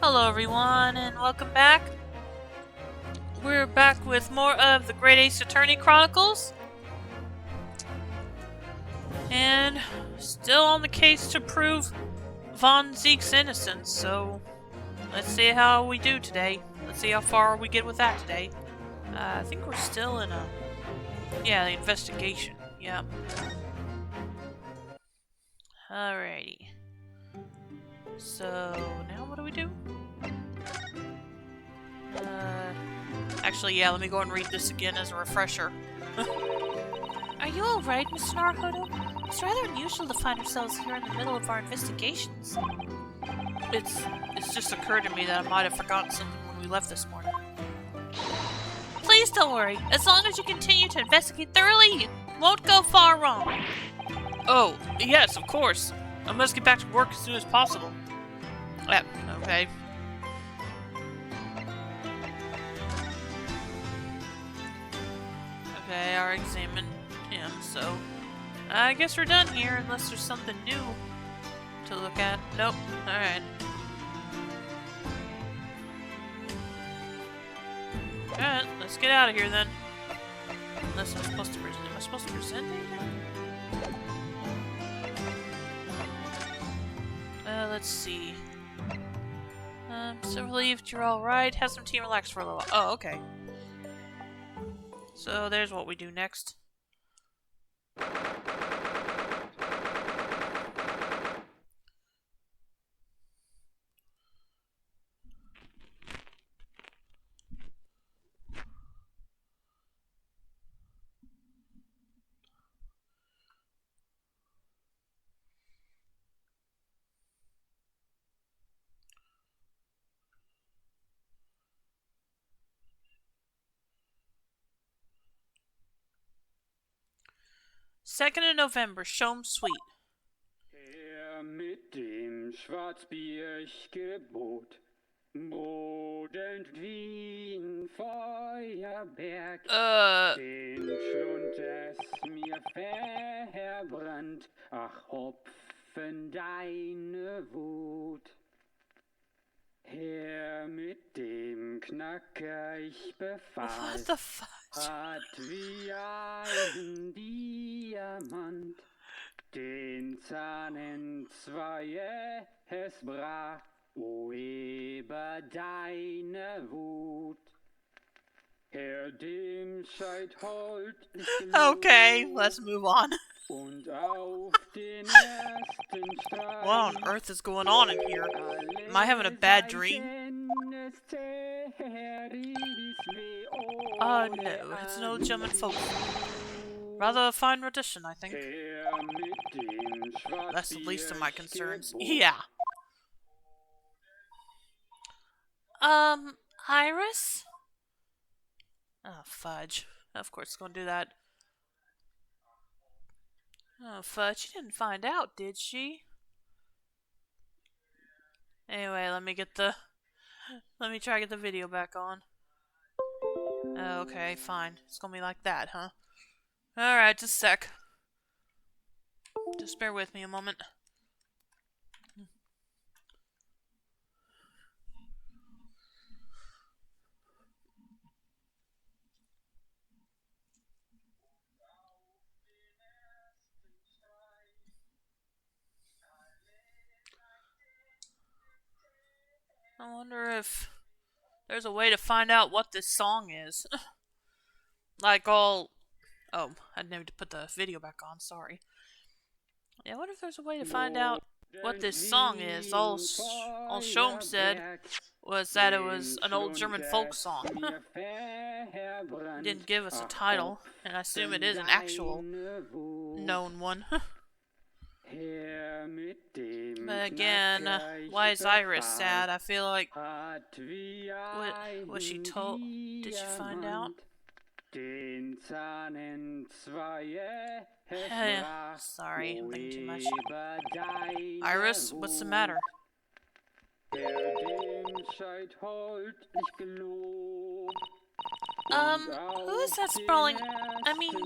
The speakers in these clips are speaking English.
Hello everyone and welcome back. We're back with more of the Great Ace Attorney Chronicles. And still on the case to prove Von Zeke's innocence, so let's see how we do today. Let's see how far we get with that today. I think we're still in the investigation. Yeah. Alrighty. So, now what do we do? Actually, yeah, let me go and read this again as a refresher. Are you alright, Mr. Naruhodo? It's rather unusual to find ourselves here in the middle of our investigations. It's just occurred to me that I might have forgotten something when we left this morning. Please don't worry. As long as you continue to investigate thoroughly, you won't go far wrong. Oh, yes, of course. I must get back to work as soon as possible. Yeah, okay. Okay, I already examined him, so I guess we're done here unless there's something new to look at. Nope. Alright. Alright, let's get out of here then. Unless I'm supposed to present. Am I supposed to present anything? Let's see. So relieved you're alright. Have some tea and relax for a little while. Oh, okay. So there's what we do next. Second of November, Shom Suite. Mit dem Schwarzbiergebot, bodend wie ein Feuerberg, den Schlund es mir verbrannt, ach Hopfen deine Wut. Her mit dem Knacker ich befahl, What the fuck? hat wie ein Diamant den Zahn entzwei, es brach, o über deine Wut. Herr dem Scheid hold Okay, let's move on. Und auf den ersten Streich, What on earth is going on in here? Am I having a bad dream? Oh no, it's an old German folk. Rather a fine rendition, I think. That's the least of my concerns. Yeah. Iris? Oh, fudge. Of course it's gonna do that. Oh, fudge, she didn't find out, did she? Anyway, let me try to get the video back on. Okay, fine. It's gonna be like that, huh? Alright, just a sec. Just bear with me a moment. I wonder if there's a way to find out what this song is. Like all... Oh, I didn't need to put the video back on, sorry. Yeah, I wonder if there's a way to find out what this song is. All Shom said was that it was an old German folk song. Didn't give us a title, and I assume it is an actual known one. But again, why is Iris sad? I feel like... What was she told? Did you find out? Sorry, I'm thinking too much. Iris, what's the matter? Who is that sprawling...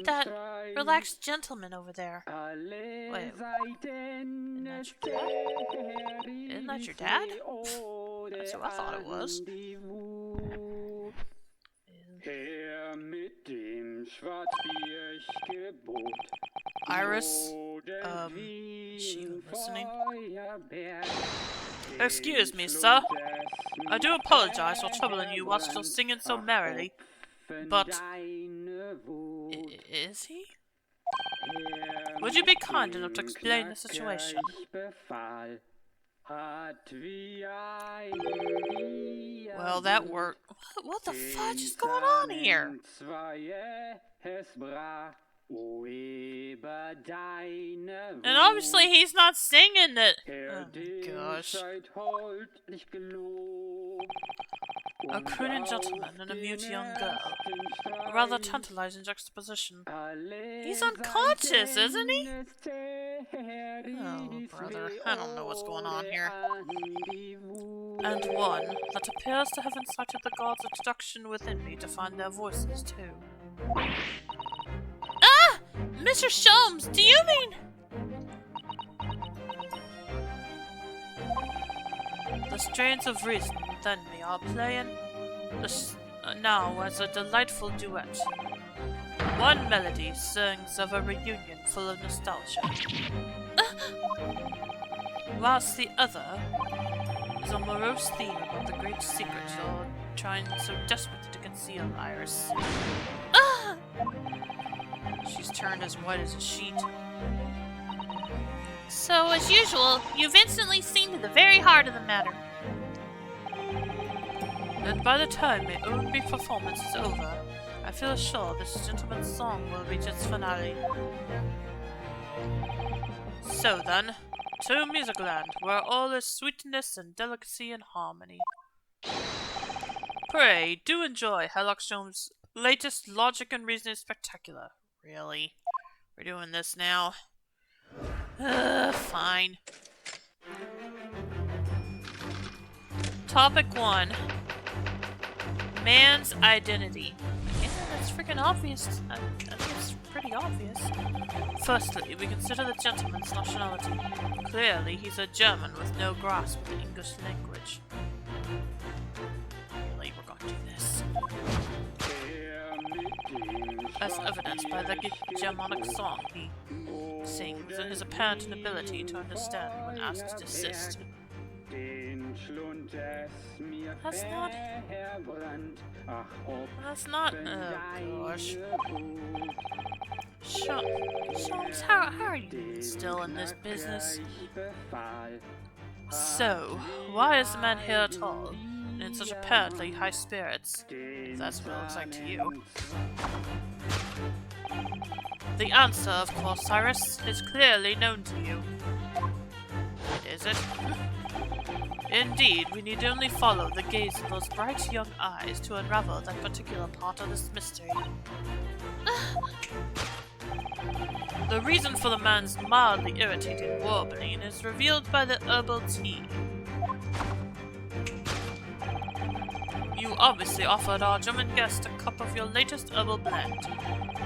that relaxed gentleman over there? Wait, isn't that your dad? That's who I thought it was. Her mit dem Schwarzbiergebot. Iris, she listening? Excuse me, sir. I do apologize for troubling you whilst you're singing so merrily, but... Is he? Would you be kind enough to explain the situation? Well, that worked. What the fudge is going on here? And obviously he's not singing it. Oh my gosh. A crooning gentleman and a mute young girl. A rather tantalizing juxtaposition. He's unconscious, isn't he? Oh, brother. I don't know what's going on here. And one that appears to have incited the gods' introduction within me to find their voices, too. Ah! Mr. Sholmes, do you mean... The strains of reason within me are playing now as a delightful duet. One melody sings of a reunion full of nostalgia, whilst the other is a morose theme about the great secret you're trying so desperately to conceal, Iris. She's turned as white as a sheet. So, as usual, you've instantly seen to the very heart of the matter. And by the time my own brief performance is over, I feel sure this gentleman's song will reach its finale. So then, to Musicland, where all is sweetness and delicacy and harmony. Pray, do enjoy Herlock Sholmes' latest Logic and Reasoning Spectacular. Really? We're doing this now? Fine. Topic 1. Man's identity. Yeah, that's freaking obvious. I think it's pretty obvious. Firstly, we consider the gentleman's nationality. Clearly, he's a German with no grasp of the English language. Really, we're going to do this. As evidenced by the Germanic song he sings and his apparent inability to understand when asked to desist. That's not, oh gosh. Sholmes, how are you still in this business? So, why is the man here at all? In such apparently high spirits, if that's what it looks like to you. The answer, of course, Cyrus, is clearly known to you. Is it? Indeed, we need only follow the gaze of those bright young eyes to unravel that particular part of this mystery. The reason for the man's mildly irritating warbling is revealed by the herbal tea. You obviously offered our German guest a cup of your latest herbal blend.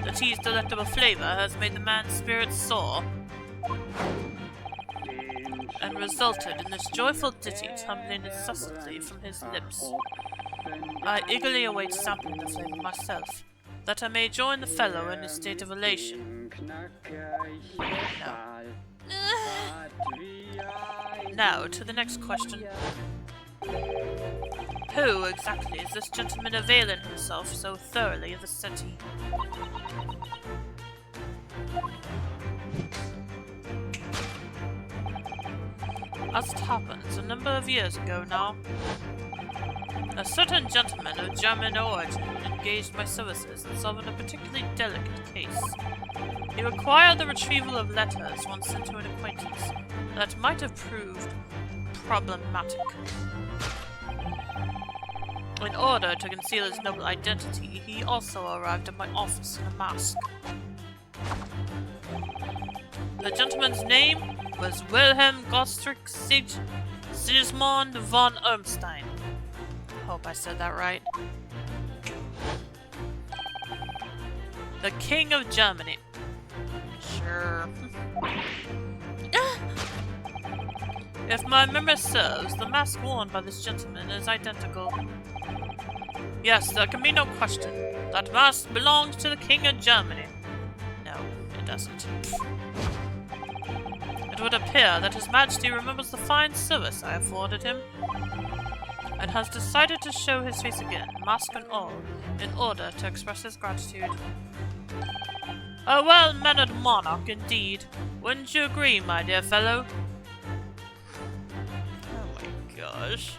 The tea's delectable flavor has made the man's spirits soar, and resulted in this joyful ditty tumbling incessantly from his lips. I eagerly await sampling the flavor myself, that I may join the fellow in his state of elation. No. Now, to the next question. Who exactly is this gentleman availing himself so thoroughly of the settee? As it happens, a number of years ago now, a certain gentleman of German origin engaged my services in solving a particularly delicate case. He required the retrieval of letters once sent to an acquaintance that might have proved problematic. In order to conceal his noble identity, he also arrived at my office in a mask. The gentleman's name was Wilhelm Gottfried Sigismund von Ermstein. Hope I said that right. The King of If my memory serves, the mask worn by this gentleman is identical. Yes, there can be no question. That mask belongs to the King of Germany. No, it doesn't. It would appear that His Majesty remembers the fine service I afforded him, and has decided to show his face again, mask and all, in order to express his gratitude. A well-mannered monarch, indeed. Wouldn't you agree, my dear fellow? Oh my gosh.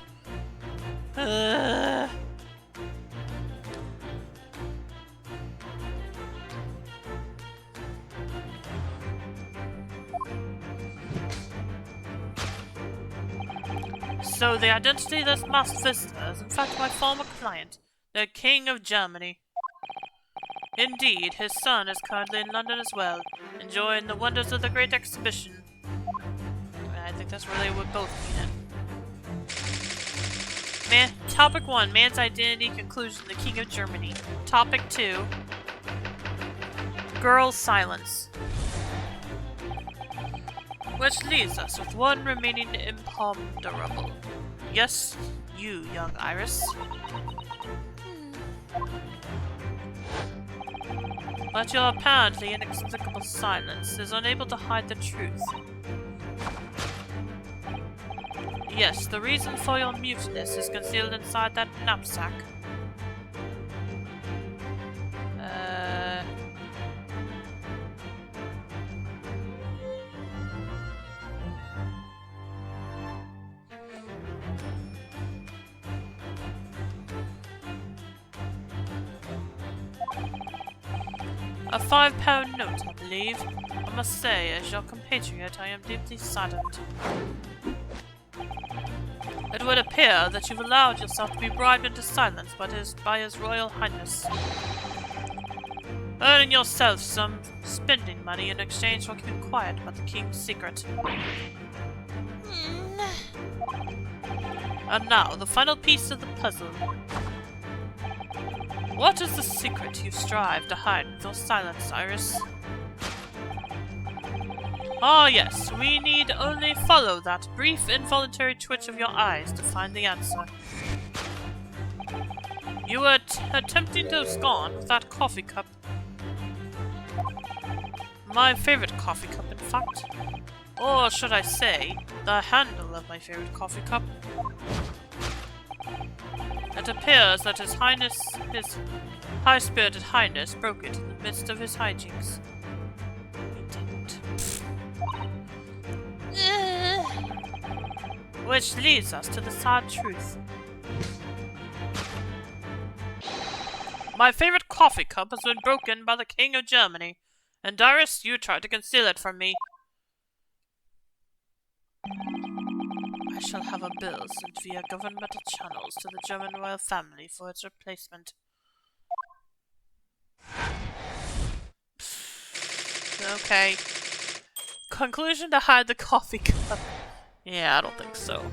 So the identity of this masked visitor is in fact my former client, the King of Germany. Indeed, his son is currently in London as well, enjoying the wonders of the Great Exhibition. I think that's where they would both be in. Topic 1, Man's Identity Conclusion, the King of Germany. Topic 2, Girl's Silence. Which leaves us with one remaining imponderable. Yes, you, young Iris. But your apparently inexplicable silence is unable to hide the truth. Yes, the reason for your muteness is concealed inside that knapsack. A £5 note, I believe. I must say, as your compatriot, I am deeply saddened. It would appear that you've allowed yourself to be bribed into silence by His Royal Highness, earning yourself some spending money in exchange for keeping quiet about the King's secret. And now, the final piece of the puzzle. What is the secret you strive to hide with your silence, Iris? Ah yes, we need only follow that brief involuntary twitch of your eyes to find the answer. You were attempting to abscond with that coffee cup. My favorite coffee cup, in fact. Or should I say, the handle of my favorite coffee cup. It appears that His high-spirited Highness broke it in the midst of his hijinks. He didn't. Which leads us to the sad truth. My favorite coffee cup has been broken by the King of Germany, and Iris, you tried to conceal it from me. I shall have a bill sent via governmental channels to the German royal family for its replacement. Okay. Conclusion to hide the coffee cup. Yeah, I don't think so.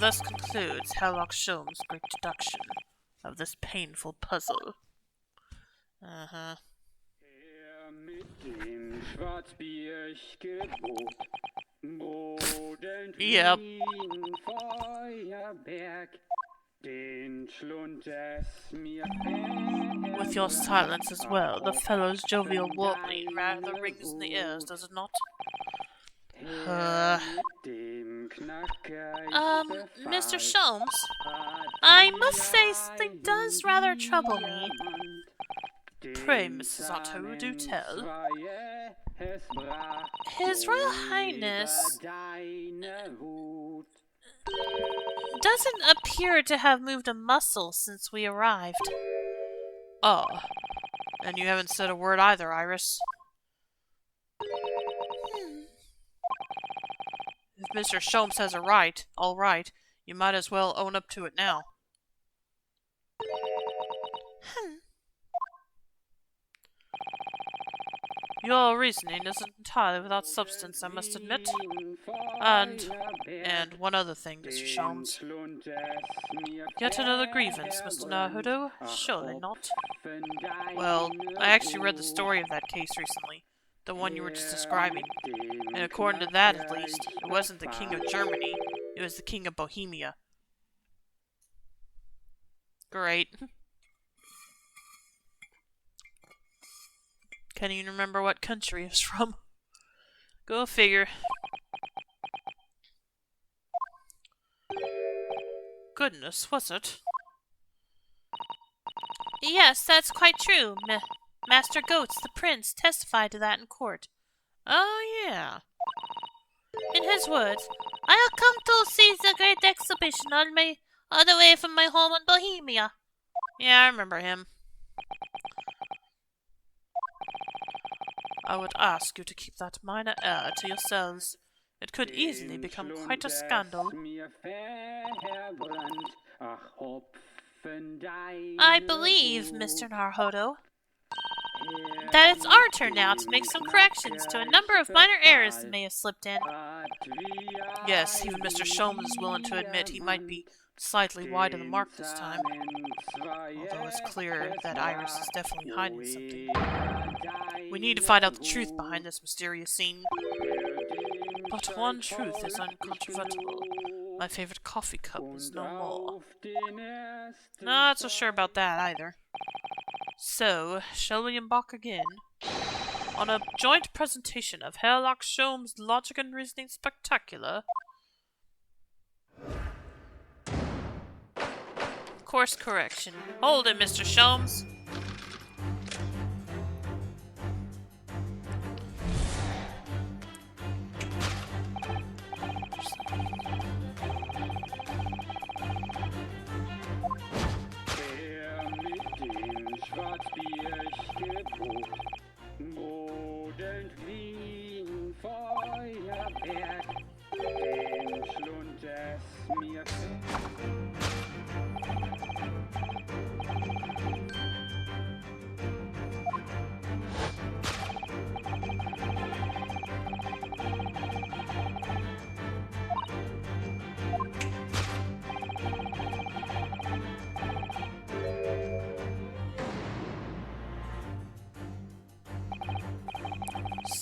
Thus concludes Herlock Sholmes' great deduction of this painful puzzle. Uh-huh. Yep. With your silence as well, the fellow's jovial warbling rather rings in the ears, does it not? Mr. Sholmes, I must say something does rather trouble me. Pray, Mrs. Otto, do tell. His Royal Highness doesn't appear to have moved a muscle since we arrived. Oh, and you haven't said a word either, Iris. If Mr. Sholmes has all right, you might as well own up to it now. Your reasoning isn't entirely without substance, I must admit. And one other thing, Mr. Sholmes. Yet another grievance, Mr. Naruto? Surely not. Well, I actually read the story of that case recently. The one you were just describing. And according to that, at least, it wasn't the king of Germany. It was the king of Bohemia. Great. Can't even remember what country it's from. Go figure. Goodness, was it? Yes, that's quite true. Master Goats, the prince, testified to that in court. Oh, yeah. In his words, I'll come to see the great exhibition on my other way from my home in Bohemia. Yeah, I remember him. I would ask you to keep that minor error to yourselves. It could easily become quite a scandal. I believe, Mr. Naruhodo, that it's our turn now to make some corrections to a number of minor errors that may have slipped in. Yes, even Mr. Shulman is willing to admit he might be slightly wide of the mark this time. Although it's clear that Iris is definitely hiding something. We need to find out the truth behind this mysterious scene. But one truth is uncontrovertible. My favorite coffee cup is no more. Not so sure about that either. So, shall we embark again on a joint presentation of Herlock Sholmes' Logic and Reasoning Spectacular? Course correction. Hold it, Mr. Sholmes.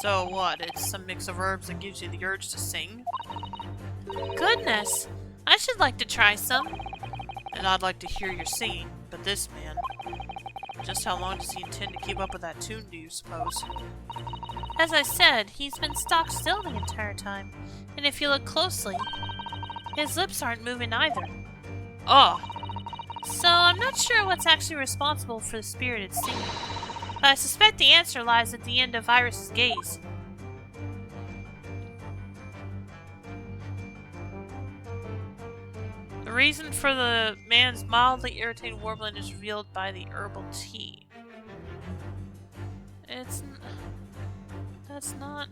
So what, it's some mix of herbs that gives you the urge to sing? Goodness! I should like to try some. And I'd like to hear your singing, but this man... Just how long does he intend to keep up with that tune, do you suppose? As I said, he's been stock still the entire time. And if you look closely, his lips aren't moving either. Oh! So I'm not sure what's actually responsible for the spirited singing. But I suspect the answer lies at the end of Iris's gaze. The reason for the man's mildly irritating warbling is revealed by the herbal tea. That's not...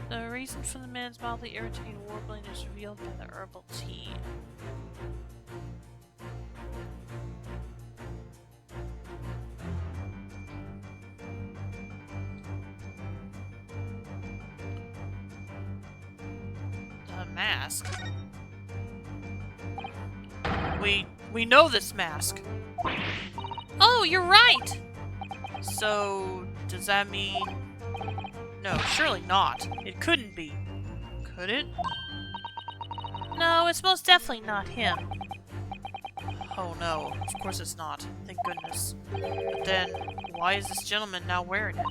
The reason for the man's mildly irritating warbling is revealed by the herbal tea. The mask? We know this mask. Oh, you're right! So, does that mean... No, surely not. It couldn't be. Could it? No, it's most definitely not him. Oh no, of course it's not. Thank goodness. But then, why is this gentleman now wearing it?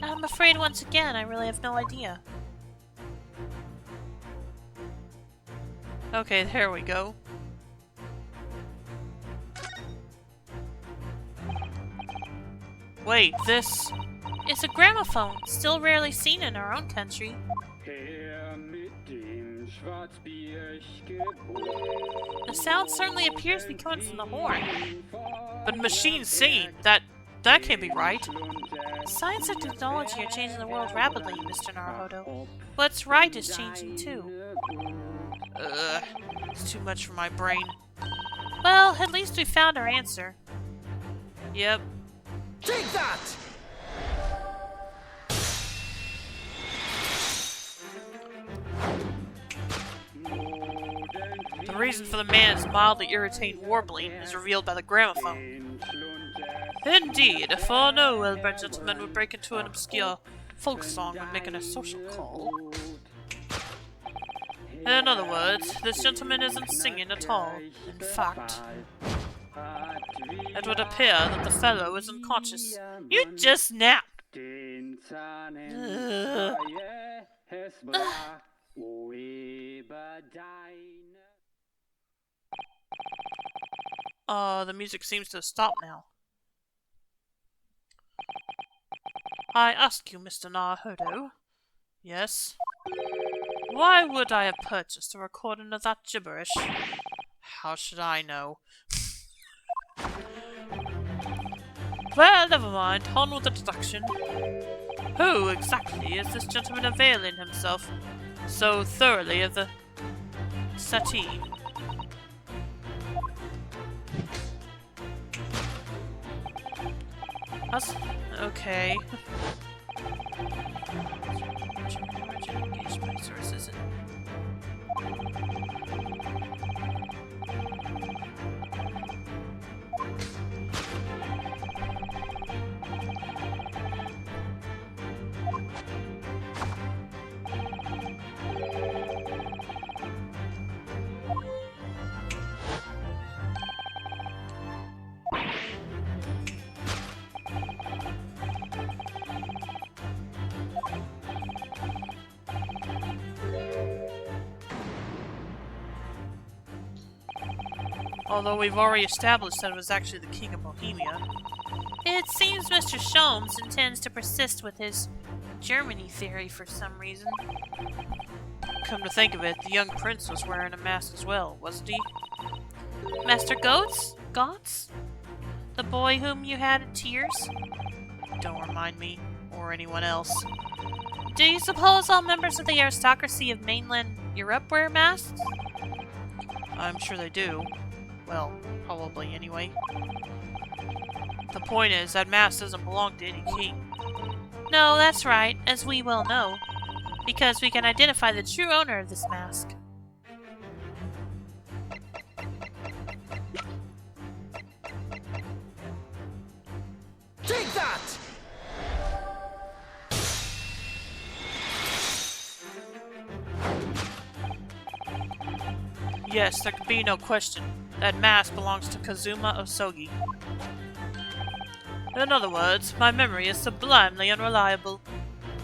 I'm afraid once again, I really have no idea. Okay, there we go. Wait, this... It's a gramophone, still rarely seen in our own country. The sound certainly appears to be coming from the horn. But machine singing, that can't be right. Science and technology are changing the world rapidly, Mr. Naruhodo. What's right is changing too. It's too much for my brain. Well, at least we found our answer. Yep. Take that! The reason for the man's mildly irritating warbling is revealed by the gramophone. Indeed, for no well-bred gentleman would break into an obscure folk song when making a social call. In other words, this gentleman isn't singing at all. In fact, it would appear that the fellow is unconscious. You just snapped! The music seems to have stopped now. I ask you, Mr. Naruhodo. Yes? Why would I have purchased a recording of that gibberish? How should I know? Well, never mind. On with the deduction. Who exactly is this gentleman availing himself so thoroughly of the settee? Us? Okay. Although we've already established that it was actually the King of Bohemia. It seems Mr. Sholmes intends to persist with his Germany theory for some reason. Come to think of it, the young prince was wearing a mask as well, wasn't he? Master Goats? The boy whom you had in tears? Don't remind me, or anyone else. Do you suppose all members of the aristocracy of mainland Europe wear masks? I'm sure they do. Well, probably anyway. The point is, that mask doesn't belong to any king. No, that's right, as we well know. Because we can identify the true owner of this mask. Take that! Yes, there can be no question. That mask belongs to Kazuma Osogi. In other words, my memory is sublimely unreliable.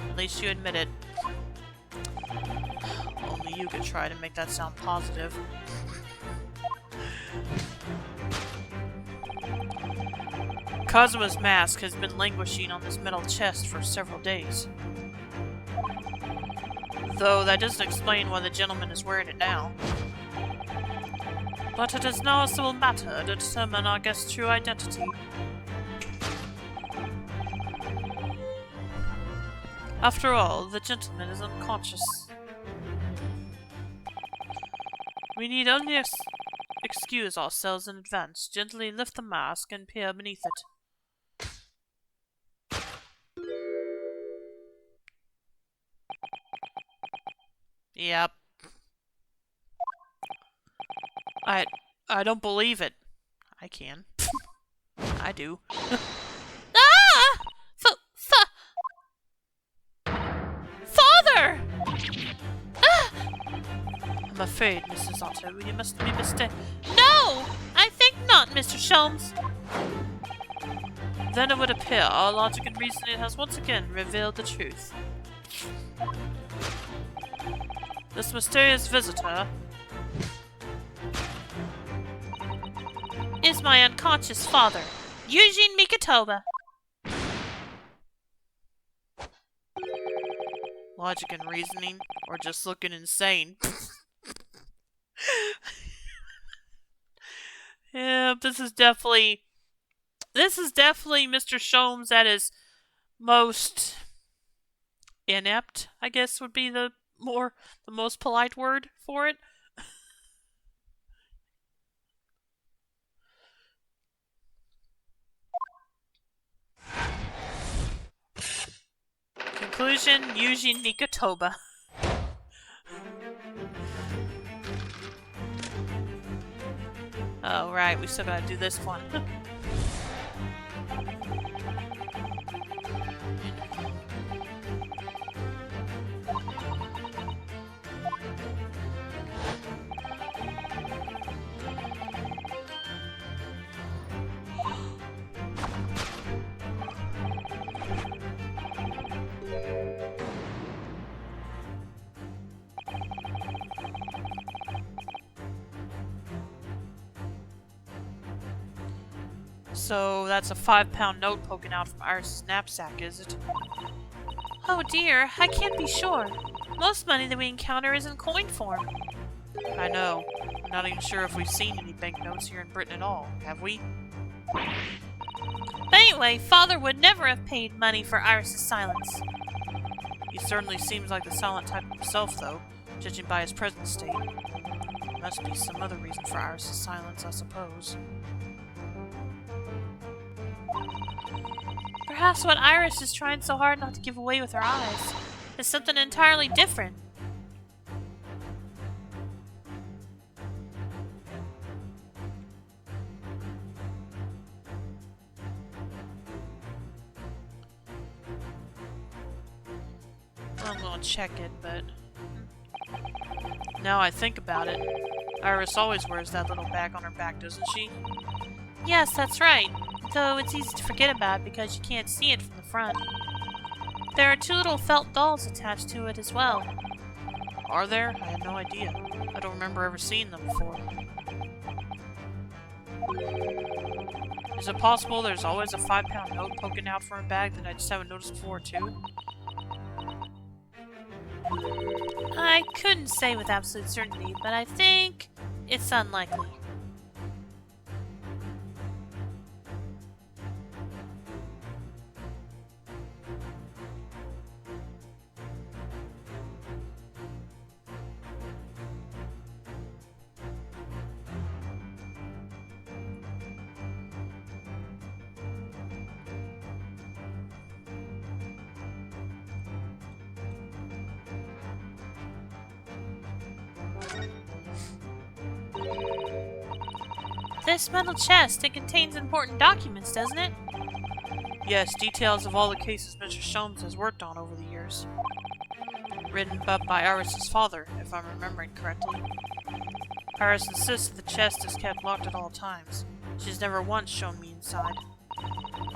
At least you admit it. Only you could try to make that sound positive. Kazuma's mask has been languishing on this metal chest for several days. Though that doesn't explain why the gentleman is wearing it now. But it is now a simple matter to determine our guest's true identity. After all, the gentleman is unconscious. We need only excuse ourselves in advance, gently lift the mask and peer beneath it. Yep. I don't believe it. I can. I do. Ah! Father! Ah! I'm afraid, Mrs. Otto, you must be mistaken. No! I think not, Mr. Sholmes. Then it would appear our logic and reasoning has once again revealed the truth. This mysterious visitor is my unconscious father, Eugene Mikotoba. Logic and reasoning, or just looking insane. Yeah, this is definitely Mr. Sholmes at his most inept, I guess would be the most polite word for it. Conclusion, Eugene Mikotoba. Oh, right, we still gotta do this one. So that's a 5-pound note poking out from Iris' knapsack, is it? Oh dear, I can't be sure. Most money that we encounter is in coin form. I know. I'm not even sure if we've seen any banknotes here in Britain at all, have we? But anyway, Father would never have paid money for Iris' silence. He certainly seems like the silent type himself, though, judging by his present state. There must be some other reason for Iris' silence, I suppose. Perhaps what Iris is trying so hard not to give away with her eyes is something entirely different. I'm gonna check it, but now I think about it, Iris always wears that little bag on her back, doesn't she? Yes, that's right. Though it's easy to forget about because you can't see it from the front. There are 2 little felt dolls attached to it as well. Are there? I had no idea. I don't remember ever seeing them before. Is it possible there's always a 5-pound note poking out from her bag that I just haven't noticed before, too? I couldn't say with absolute certainty, but I think it's unlikely. This metal chest, it contains important documents, doesn't it? Yes, details of all the cases Mr. Sholmes has worked on over the years. Written up by Iris' father, if I'm remembering correctly. Iris insists the chest is kept locked at all times. She's never once shown me inside.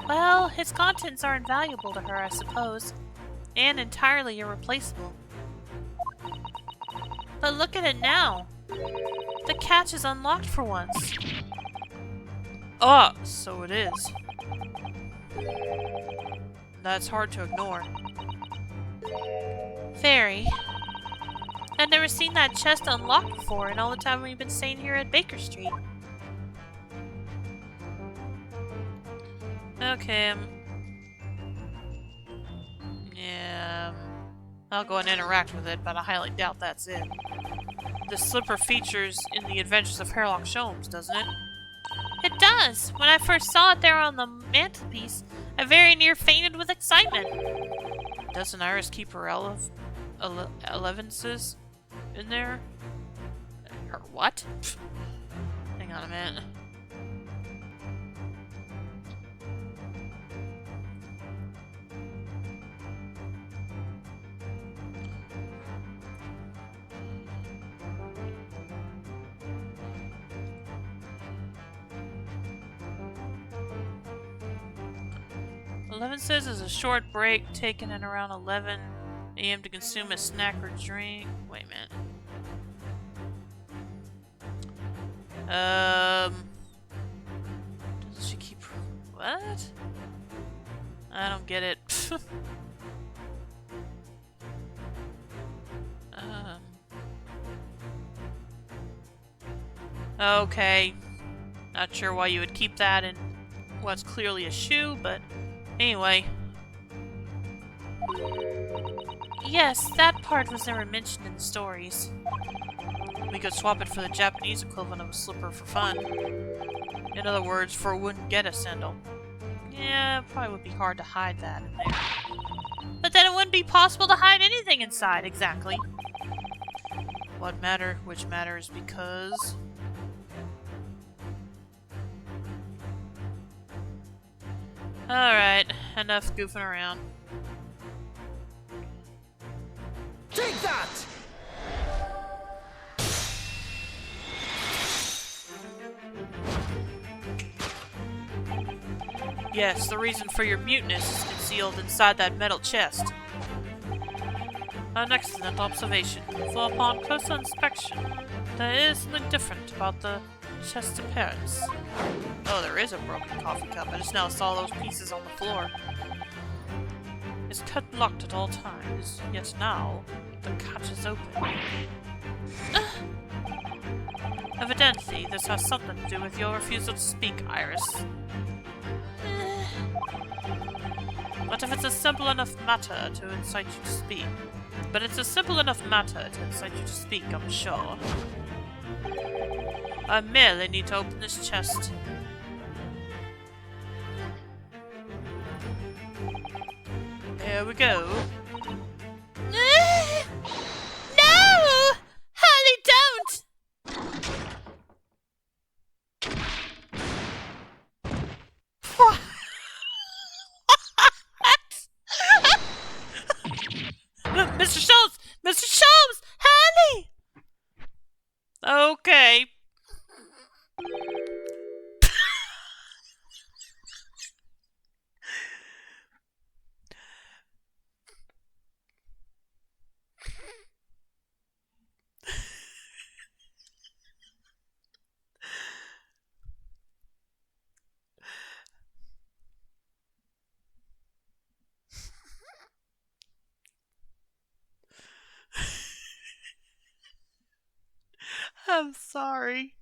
Well, its contents are invaluable to her, I suppose. And entirely irreplaceable. But look at it now. The catch is unlocked for once. Ah, so it is. That's hard to ignore. Very. I've never seen that chest unlocked before in all the time we've been staying here at Baker Street. Okay, yeah, I'll go and interact with it, but I highly doubt that's it. The slipper features in the Adventures of Sherlock Holmes, doesn't it? It does! When I first saw it there on the mantelpiece, I very near fainted with excitement. Doesn't Iris keep her elevenses in there? Her what? Hang on a minute. Elevenses is a short break taken at around 11 a.m. to consume a snack or drink. Wait a minute. Does she keep... What? I don't get it. Okay. Not sure why you would keep that in what's clearly a shoe, but anyway. Yes, that part was never mentioned in the stories. We could swap it for the Japanese equivalent of a slipper for fun. In other words, for a wouldn't get a sandal. Yeah, it probably would be hard to hide that in there. But then it wouldn't be possible to hide anything inside, exactly. Which matters because... Alright, enough goofing around. Take that! Yes, the reason for your muteness is concealed inside that metal chest. An excellent observation, for upon closer inspection, there is something different about the chest's appearance. Oh, there is a broken coffee cup. I just now saw those pieces on the floor. It's kept locked at all times, yet now the catch is open. Evidently, this has something to do with your refusal to speak, Iris. But if it's a simple enough matter to incite you to speak. I'm sure. I merely need to open this chest. Here we go. No! Harley, don't! What? Mr. Schultz! Mr. Schultz! Harley! Okay. I'm sorry.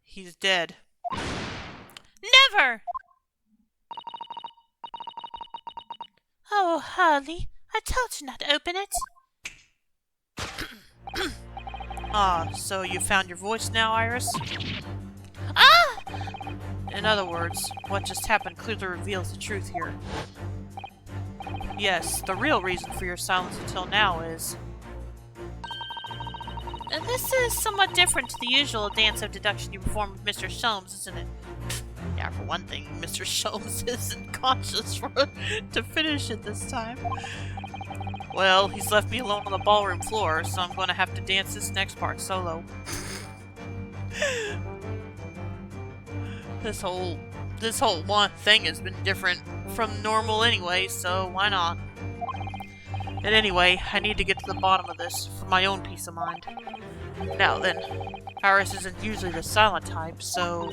He's dead. Never! Oh, Harley, I told you not to open it. Ah, so you found your voice now, Iris? Ah! In other words, what just happened clearly reveals the truth here. Yes, the real reason for your silence until now is... This is somewhat different to the usual dance of deduction you perform with Mr. Sholmes, isn't it? Yeah, for one thing, Mr. Sholmes isn't conscious to finish it this time. Well, he's left me alone on the ballroom floor, so I'm going to have to dance this next part solo. This whole one thing has been different from normal anyway, so why not? And anyway, I need to get to the bottom of this for my own peace of mind. Now then, Iris isn't usually the silent type, so...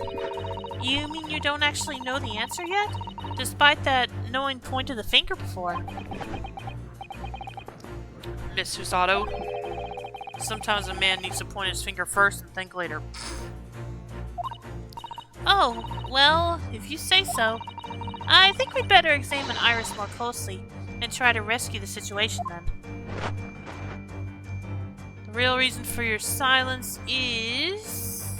You mean you don't actually know the answer yet? Despite that knowing point of the finger before. Miss Husato, sometimes a man needs to point his finger first and think later. Oh, well, if you say so. I think we'd better examine Iris more closely and try to rescue the situation then. The real reason for your silence is...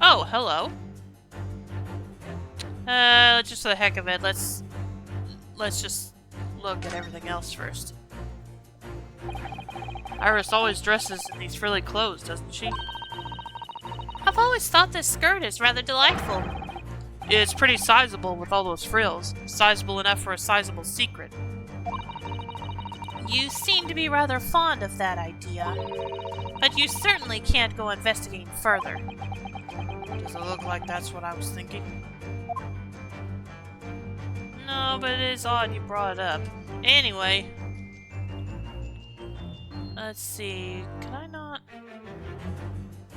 Oh, hello. Just for the heck of it, let's just look at everything else first. Iris always dresses in these frilly clothes, doesn't she? I've always thought this skirt is rather delightful. It's pretty sizable with all those frills. Sizable enough for a sizable secret. You seem to be rather fond of that idea. But you certainly can't go investigating further. Does it look like that's what I was thinking? No, but it is odd you brought it up. Anyway. Let's see. Can I not...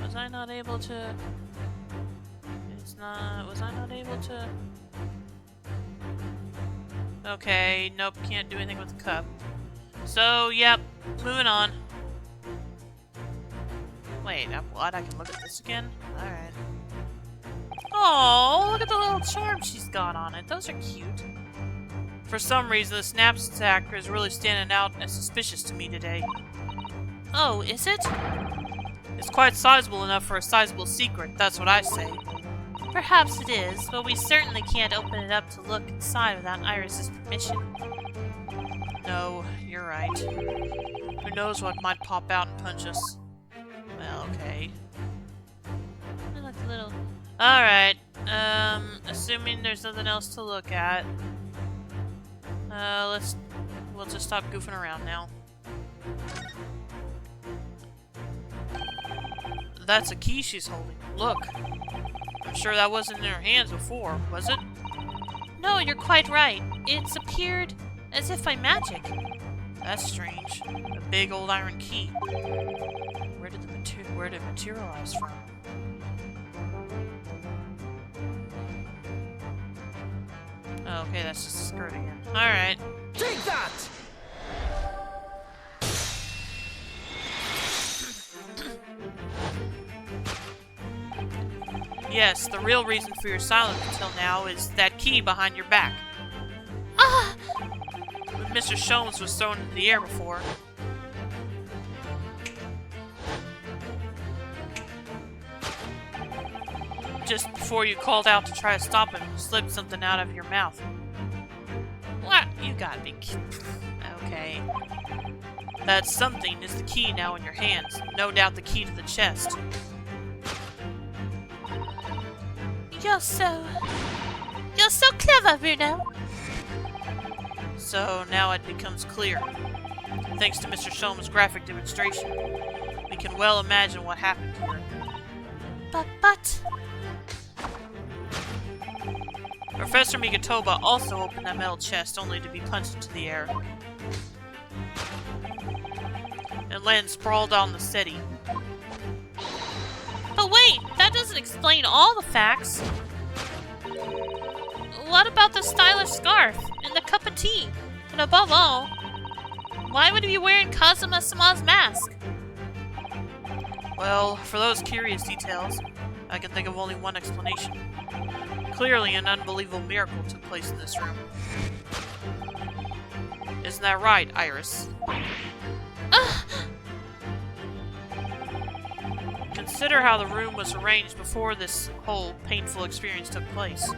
Was I not able to... Was I not able to... Okay, nope, can't do anything with the cup. So, yep, moving on. Wait, what? I can look at this again? Alright. Oh, look at the little charms she's got on it. Those are cute. For some reason, the knapsack is really standing out as suspicious to me today. Oh, is it? It's quite sizable enough for a sizable secret, that's what I say. Perhaps it is, but we certainly can't open it up to look inside without Iris's permission. No, you're right. Who knows what might pop out and punch us. Well, okay. I look a little... Alright, assuming there's nothing else to look at. We'll just stop goofing around now. That's a key she's holding. Look. I'm sure that wasn't in her hands before, was it? No, you're quite right. It's appeared as if by magic. That's strange. A big old iron key. Where did it materialize from? Oh, okay, that's just a skirt again. Alright. Take that! Yes, the real reason for your silence until now is that key behind your back. Ah! When Mr. Sholmes was thrown into the air before. Just before you called out to try to stop him, you slipped something out of your mouth. What? You gotta be okay. That something is the key now in your hands. No doubt the key to the chest. You're so clever, Bruno. So now it becomes clear. Thanks to Mr. Sholmes' graphic demonstration, we can well imagine what happened here. But... Professor Migatoba also opened that metal chest only to be punched into the air. And land sprawled on the settee. But wait, that doesn't explain all the facts. What about the stylish scarf and the cup of tea? And above all, why would he be wearing Kazuma-sama's mask? Well, for those curious details, I can think of only one explanation. Clearly an unbelievable miracle took place in this room. Isn't that right, Iris? Consider how the room was arranged before this whole painful experience took place.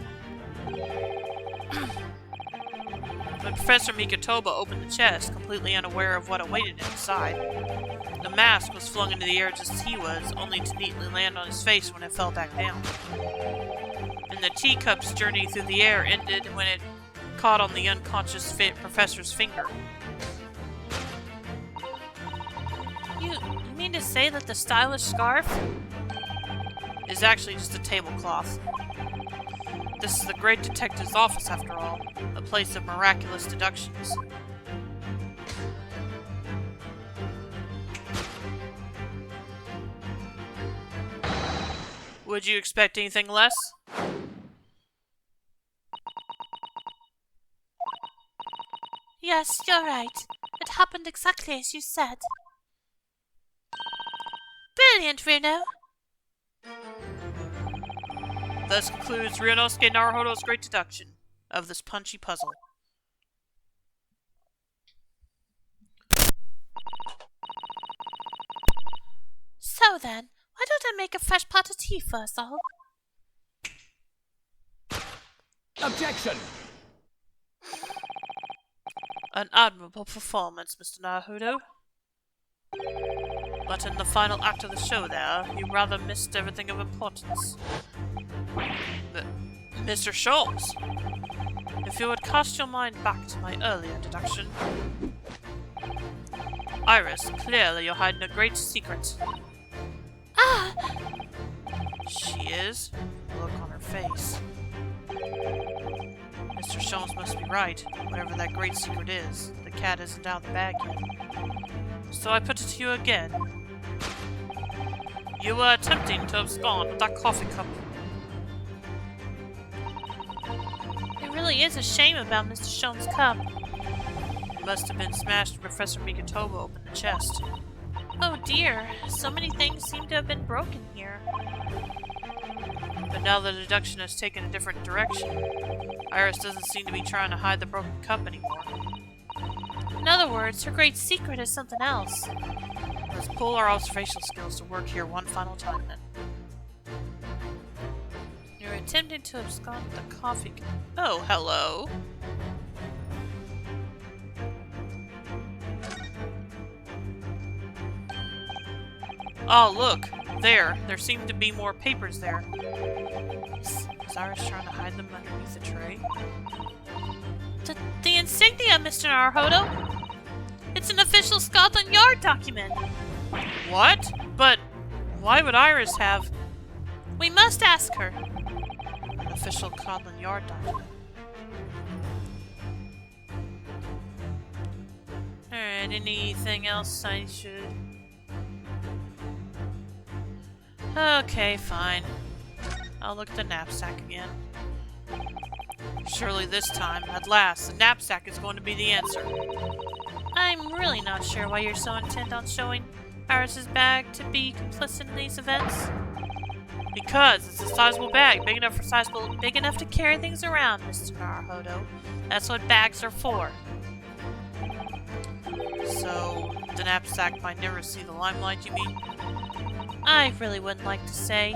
When Professor Migatoba opened the chest, completely unaware of what awaited him inside, the mask was flung into the air just as he was, only to neatly land on his face when it fell back down. And the teacup's journey through the air ended when it caught on the unconscious professor's finger. You mean to say that the stylish scarf is actually just a tablecloth. This is the great detective's office, after all, a place of miraculous deductions. Would you expect anything less? Yes, you're right. It happened exactly as you said. Brilliant, Bruno. Thus concludes Ryunosuke Naruhodo's great deduction of this punchy puzzle. So then, why don't I make a fresh pot of tea first, all? Objection! An admirable performance, Mr. Naruhodo. But in the final act of the show there, you rather missed everything of importance. Mr. Sholmes! If you would cast your mind back to my earlier deduction... Iris, clearly you're hiding a great secret. Ah! She is? The look on her face. Mr. Sholmes must be right. Whatever that great secret is, the cat isn't out of the bag yet. So I put it to you again. You were attempting to abscond with that coffee cup. It really is a shame about Mr. Sholmes' cup. It must have been smashed when Professor Migatoba opened the chest. Oh dear, so many things seem to have been broken here. But now the deduction has taken a different direction. Iris doesn't seem to be trying to hide the broken cup anymore. In other words, her great secret is something else. Let's pull our observational skills to work here one final time then. You're attempting to abscond with the coffee. Oh, hello. Oh, look. There. There seem to be more papers there. Is Iris trying to hide them underneath the tray? The insignia, Mr. Naruhodo! It's an official Scotland Yard document! What? But why would Iris have We must ask her. an official Scotland Yard document? Alright, anything else I should... Okay, fine. I'll look at the knapsack again. Surely this time, at last, the knapsack is going to be the answer. I'm really not sure why you're so intent on showing Iris's bag to be complicit in these events. Because it's a sizable bag, big enough to carry things around, Mr. Naruhodo. That's what bags are for. So, the knapsack might never see the limelight, you mean? I really wouldn't like to say.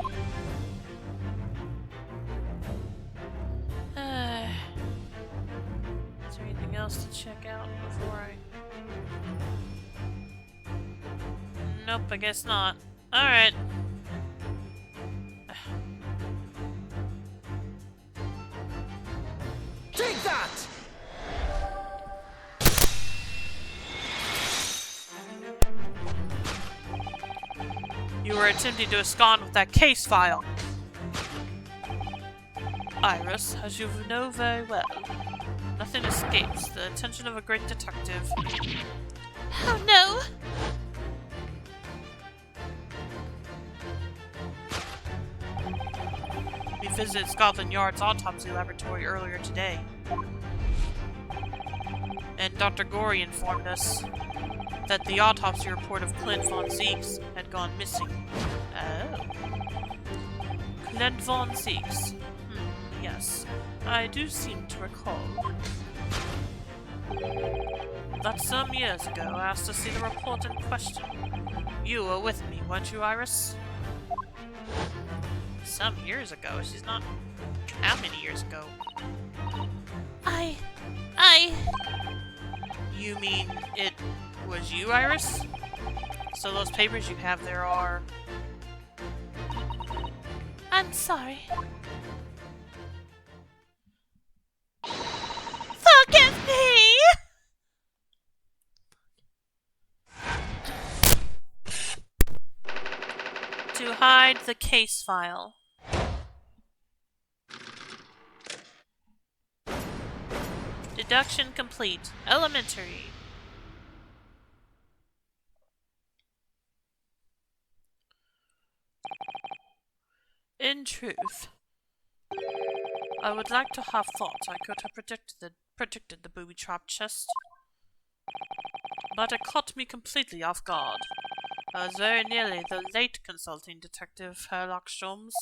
Is there anything else to check out before I... Nope, I guess not. Alright. Take that! You were attempting to abscond with that case file. Iris, as you know very well, nothing escapes the attention of a great detective. Oh no! We visited Scotland Yard's autopsy laboratory earlier today. And Dr. Gorey informed us that the autopsy report of Clint von Zeeks had gone missing. Oh. Clint von Zeeks. Yes, I do seem to recall that some years ago I asked to see the report in question. You were with me, weren't you, Iris? Some years ago? She's not... How many years ago? You mean it was you, Iris? So those papers you have there are... I'm sorry. Forgive me! To hide the case file. Deduction complete. Elementary. In truth, I would like to have thought I could have predicted the booby-trapped chest. But it caught me completely off guard. I was very nearly the late consulting detective, Herlock Sholmes.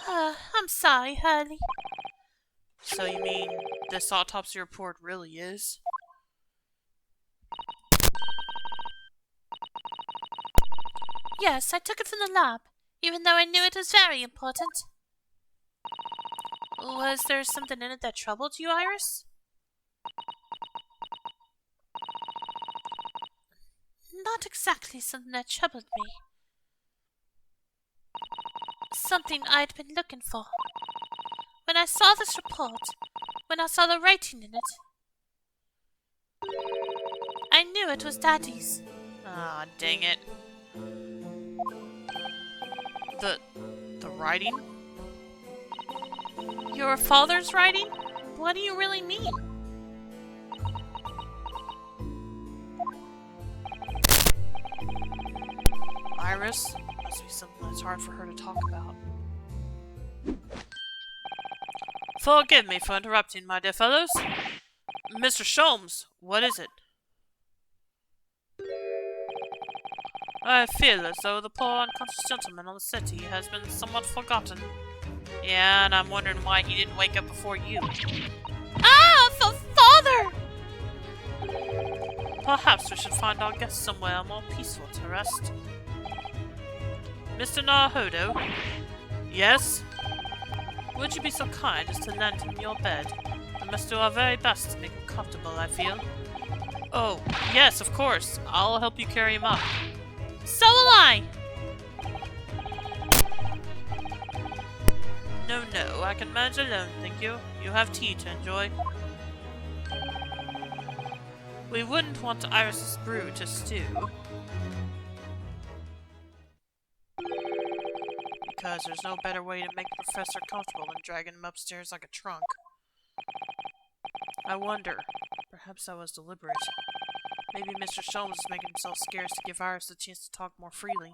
I'm sorry, Hurley. So you mean this autopsy report really is? Yes, I took it from the lab, even though I knew it was very important. Was there something in it that troubled you, Iris? Not exactly something that troubled me. Something I'd been looking for. When I saw this report, when I saw the writing in it, I knew it was Daddy's. Ah, dang it. The writing? Your father's writing? What do you really mean? Iris? Must be something that's hard for her to talk about. Forgive me for interrupting, my dear fellows. Mr. Sholmes, what is it? I feel as though the poor unconscious gentleman on the settee has been somewhat forgotten. Yeah, and I'm wondering why he didn't wake up before you. Ah, father! Perhaps we should find our guest somewhere more peaceful to rest. Mr. Naruhodo? Yes? Would you be so kind as to lend him your bed? We must do our very best to make him comfortable, I feel. Oh, yes, of course. I'll help you carry him up. So will I! No, I can manage alone, thank you. You have tea to enjoy. We wouldn't want Iris's brew to stew. Because there's no better way to make the Professor comfortable than dragging him upstairs like a trunk. I wonder, perhaps that was deliberate. Maybe Mr. Sholmes is making himself scarce to give Iris the chance to talk more freely.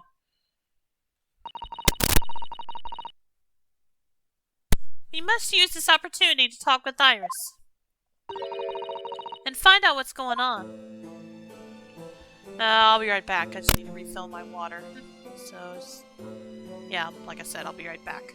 We must use this opportunity to talk with Iris. And find out what's going on. I'll be right back. I just need to refill my water. So, yeah, like I said, I'll be right back.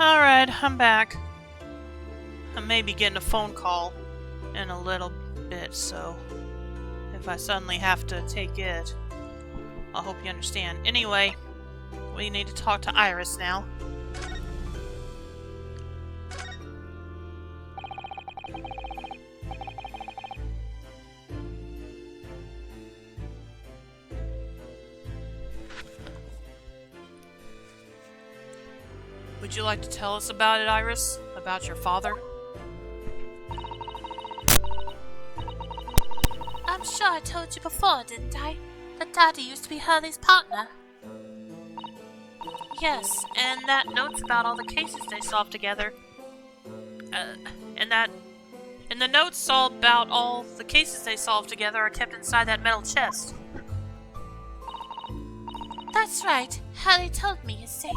Alright, I'm back. I may be getting a phone call in a little bit, so if I suddenly have to take it, I hope you understand. Anyway, we need to talk to Iris now. Would you like to tell us about it, Iris? About your father? I'm sure I told you before, didn't I? That Daddy used to be Hurley's partner. Yes, and that notes about all the cases they solved together. And the notes all about all the cases they solved together are kept inside that metal chest. That's right. Hurley told me, you see.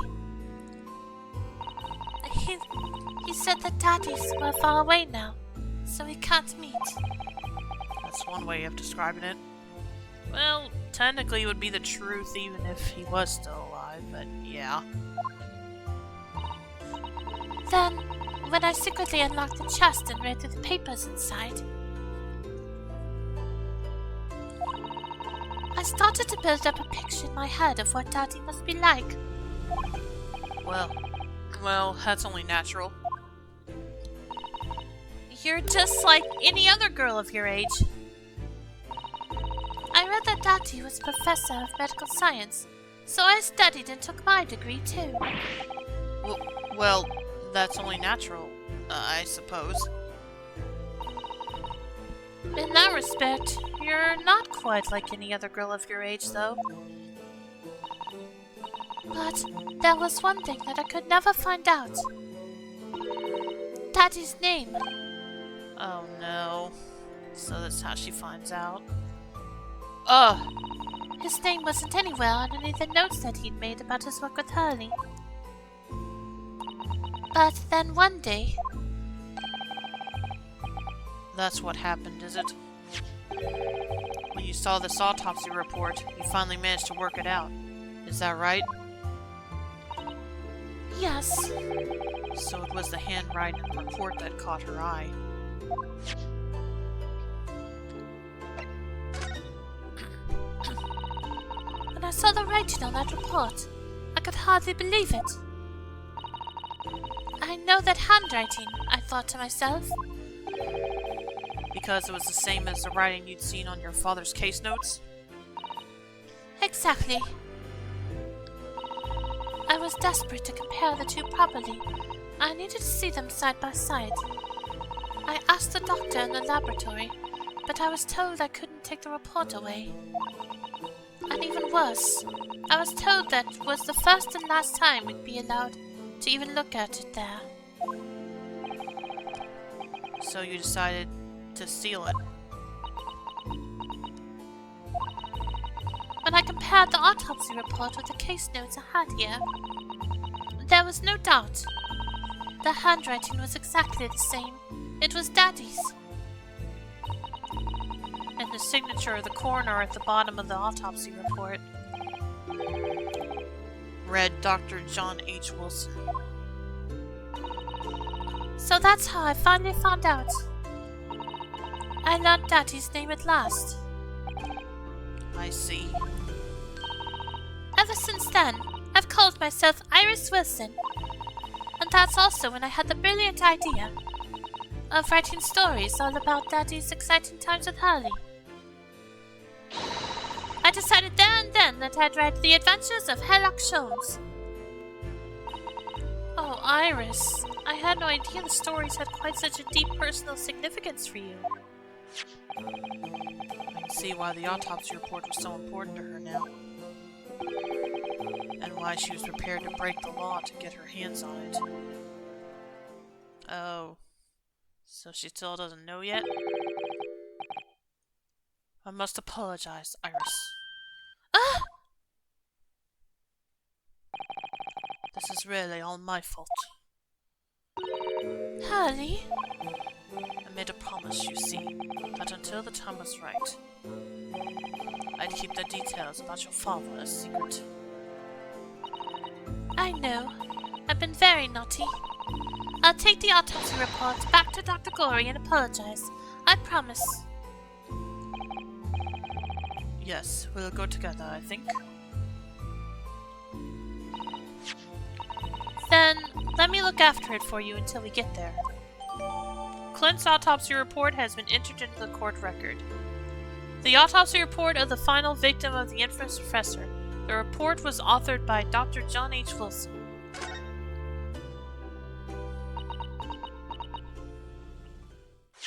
He said that Daddies were far away now, so we can't meet. That's one way of describing it. Well, technically it would be the truth even if he was still alive, but yeah. Then, when I secretly unlocked the chest and read through the papers inside, I started to build up a picture in my head of what Daddy must be like. Well, that's only natural. You're just like any other girl of your age. I read that Daddy was a professor of medical science, so I studied and took my degree too. Well, that's only natural, I suppose. In that respect, you're not quite like any other girl of your age, though. But there was one thing that I could never find out. Daddy's name. Oh no. So that's how she finds out. His name wasn't anywhere on any of the notes that he'd made about his work with Hurley. But then one day... That's what happened, is it? When you saw this autopsy report, you finally managed to work it out. Is that right? Yes. So it was the handwriting in the report that caught her eye. When I saw the writing on that report, I could hardly believe it. I know that handwriting, I thought to myself. Because it was the same as the writing you'd seen on your father's case notes? Exactly. I was desperate to compare the two properly. I needed to see them side by side. I asked the doctor in the laboratory, but I was told I couldn't take the report away. And even worse, I was told that was the first and last time we'd be allowed to even look at it there. So you decided to steal it. When I compared the autopsy report with the case notes I had here, there was no doubt. The handwriting was exactly the same. It was Daddy's. And the signature of the coroner at the bottom of the autopsy report read Dr. John H. Wilson. So that's how I finally found out. I learned Daddy's name at last. I see. Ever since then, I've called myself Iris Wilson. And that's also when I had the brilliant idea of writing stories all about Daddy's exciting times with Hurley. I decided there and then that I'd write The Adventures of Sherlock Holmes. Oh, Iris, I had no idea the stories had quite such a deep personal significance for you. I can see why the autopsy report was so important to her now. And why she was prepared to break the law to get her hands on it. Oh. So she still doesn't know yet? I must apologize, Iris. Ah! This is really all my fault. Hurley? I made a promise, you see, that until the time was right, I'd keep the details about your father a secret. I know. I've been very naughty. I'll take the autopsy report back to Dr. Gorey and apologize. I promise. Yes, we'll go together, I think. Then, let me look after it for you until we get there. Clint's autopsy report has been entered into the court record. The autopsy report of the final victim of the infamous professor. The report was authored by Dr. John H. Wilson.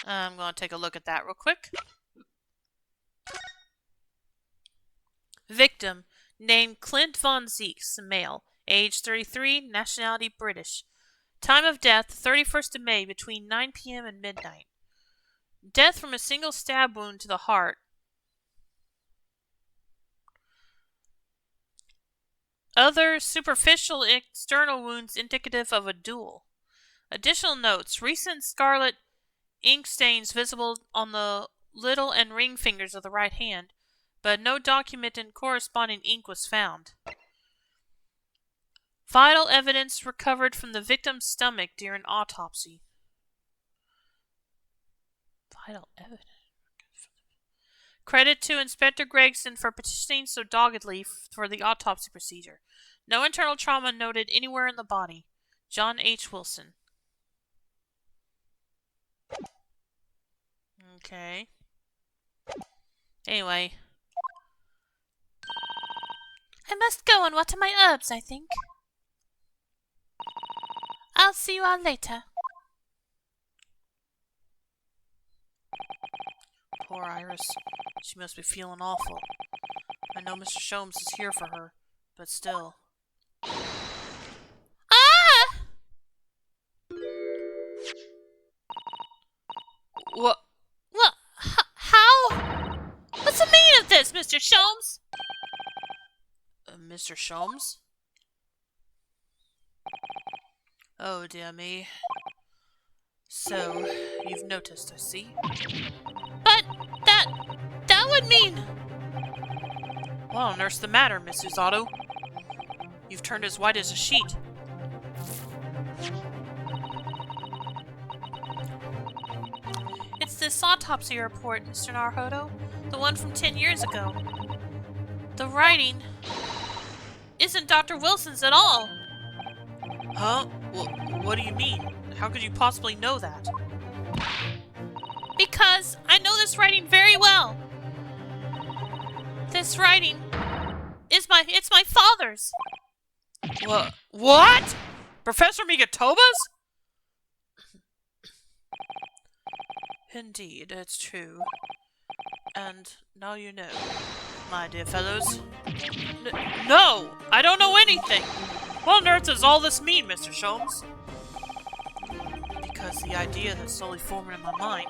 I'm going to take a look at that real quick. Victim, named Clint Von Zeeks, male, age 33, nationality British. Time of death, 31st of May, between 9 p.m. and midnight. Death from a single stab wound to the heart. Other superficial external wounds indicative of a duel. Additional notes, recent scarlet ink stains visible on the little and ring fingers of the right hand, but no documented corresponding ink was found. Vital evidence recovered from the victim's stomach during autopsy. Vital evidence. Credit to Inspector Gregson for petitioning so doggedly for the autopsy procedure. No internal trauma noted anywhere in the body. John H. Wilson. Okay. Anyway. I must go and water my herbs, I think. I'll see you all later. Poor Iris. She must be feeling awful. I know Mr. Sholmes is here for her, but still. Ah! What? What? How? What's the meaning of this, Mr. Sholmes? Mr. Sholmes? Oh, dear me. So, you've noticed, I see. But that would mean... What on earth's the matter, Mrs. Otto? You've turned as white as a sheet. It's this autopsy report, Mr. Naruhodo. The one from 10 years ago. The writing isn't Dr. Wilson's at all. Huh? Well, what do you mean? How could you possibly know that? Because I know this writing very well. This writing is it's my father's. What? Professor Migatoba's? Indeed, it's true. And now you know, my dear fellows. No! I don't know anything! What on earth does all this mean, Mr. Sholmes? Because the idea that's slowly forming in my mind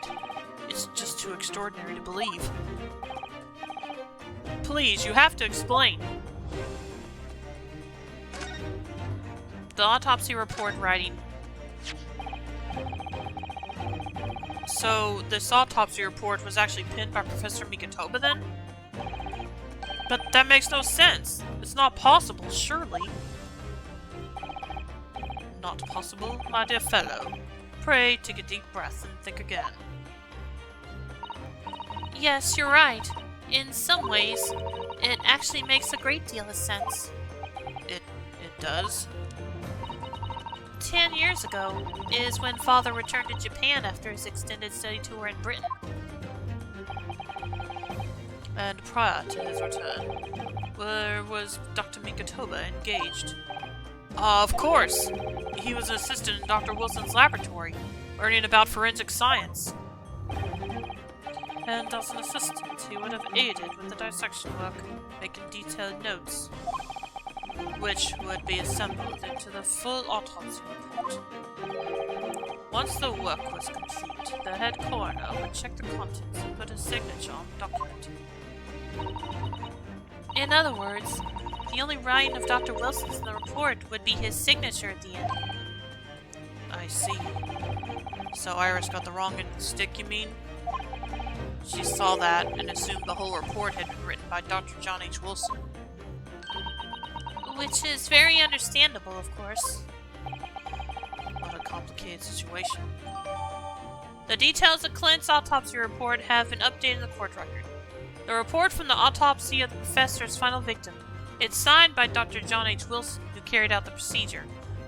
is just too extraordinary to believe. Please, you have to explain. The autopsy report writing. So, this autopsy report was actually penned by Professor Migatoba then? But that makes no sense. It's not possible, surely. Not possible, my dear fellow. Pray take a deep breath and think again. Yes, you're right. In some ways, it actually makes a great deal of sense. It does? 10 years ago is when Father returned to Japan after his extended study tour in Britain. And prior to his return, where was Dr. Migatoba engaged? Of course! He was an assistant in Dr. Wilson's laboratory, learning about forensic science. And as an assistant, he would have aided with the dissection work, making detailed notes, which would be assembled into the full autopsy report. Once the work was complete, the head coroner would check the contents and put a signature on the document. In other words, the only writing of Dr. Wilson's in the report would be his signature at the end. I see. So Iris got the wrong end of the stick, you mean? She saw that and assumed the whole report had been written by Dr. John H. Wilson. Which is very understandable, of course. complicated situation. The details of Clint's autopsy report have been updated in the court record. The report from the autopsy of the professor's final victim. It's signed by Dr. John H. Wilson, who carried out the procedure,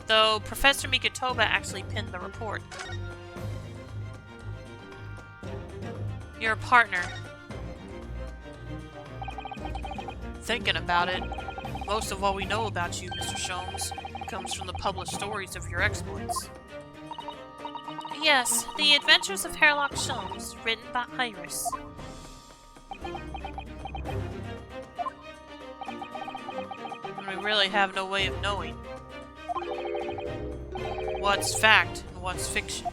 though Professor Mikitoba actually penned the report. Your partner. Thinking about it, most of what we know about you, Mr. Sholmes, comes from the published stories of your exploits. Yes, The Adventures of Hairlock Sholmes, written by Iris. And we really have no way of knowing what's fact and what's fiction.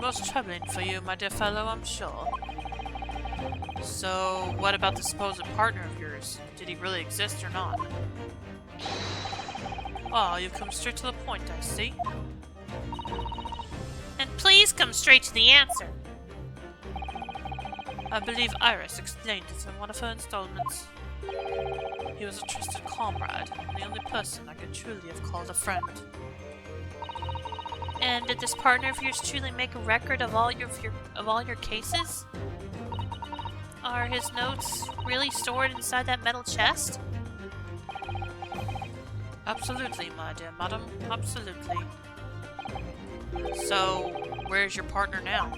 Most troubling for you, my dear fellow, I'm sure. So, what about the supposed partner of yours? Did he really exist or not? Oh, you've come straight to the point, I see. And please come straight to the answer. I believe Iris explained it in one of her installments. He was a trusted comrade, and the only person I could truly have called a friend. And did this partner of yours truly make a record of all your cases? Are his notes really stored inside that metal chest? Absolutely, my dear madam, absolutely. So, where's your partner now?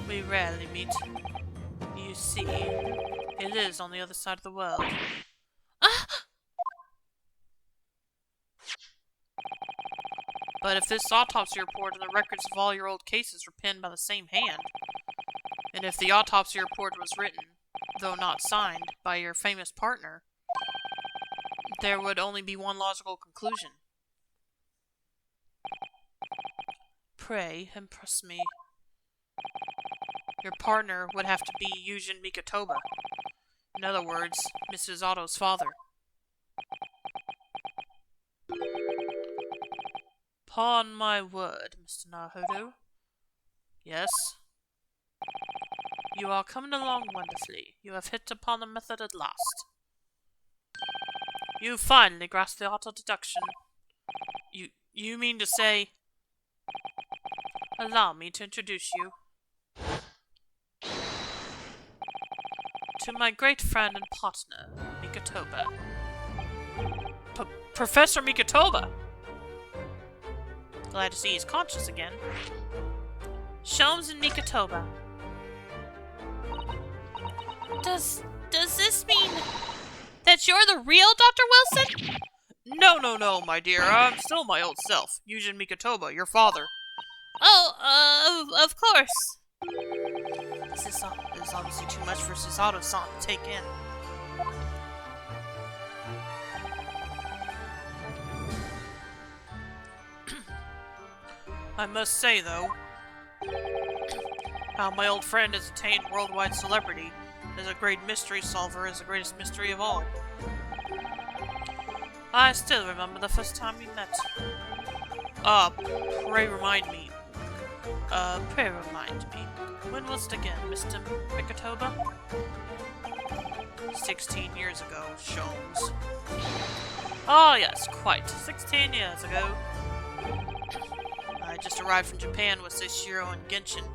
We rarely meet. You see, he lives on the other side of the world. But if this autopsy report and the records of all your old cases were penned by the same hand, and if the autopsy report was written, though not signed, by your famous partner, there would only be one logical conclusion. Pray, impress me. Your partner would have to be Yujin Mikitoba. In other words, Mrs. Otto's father. Upon my word, Mr. Naruhodo. Yes? You are coming along wonderfully. You have hit upon the method at last. You finally grasped the auto deduction. You mean to say... Allow me to introduce you to my great friend and partner, Mikitoba. Professor Mikitoba! Glad to see he's conscious again. Sholmes and Mikitoba. Does this mean that you're the real Dr. Wilson? No, my dear. I'm still my old self. Yujin Mikitoba, your father. Oh, of course. This is obviously too much for Susato-san to take in. I must say, though, how my old friend has attained worldwide celebrity as a great mystery solver is the greatest mystery of all. I still remember the first time we met. Pray remind me. When was it again, Mr. Mikitoba? 16 years ago, Sholmes. Oh yes, quite. 16 years ago. I just arrived from Japan with Seishiro and Genshin.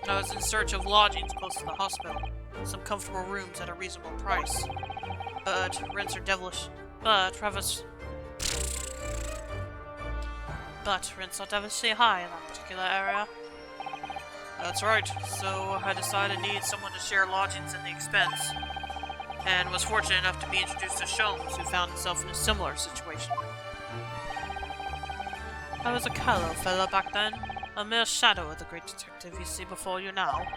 I was in search of lodgings close to the hospital. Some comfortable rooms at a reasonable price. But rents are devilish. But rents are devilishly high in that particular area. That's right, so I decided I needed someone to share lodgings and the expense. And was fortunate enough to be introduced to Sholmes, who found himself in a similar situation. I was a callow fellow back then, a mere shadow of the great detective you see before you now.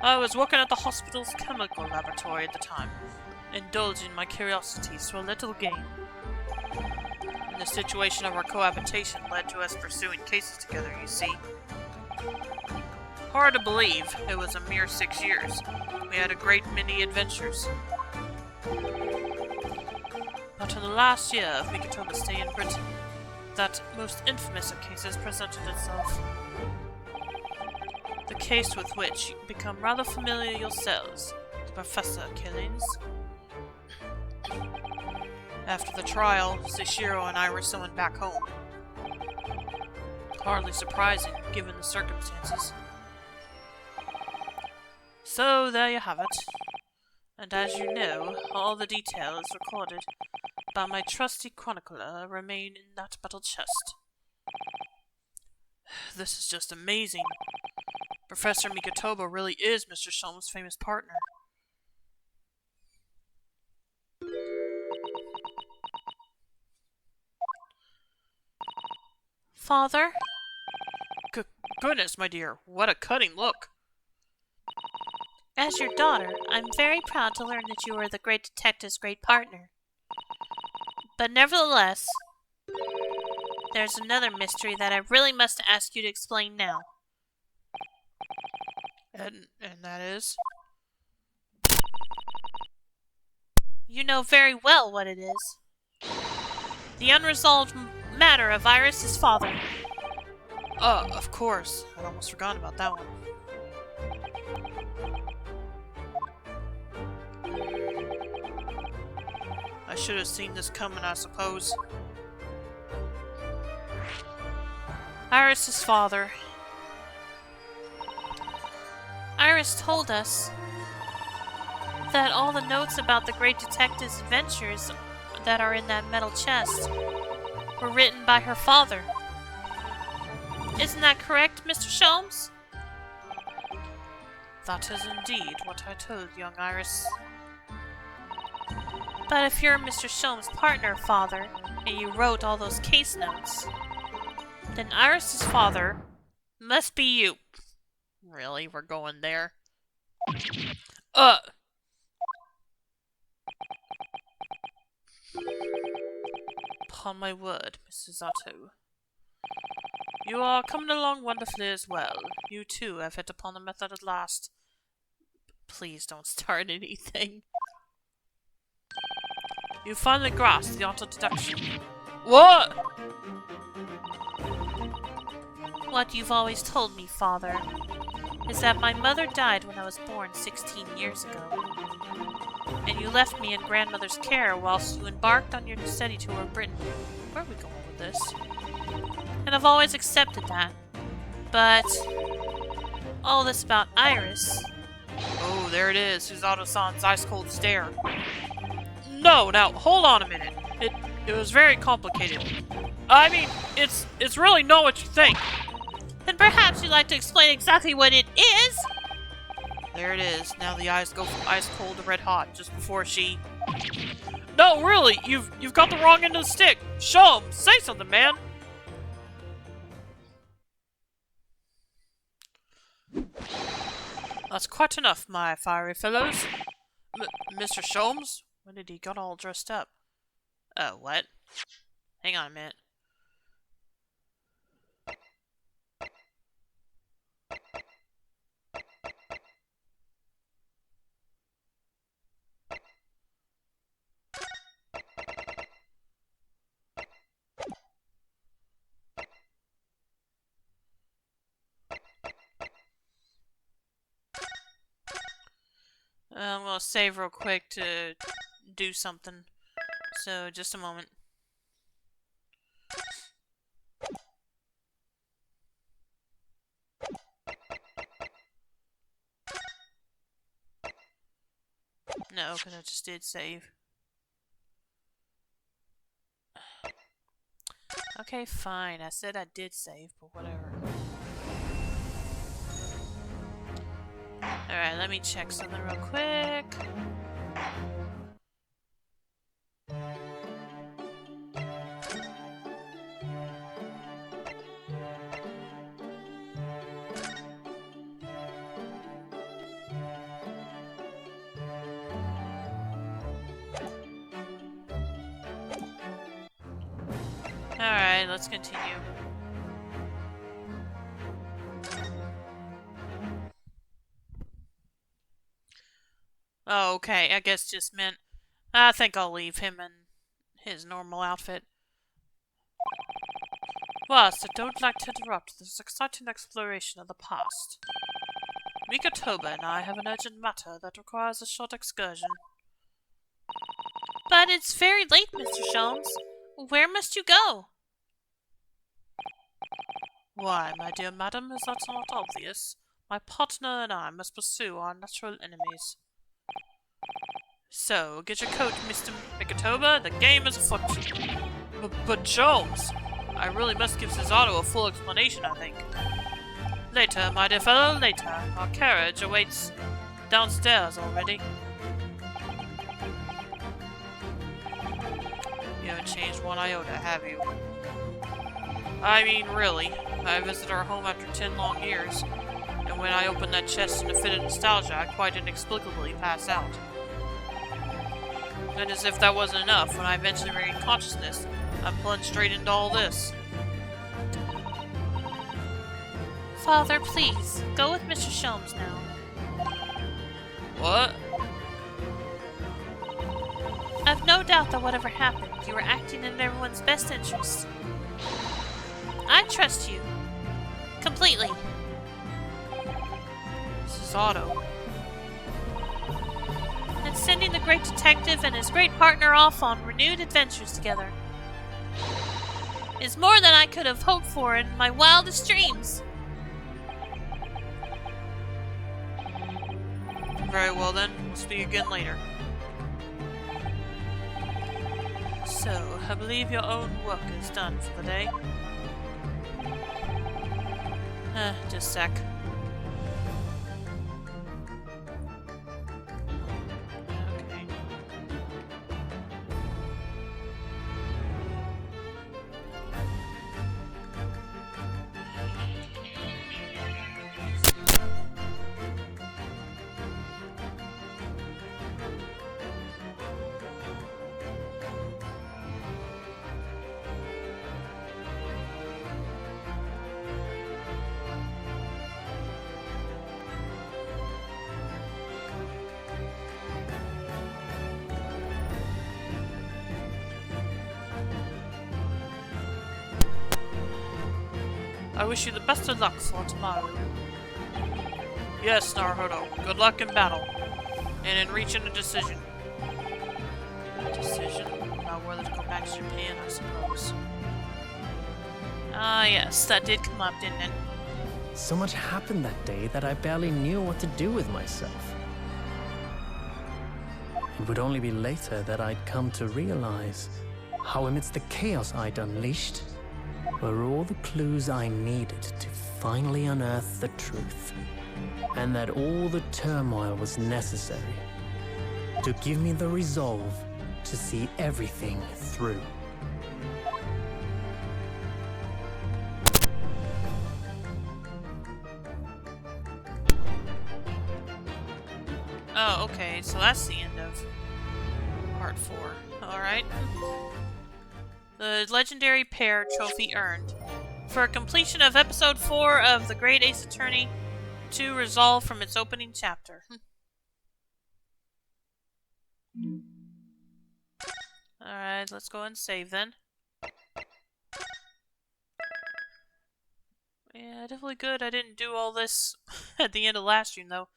I was working at the hospital's chemical laboratory at the time, indulging my curiosities to a little gain. And the situation of our cohabitation led to us pursuing cases together, you see. Hard to believe, it was a mere 6 years. We had a great many adventures. But in the last year of Mikitoba's stay in Britain, that most infamous of cases presented itself. The case with which you become rather familiar yourselves, the Professor killings. After the trial, Seishiro and I were summoned back home. Hardly surprising, given the circumstances. So, there you have it. And as you know, all the details recorded by my trusty chronicler remain in that metal chest. This is just amazing. Professor Mikotoba really is Mr. Sholm's famous partner. Father? Goodness, my dear, what a cutting look. As your daughter, I'm very proud to learn that you are the great detective's great partner. But nevertheless, there's another mystery that I really must ask you to explain now. And that is? You know very well what it is. The unresolved matter of Iris' father. Of course. I'd almost forgotten about that one. I should have seen this coming, I suppose. Iris' father. Iris told us that all the notes about the great detective's adventures that are in that metal chest were written by her father. Isn't that correct, Mr. Sholmes? That is indeed what I told young Iris. But if you're Mr. Sholmes' partner, Father, and you wrote all those case notes, then Iris' father must be you. Really? We're going there? Upon my word, Mrs. Otto. You are coming along wonderfully as well. You too have hit upon the method at last. Please don't start anything. You finally grasped the auto-deduction. What? What you've always told me, Father, is that my mother died when I was born 16 years ago. And you left me in grandmother's care whilst you embarked on your study tour of Britain. Where are we going with this? And I've always accepted that. But all this about Iris... Oh, there it is. Suzato-san's ice-cold stare. No, now, hold on a minute. It was very complicated. I mean, it's really not what you think. Then perhaps you'd like to explain exactly what it is? There it is. Now the eyes go from ice cold to red hot just before she... No, really, you've got the wrong end of the stick. Show 'em. Say something, man. That's quite enough, my fiery fellows. Mr. Sholmes? When did he get all dressed up? What? Hang on a minute. I'm gonna save real quick to do something. So, just a moment. No, because I just did save. Okay, fine. I said I did save, but whatever. Alright, let me check something real quick. Alright, let's continue. Oh, okay. I guess just meant... I think I'll leave him in his normal outfit. Whilst I don't like to interrupt this exciting exploration of the past, Mikotoba and I have an urgent matter that requires a short excursion. But it's very late, Mr. Sholmes. Where must you go? Why, my dear madam, is that not obvious? My partner and I must pursue our natural enemies. So, get your coat, Mr. Mikotoba. The game is afoot. But Jones, I really must give Cesaro a full explanation, I think. Later, my dear fellow, later. Our carriage awaits downstairs already. You haven't changed one iota, have you? I mean, really. I visited our home after 10 long years, and when I opened that chest in a fit of nostalgia, I quite inexplicably passed out. And as if that wasn't enough, when I eventually regained consciousness, I plunged straight into all this. Father, please, go with Mr. Sholmes now. What? I've no doubt that whatever happened, you were acting in everyone's best interest. I trust you. Completely. This is Otto. And sending the great detective and his great partner off on renewed adventures together is more than I could have hoped for in my wildest dreams. Very well then, we'll speak again later. So, I believe your own work is done for the day. Just a sec. Okay. I wish you the best of luck for tomorrow. Yes, Naruhodo. Good luck in battle. And in reaching a decision. A decision about whether to go back to Japan, I suppose. Ah, yes, that did come up, didn't it? So much happened that day that I barely knew what to do with myself. It would only be later that I'd come to realize how amidst the chaos I'd unleashed were all the clues I needed to finally unearth the truth, and that all the turmoil was necessary to give me the resolve to see everything through. Oh, okay, so that's the end of part 4. Alright. The legendary pair trophy earned. For completion of episode 4 of The Great Ace Attorney 2 Resolve from its opening chapter. Alright, let's go and save then. Yeah, definitely good I didn't do all this at the end of last stream though.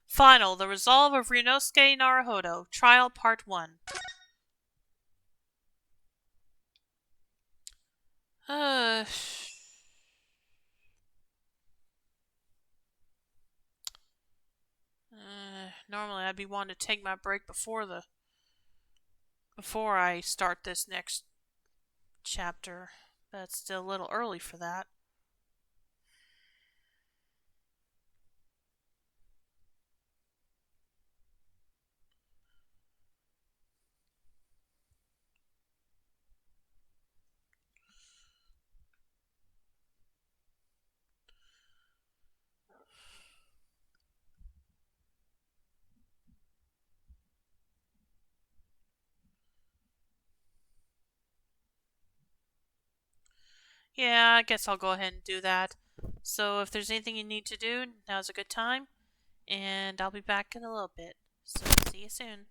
Final, The Resolve of Ryunosuke Naruhodo, Trial Part 1. Normally I'd be wanting to take my break before I start this next chapter, but it's still a little early for that. Yeah, I guess I'll go ahead and do that. So if there's anything you need to do, now's a good time. And I'll be back in a little bit. So see you soon.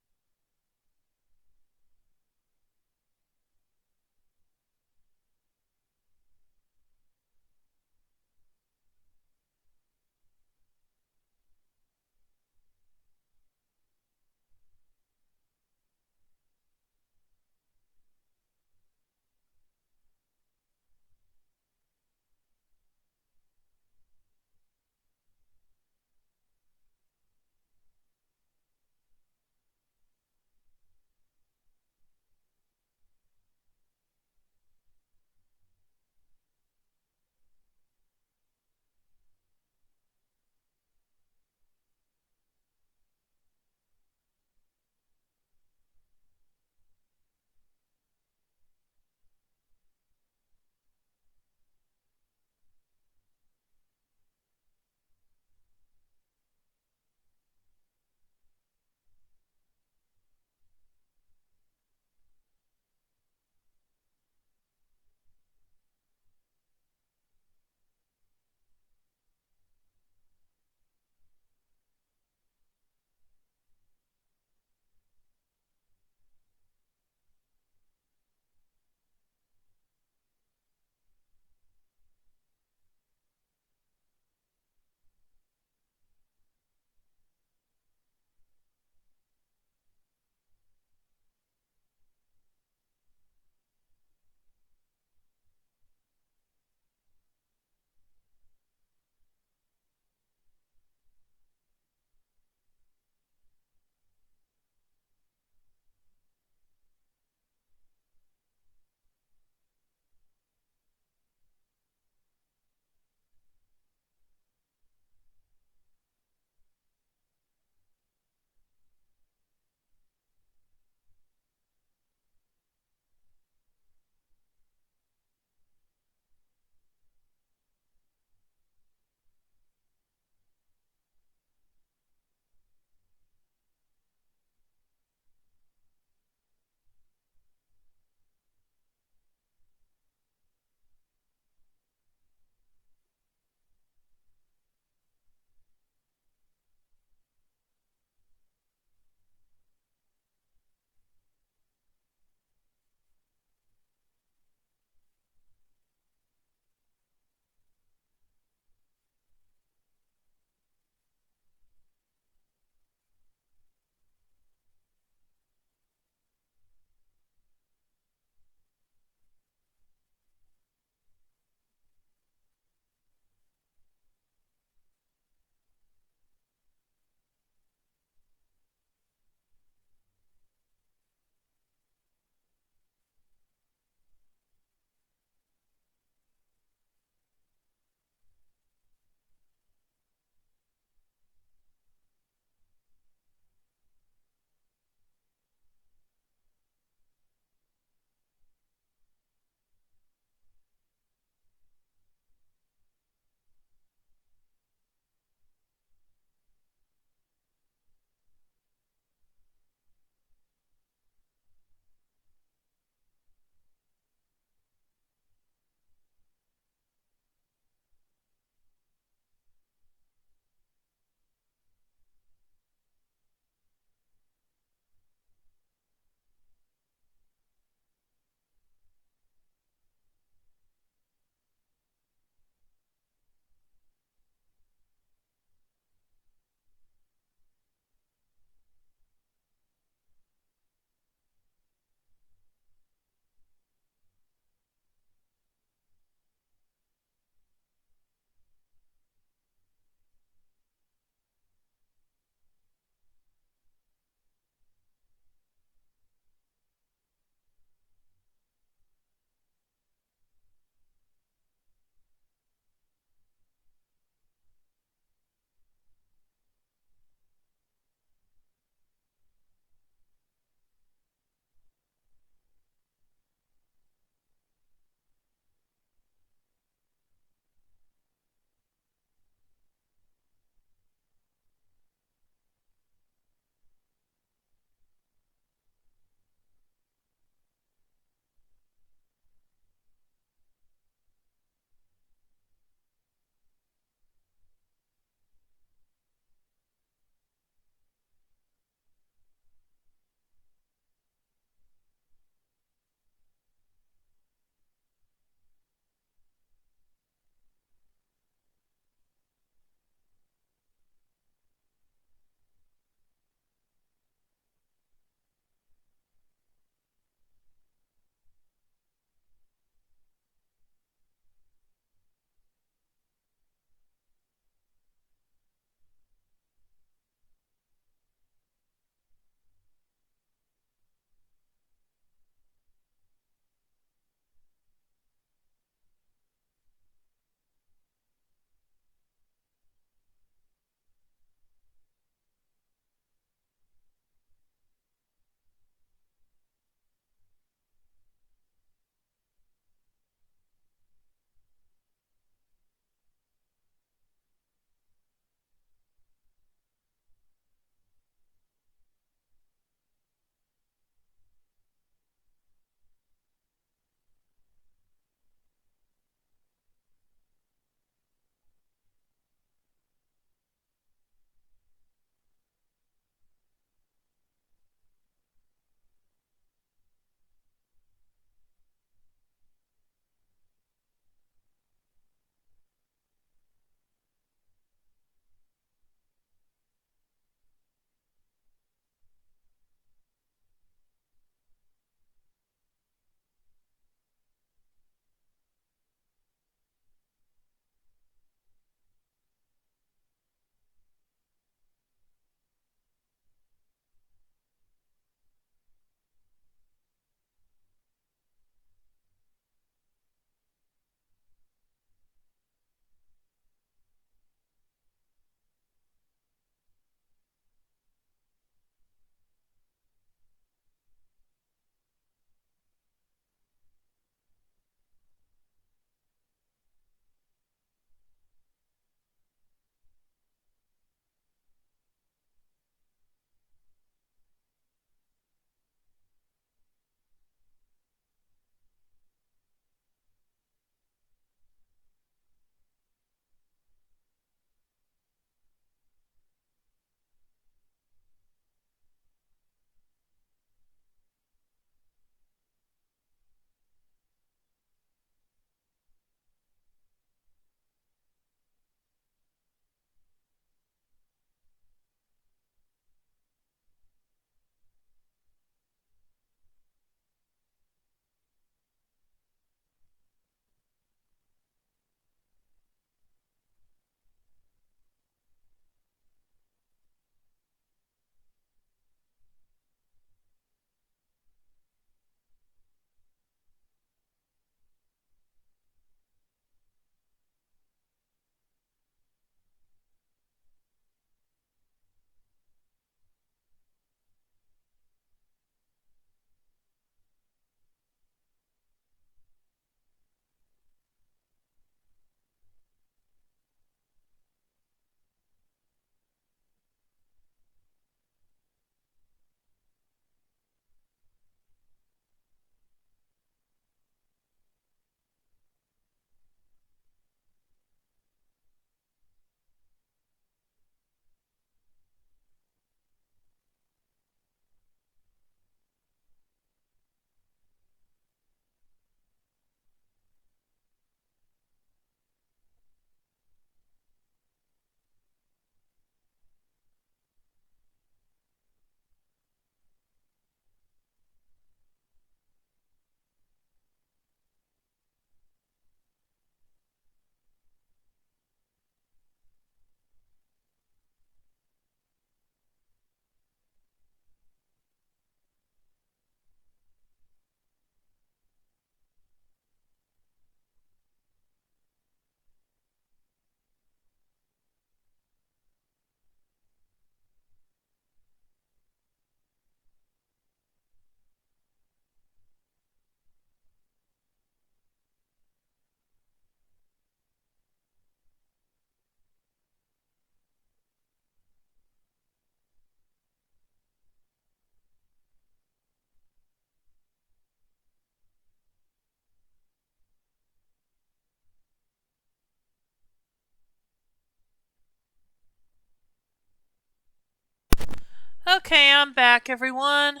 Okay, I'm back, everyone.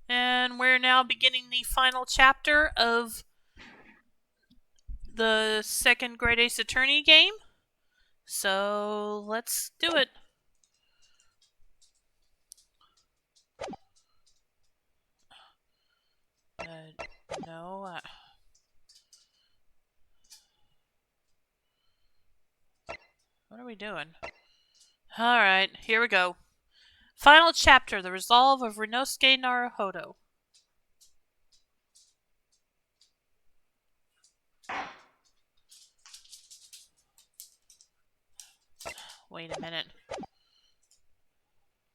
And we're now beginning the final chapter of the second Great Ace Attorney game. So, let's do it. No. What are we doing? Alright, here we go. Final chapter, the resolve of Rinosuke Naruhodo. Wait a minute.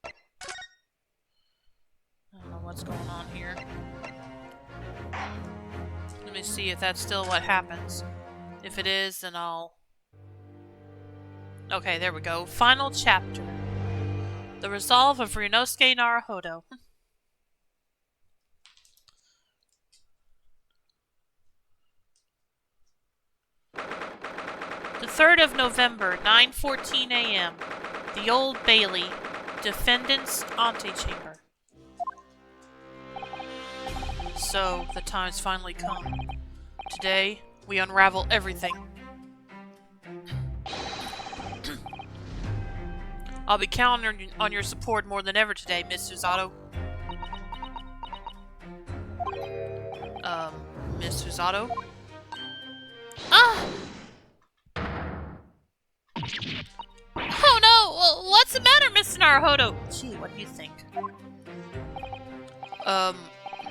I don't know what's going on here. Let me see if that's still what happens. If it is, then I'll... Okay, there we go. Final chapter. The resolve of Rinosuke Naruhodo. The 3rd of November, 9:14 a.m. The Old Bailey, Defendant's Antechamber. So, the time's finally come. Today, we unravel everything. I'll be counting on your support more than ever today, Miss Susato. Miss Susato? Ah! Oh no! What's the matter, Mr. Naruhodo? Gee, what do you think?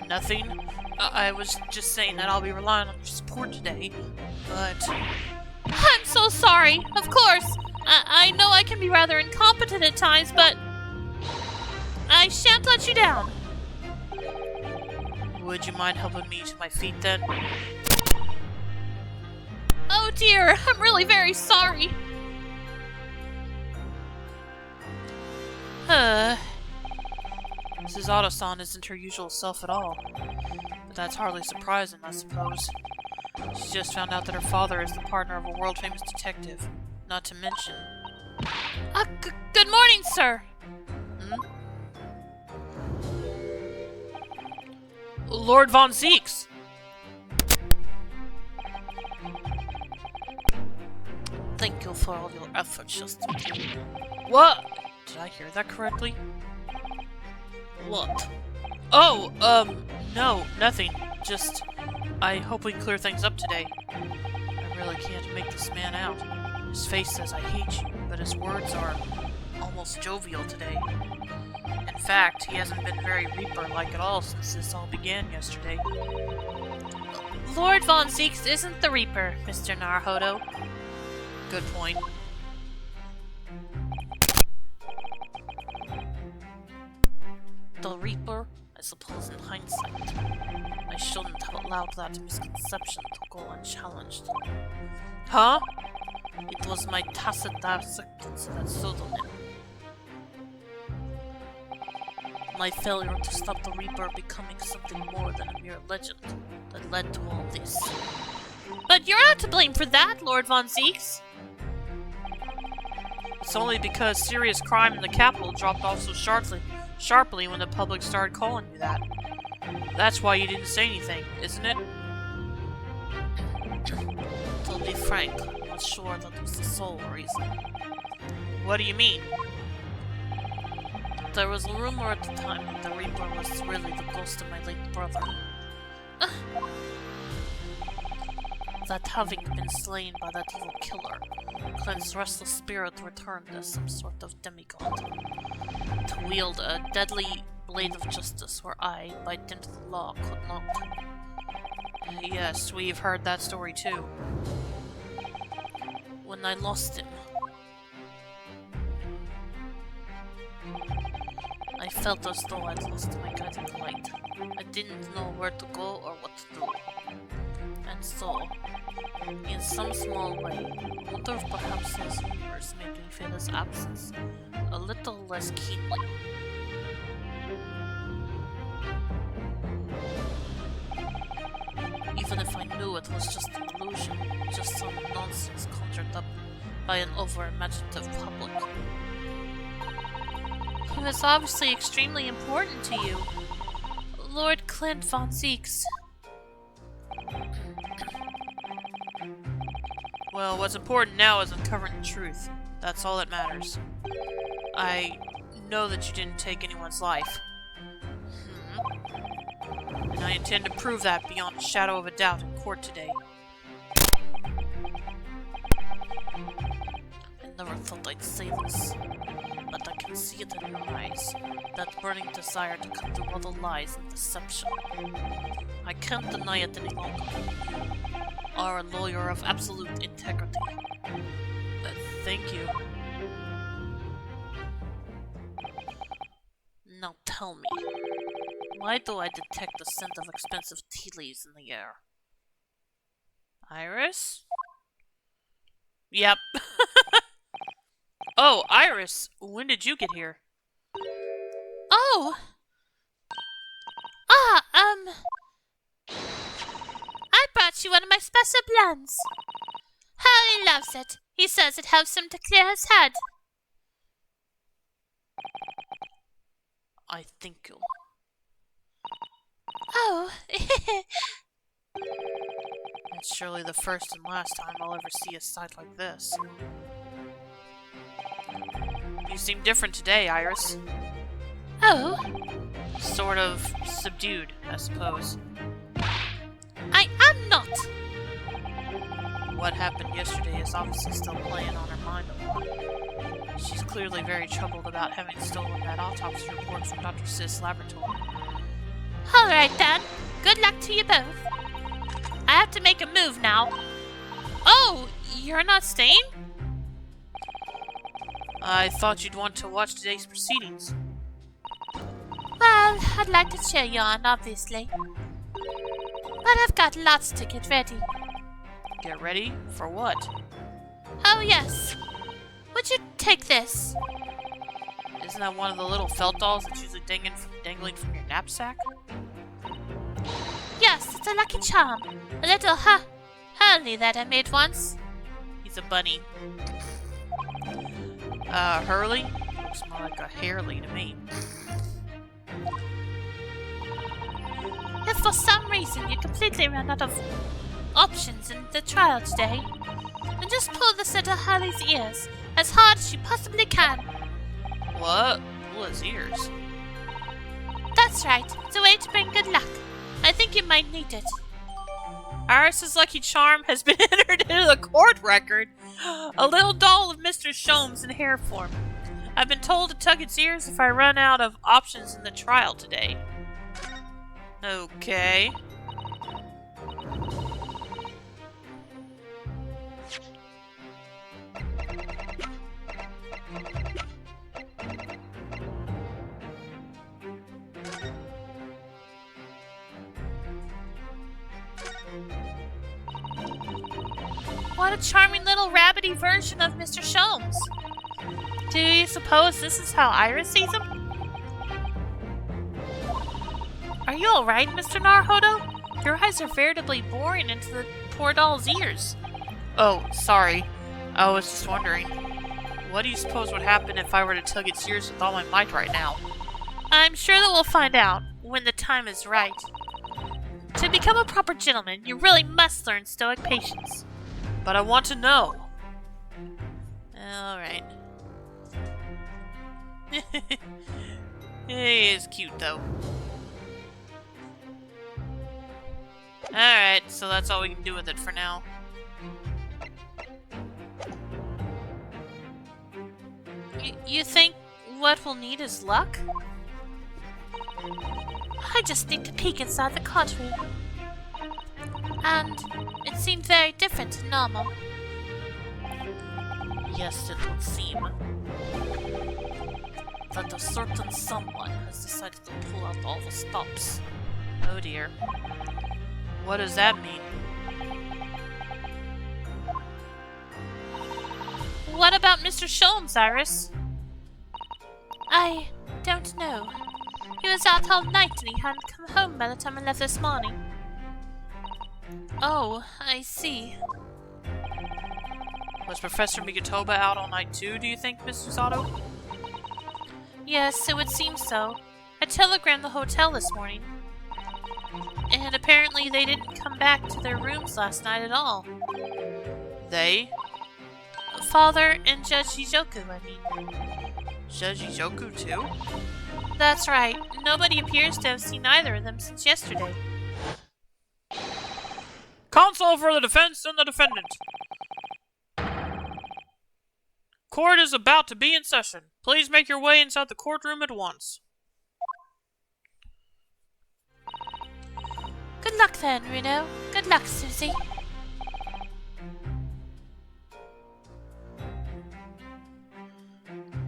Nothing. I was just saying that I'll be relying on your support today, but... I'm so sorry. Of course. I know I can be rather incompetent at times, but I shan't let you down. Would you mind helping me to my feet then? Oh dear, I'm really very sorry. Mrs. Otto-san isn't her usual self at all. But that's hardly surprising, I suppose. She just found out that her father is the partner of a world-famous detective. Not to mention... Good morning, sir. Lord Von Zeeks! Thank you for all your efforts, Justin. What? Did I hear that correctly? What? Oh, no, nothing. Just, I hope we can clear things up today. I really can't make this man out. His face says I hate you, but his words are almost jovial today. In fact, he hasn't been very Reaper-like at all since this all began yesterday. Lord Von Zeeks isn't the Reaper, Mr. Naruhodo. Good point. The Reaper? I suppose in hindsight, I shouldn't have allowed that misconception to go unchallenged. Huh? It was my tacit acceptance of that pseudonym. My failure to stop the Reaper becoming something more than a mere legend that led to all this. But you're not to blame for that, Lord Von Zeeks. It's only because serious crime in the capital dropped off so sharply when the public started calling you that. That's why you didn't say anything, isn't it? To be frank, I'm not sure that was the sole reason. What do you mean? There was a rumor at the time that the Reaper was really the ghost of my late brother. That having been slain by that evil killer, Clint's restless spirit returned as some sort of demigod, to wield a deadly blade of justice where I, by dint of the law, could not. Yes, we've heard that story too. When I lost him, I felt as though I'd lost my guiding light. I didn't know where to go or what to do. And so, in some small way, I wonder if perhaps those rumors made me feel his absence a little less keenly. Even if I knew it was just an illusion, just some nonsense conjured up by an over-imaginative public. He was obviously extremely important to you. Lord Clint von Zeeks. Well, what's important now is uncovering the truth. That's all that matters. I know that you didn't take anyone's life. And I intend to prove that beyond a shadow of a doubt in court today. I never thought I'd say this, but I can see it in your eyes. That burning desire to cut through all the lies and deception. I can't deny it any longer. You are a lawyer of absolute integrity. Thank you. Now tell me, why do I detect the scent of expensive tea leaves in the air? Iris? Yep. Oh, Iris, when did you get here? Oh! I brought you one of my special blends. Harry loves it. He says it helps him to clear his head. I think you'll... Oh. That's surely the first and last time I'll ever see a sight like this. You seem different today, Iris. Oh. Sort of subdued, I suppose. I am not. What happened yesterday is obviously still playing on her mind a lot. She's clearly very troubled about having stolen that autopsy report from Dr. Sith's laboratory. Alright then. Good luck to you both. I have to make a move now. Oh, you're not staying? I thought you'd want to watch today's proceedings. Well, I'd like to cheer you on, obviously. But I've got lots to get ready. Get ready? For what? Oh, yes. Would you take this? Isn't that one of the little felt dolls that's usually dangling from your knapsack? Yes, it's a lucky charm. A little, Hurley that I made once. He's a bunny. Hurley? Looks more like a Harley to me. If for some reason you completely ran out of options in the trial today, then just pull this into Hurley's ears as hard as you possibly can. What? Pull his ears? That's right. It's a way to bring good luck. I think you might need it. Iris's lucky charm has been entered into the court record. A little doll of Mr. Sholmes in hair form. I've been told to tug its ears if I run out of options in the trial today. Okay. What a charming little rabbity version of Mr. Sholmes. Do you suppose this is how Iris sees him? Are you alright, Mr. Naruhodo? Your eyes are veritably boring into the poor doll's ears. Oh, sorry. I was just wondering. What do you suppose would happen if I were to tug its ears with all my might right now? I'm sure that we'll find out when the time is right. To become a proper gentleman, you really must learn stoic patience. But I want to know. Alright. He is cute, though. Alright, so that's all we can do with it for now. You think what we'll need is luck? I just need to peek inside the courtroom. And it seemed very different to normal. Yes, it would seem that a certain someone has decided to pull out all the stops. Oh dear. What does that mean? What about Mr. Sholmes, Iris? I don't know. He was out all night and he hadn't come home by the time I left this morning. Oh, I see. Was Professor Migatoba out all night too, do you think, Mr. Sato? Yes, it would seem so. I telegrammed the hotel this morning. And apparently they didn't come back to their rooms last night at all. They? Father and Judge Shijoku, I mean. Judge Ijoku too? That's right. Nobody appears to have seen either of them since yesterday. Counsel for the defense and the defendant. Court is about to be in session. Please make your way inside the courtroom at once. Good luck then, Reno. Good luck, Susie.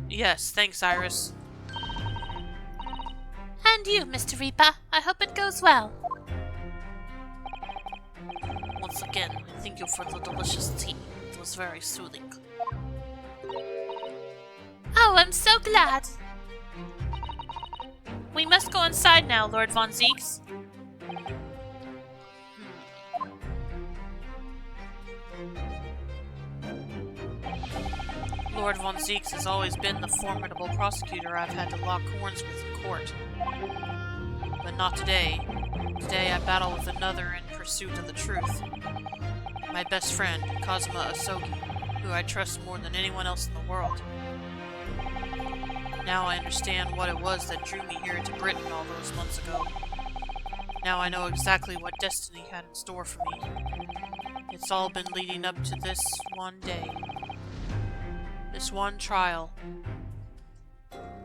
Yes, thanks, Iris. And you, Mr. Reaper. I hope it goes well. Once again, thank you for the delicious tea. It was very soothing. Oh, I'm so glad. We must go inside now, Lord Von Zeeks. Lord Von Zeeks has always been the formidable prosecutor I've had to lock horns with in court. But not today. Today I battle with another in pursuit of the truth. My best friend, Kazuma Asogi, who I trust more than anyone else in the world. Now I understand what it was that drew me here to Britain all those months ago. Now I know exactly what destiny had in store for me. It's all been leading up to this one day. This one trial.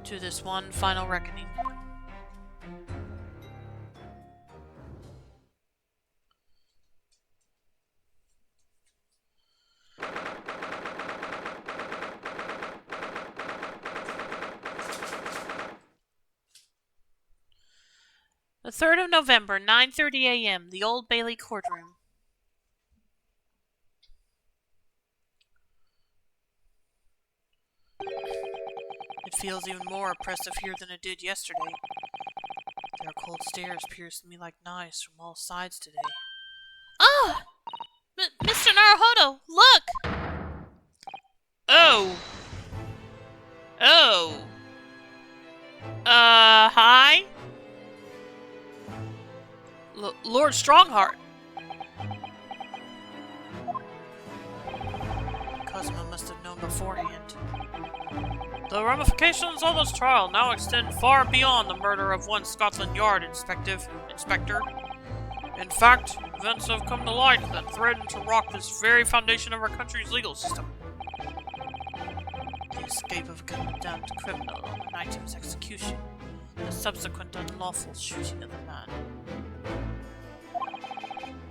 To this one final reckoning. The 3rd of November, 9:30 a.m., the Old Bailey courtroom. It feels even more oppressive here than it did yesterday. Their cold stares pierced me like knives from all sides today. Oh! Mr. Naruhodo, look! Oh! Oh! Hi? Lord Strongheart! Kazuma must have known beforehand. The ramifications of this trial now extend far beyond the murder of one Scotland Yard inspector. In fact, events have come to light that threaten to rock this very foundation of our country's legal system. The escape of a condemned criminal on the night of his execution, the subsequent unlawful shooting of the man,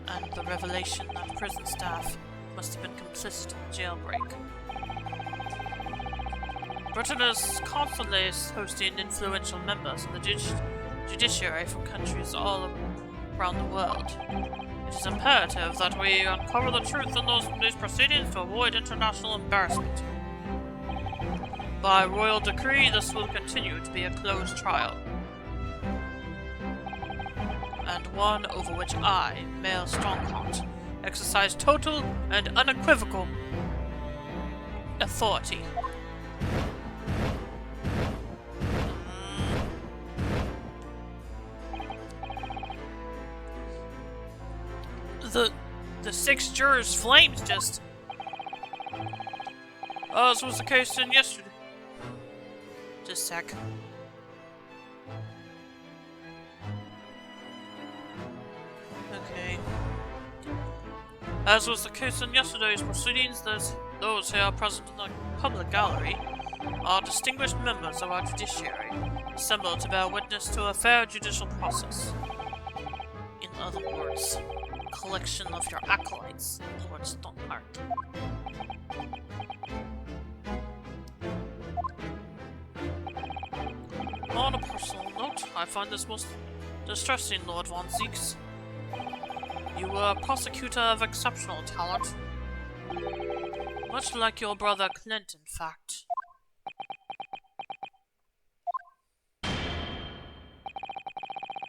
and the revelation that prison staff must have been complicit in the jailbreak. Britain is constantly hosting influential members of the judiciary from countries all around the world. It is imperative that we uncover the truth in these proceedings to avoid international embarrassment. By royal decree, this will continue to be a closed trial, and one over which I, Mayor Strongheart, exercise total and unequivocal authority. The 6 jurors' flames just... as was the case in yesterday. Just a sec. Okay. As was the case in yesterday's proceedings, those here present in the public gallery are distinguished members of our judiciary, assembled to bear witness to a fair judicial process. In other words, collection of your acolytes, Lord Stoneheart. On a personal note, I find this most distressing, Lord Von Zeeks. You were a prosecutor of exceptional talent. Much like your brother Clint, in fact.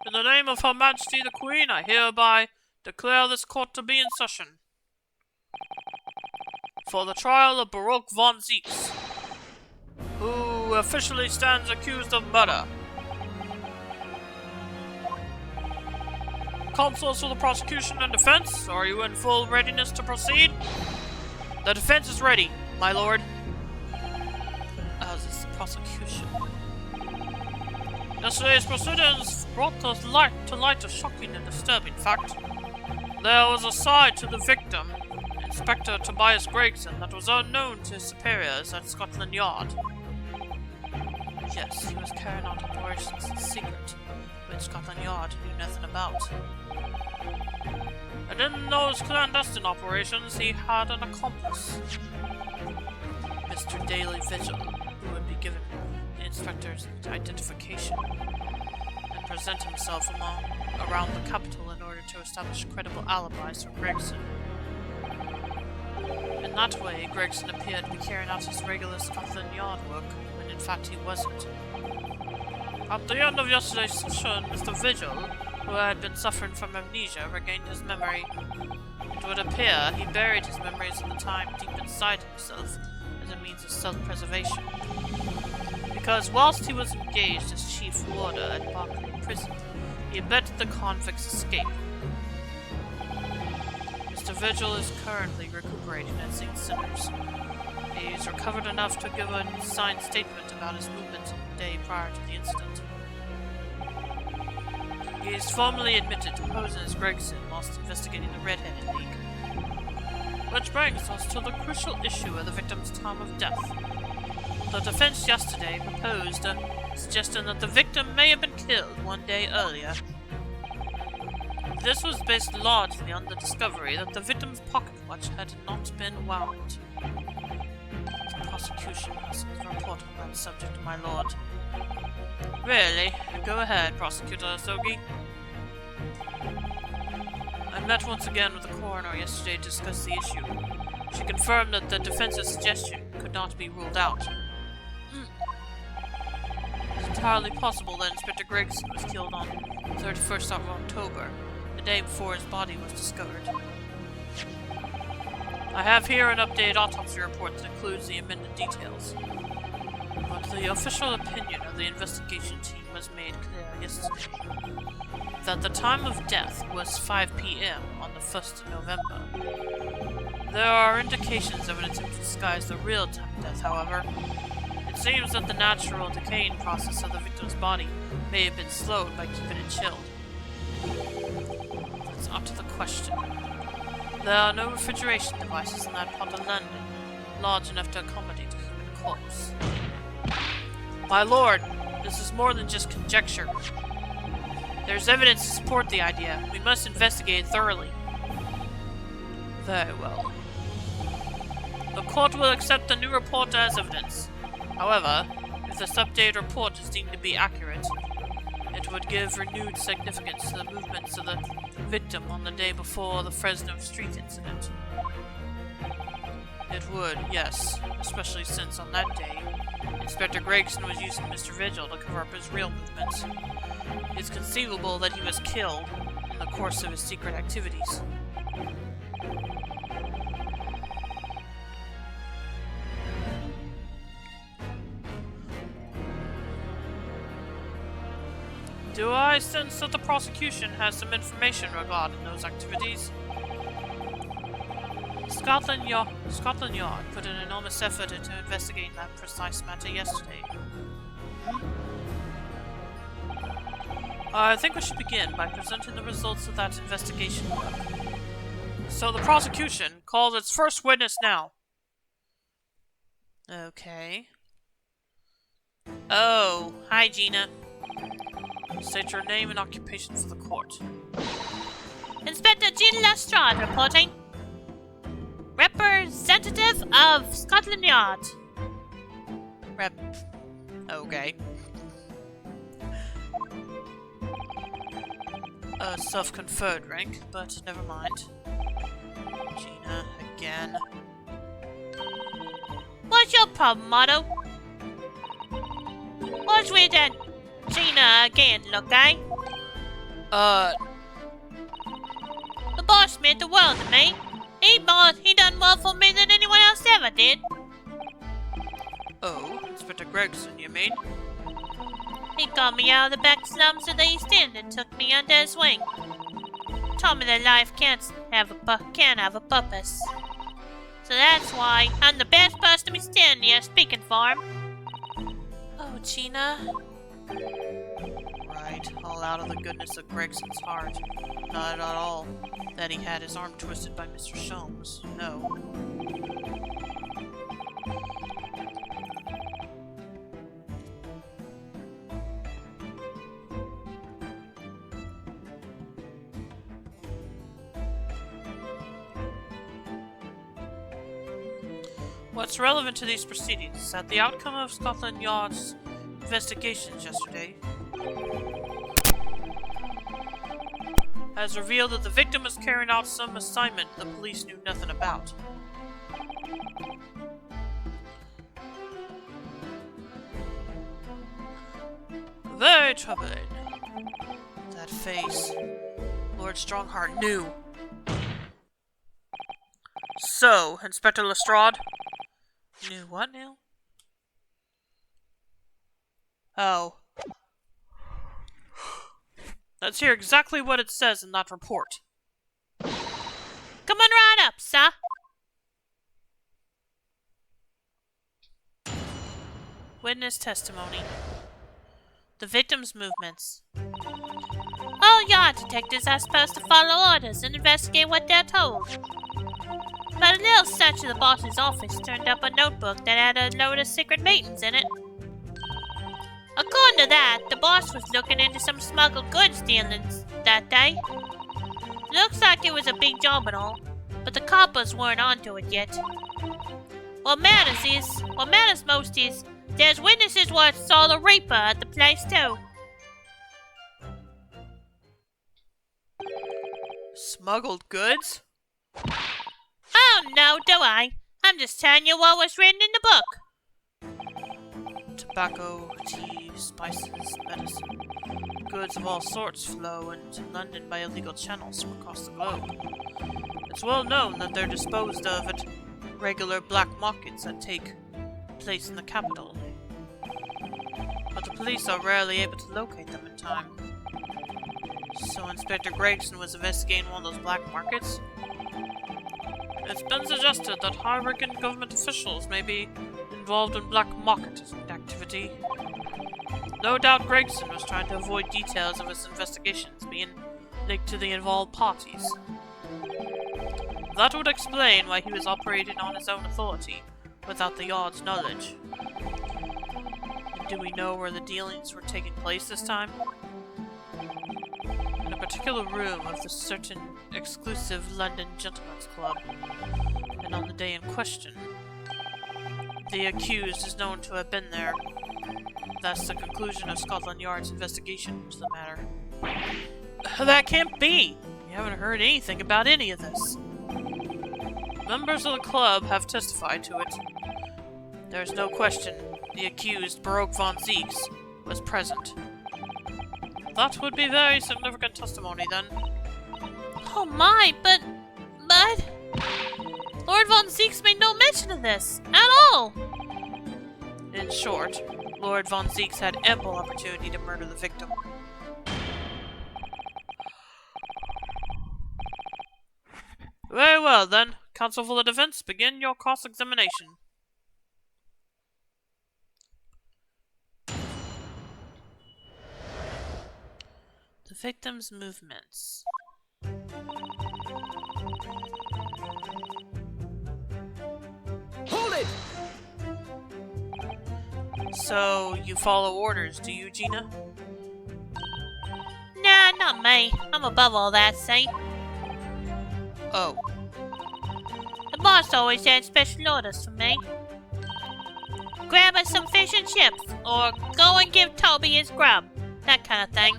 In the name of Her Majesty the Queen, I hereby declare this court to be in session. For the trial of Baroque Von Zeeks, who who officially stands accused of murder. Counsels for the prosecution and defense, are you in full readiness to proceed? The defense is ready, my lord. As is the prosecution. Yesterday's proceedings brought to light a shocking and disturbing fact. There was a side to the victim, Inspector Tobias Gregson, that was unknown to his superiors at Scotland Yard. Yes, he was carrying out operations in secret, which Scotland Yard knew nothing about. And in those clandestine operations, he had an accomplice, Mr. Daily Vigil, who would be given the inspector's identification and present himself around the capital in order to establish credible alibis for Gregson. In that way, Gregson appeared to be carrying out his regular Scotland Yard work, when in fact he wasn't. At the end of yesterday's session, Mr. Vigil, who had been suffering from amnesia, regained his memory. It would appear he buried his memories of the time deep inside himself as a means of self-preservation. Because whilst he was engaged as chief warder at Barclay Prison, he abetted the convict's escape. Mr. Vigil is currently recuperating at St. Sinners. He's recovered enough to give a signed statement about his movements on the day prior to the incident. He is formally admitted to posing as Gregson whilst investigating the Red-Headed League. Which brings us to the crucial issue of the victim's time of death. The defense yesterday proposed a suggestion that the victim may have been killed one day earlier. This was based largely on the discovery that the victim's pocket watch had not been wound. The prosecution has a report on that subject, my lord. Really? Go ahead, Prosecutor Sogi. I met once again with the coroner yesterday to discuss the issue. She confirmed that the defense's suggestion could not be ruled out. It's entirely possible that Inspector Gregson was killed on the 31st of October, the day before his body was discovered. I have here an updated autopsy report that includes the amended details. But the official opinion of the investigation team was made clear yesterday that the time of death was 5 p.m. on the 1st of November. There are indications of an attempt to disguise the real time of death, however. It seems that the natural decaying process of the victim's body may have been slowed by keeping it chilled. That's up to the question. There are no refrigeration devices in that part of London large enough to accommodate a human corpse. My lord, this is more than just conjecture. There's evidence to support the idea. We must investigate it thoroughly. Very well. The court will accept the new report as evidence. However, if this updated report is deemed to be accurate, it would give renewed significance to the movements of the victim on the day before the Fresno Street incident. It would, yes, especially since on that day, Inspector Gregson was using Mr. Vigil to cover up his real movements. It's conceivable that he was killed in the course of his secret activities. Do I sense that the prosecution has some information regarding those activities? Scotland Yard put an enormous effort into investigating that precise matter yesterday. I think we should begin by presenting the results of that investigation work. So the prosecution calls its first witness now. Okay. Oh, hi Gina. State your name and occupation for the court. Inspector Jean Lestrade reporting. Representative of Scotland Yard. Okay. A self-conferred rank, but never mind. Gina, again. What's your problem, Otto? What's with that Gina again, look, eh? The boss meant the world to me. He done more for me than anyone else ever did. Oh, Inspector Inspector Gregson, you mean? He got me out of the back slums of the East End and took me under his wing. Told me that life can't have a purpose. So that's why I'm the best person to be standing here speaking for him. Oh, Gina. Right, all out of the goodness of Gregson's heart. Not at all that he had his arm twisted by Mr. Sholmes. No. What's relevant to these proceedings is that the outcome of Scotland Yard's investigations yesterday has revealed that the victim was carrying out some assignment the police knew nothing about. Very troubling. That face. Lord Strongheart knew. So, Inspector Lestrade? Knew what now? Oh. Let's hear exactly what it says in that report. Come on right up, sir. Witness testimony. The victim's movements. All yard detectives are supposed to follow orders and investigate what they're told. But a little search of the boss's office turned up a notebook that had a load of secret meetings in it. According to that, the boss was looking into some smuggled goods dealings that day. Looks like it was a big job and all, but the coppers weren't onto it yet. What matters most is, there's witnesses what saw the Reaper at the place too. Smuggled goods? Oh no, do I? I'm just telling you what was written in the book. Tobacco, tea, spices, medicine. Goods of all sorts flow into London by illegal channels from across the globe. It's well known that they're disposed of at regular black markets that take place in the capital. But the police are rarely able to locate them in time. So Inspector Gregson was investigating one of those black markets? It's been suggested that high-ranking government officials may be involved in black market activity. No doubt Gregson was trying to avoid details of his investigations being linked to the involved parties. That would explain why he was operating on his own authority, without the Yard's knowledge. Do we know where the dealings were taking place this time? In a particular room of the certain exclusive London Gentlemen's Club, and on the day in question. The accused is known to have been there. That's the conclusion of Scotland Yard's investigation into the matter. That can't be! We haven't heard anything about any of this. Members of the club have testified to it. There's no question the accused, Baroque von Zieks, was present. That would be very significant testimony, then. Oh my, but... Lord von Zieks made no mention of this, at all! In short, Lord von Zieks had ample opportunity to murder the victim. Very well, then. Counsel for the defense, begin your cross-examination. The victim's movements. Hold it! So, you follow orders, do you, Gina? Nah, not me. I'm above all that, see? Oh. The boss always had special orders for me. Grab us some fish and chips, or go and give Toby his grub. That kind of thing.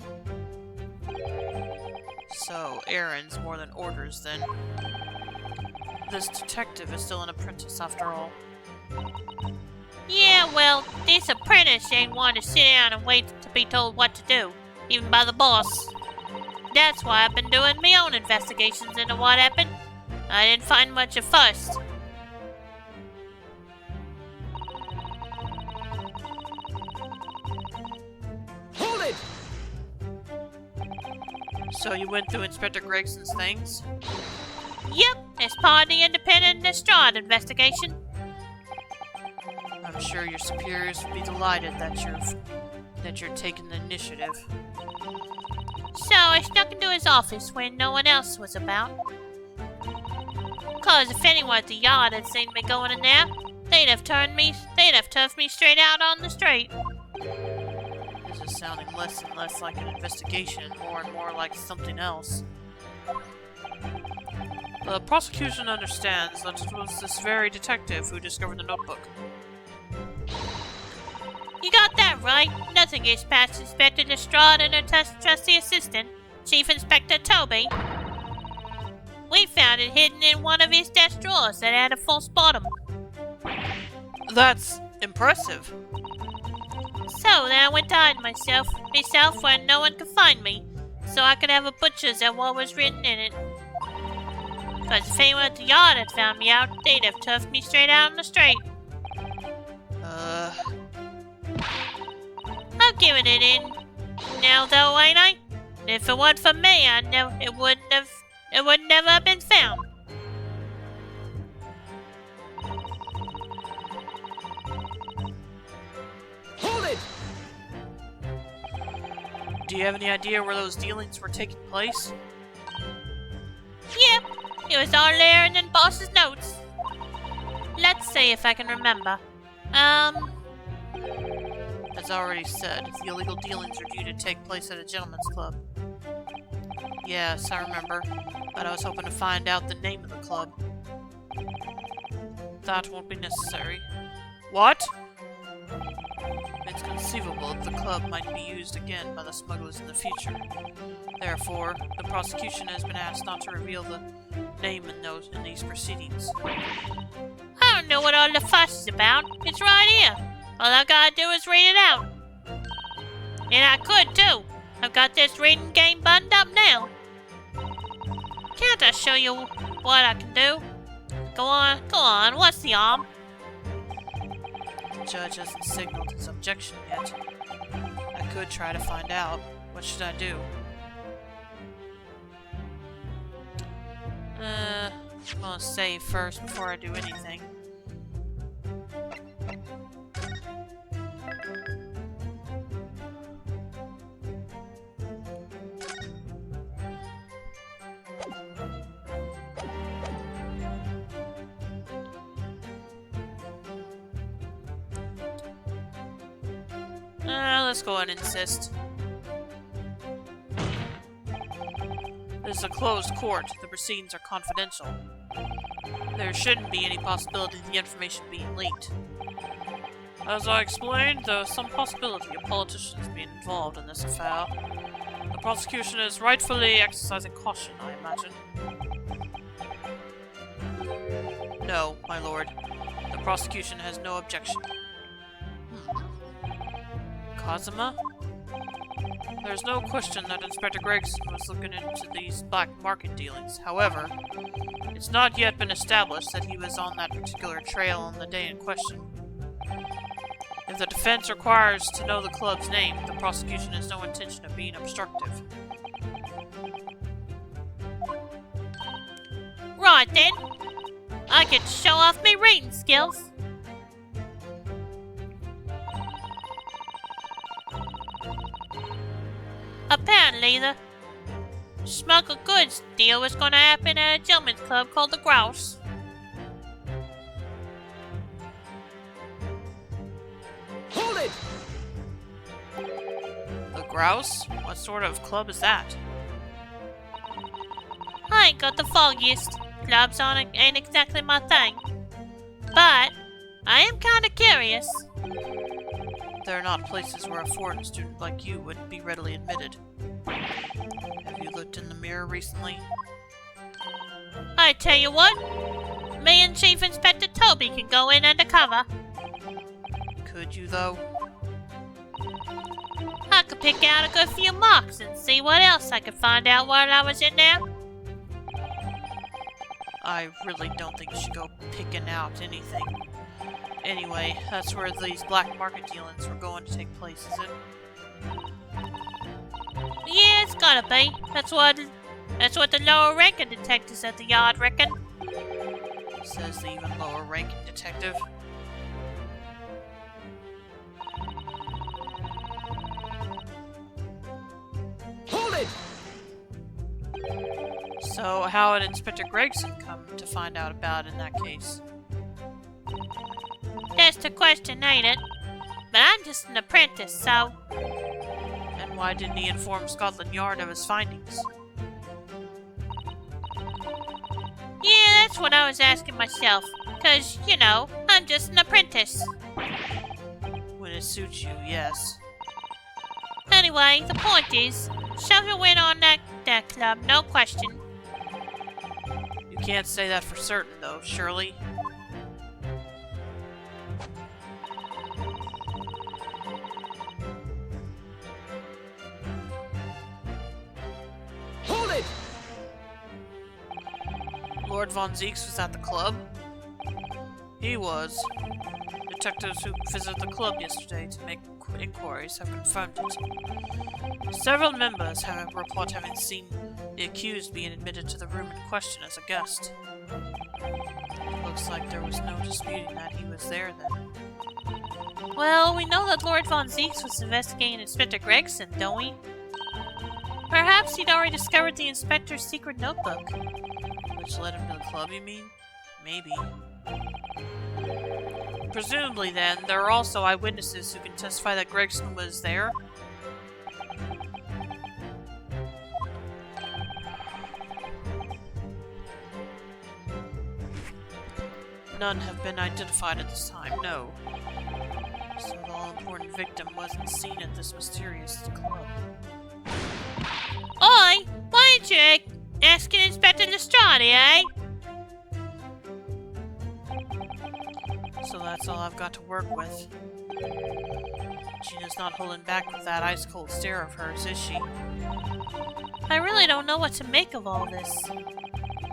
So, errands more than orders, then. This detective is still an apprentice, after all. Yeah, well, this apprentice ain't one to sit down and wait to be told what to do, even by the boss. That's why I've been doing my own investigations into what happened. I didn't find much at first. Hold it! So you went through Inspector Gregson's things? Yep, as part of the independent Lestrade investigation. I'm sure your superiors would be delighted that you're taking the initiative. So I snuck into his office when no one else was about. Cause if anyone at the yard had seen me going in there, they'd have tuffed me straight out on the street. This is sounding less and less like an investigation and more like something else. The prosecution understands that it was this very detective who discovered the notebook. You got that right. Nothing gets past Inspector Lestrade and her trusty assistant, Chief Inspector Toby. We found it hidden in one of his desk drawers that had a false bottom. That's impressive. So then I went to hide myself where no one could find me, so I could have a butcher's at what was written in it. Cause if anyone at the yard had found me out, they'd have tuffed me straight out on the street. I'm giving it in now, though, ain't I? If it weren't for me, it would never have been found. Hold it! Do you have any idea where those dealings were taking place? Yep, it was all there in the boss's notes. Let's see if I can remember. As already said, the illegal dealings are due to take place at a gentleman's club. Yes, I remember, but I was hoping to find out the name of the club. That won't be necessary. What? It's conceivable that the club might be used again by the smugglers in the future. Therefore, the prosecution has been asked not to reveal the name in these proceedings. I don't know what all the fuss is about. It's right here. All I gotta do is read it out. And I could too. I've got this reading game buttoned up now. Can't I show you what I can do? Go on, what's the arm? The judge hasn't signaled his objection yet. I could try to find out. What should I do? I'm gonna save first before I do anything. Let's go ahead and insist. This is a closed court. The proceedings are confidential. There shouldn't be any possibility of the information being leaked. As I explained, there is some possibility of politicians being involved in this affair. The prosecution is rightfully exercising caution, I imagine. No, my lord. The prosecution has no objection. Kazuma? There's no question that Inspector Gregson was looking into these black market dealings. However, it's not yet been established that he was on that particular trail on the day in question. If the defense requires to know the club's name, the prosecution has no intention of being obstructive. Right then. I can show off my reading skills. Apparently, the smuggled goods deal was going to happen at a gentleman's club called the Grouse. Hold it! The Grouse? What sort of club is that? I ain't got the foggiest. Clubs ain't exactly my thing. But I am kind of curious. They're not places where a foreign student like you would be readily admitted. Have you looked in the mirror recently? I tell you what, me and Chief Inspector Toby can go in undercover. Could you, though? I could pick out a good few marks and see what else I could find out while I was in there. I really don't think you should go picking out anything. Anyway, that's where these black market dealings were going to take place, is it? Yeah, it's gotta be. That's what the lower ranking detectives at the yard reckon. Says the even lower ranking detective. Hold it! So how did Inspector Gregson come to find out about it in that case? That's the question, ain't it? But I'm just an apprentice, so... And why didn't he inform Scotland Yard of his findings? Yeah, that's what I was asking myself. 'Cause, you know, I'm just an apprentice. When it suits you, yes. Anyway, the point is, Shovel went on that club, no question. You can't say that for certain, though, surely. Hold it! Lord Von Zeeks was at the club? He was. Detectives who visited the club yesterday to make inquiries have confirmed it. Several members have report having seen the accused being admitted to the room in question as a guest. Looks like there was no disputing that he was there then. Well, we know that Lord Von Zeeks was investigating Inspector Gregson, don't we? Perhaps he'd already discovered the inspector's secret notebook. Which led him to the club, you mean? Maybe. Presumably, then, there are also eyewitnesses who can testify that Gregson was there. None have been identified at this time, no. So the all-important victim wasn't seen at this mysterious club. Oi! Why ain't you asking Inspector Lestrade, eh? So that's all I've got to work with. Gina's not holding back with that ice-cold stare of hers, is she? I really don't know what to make of all this.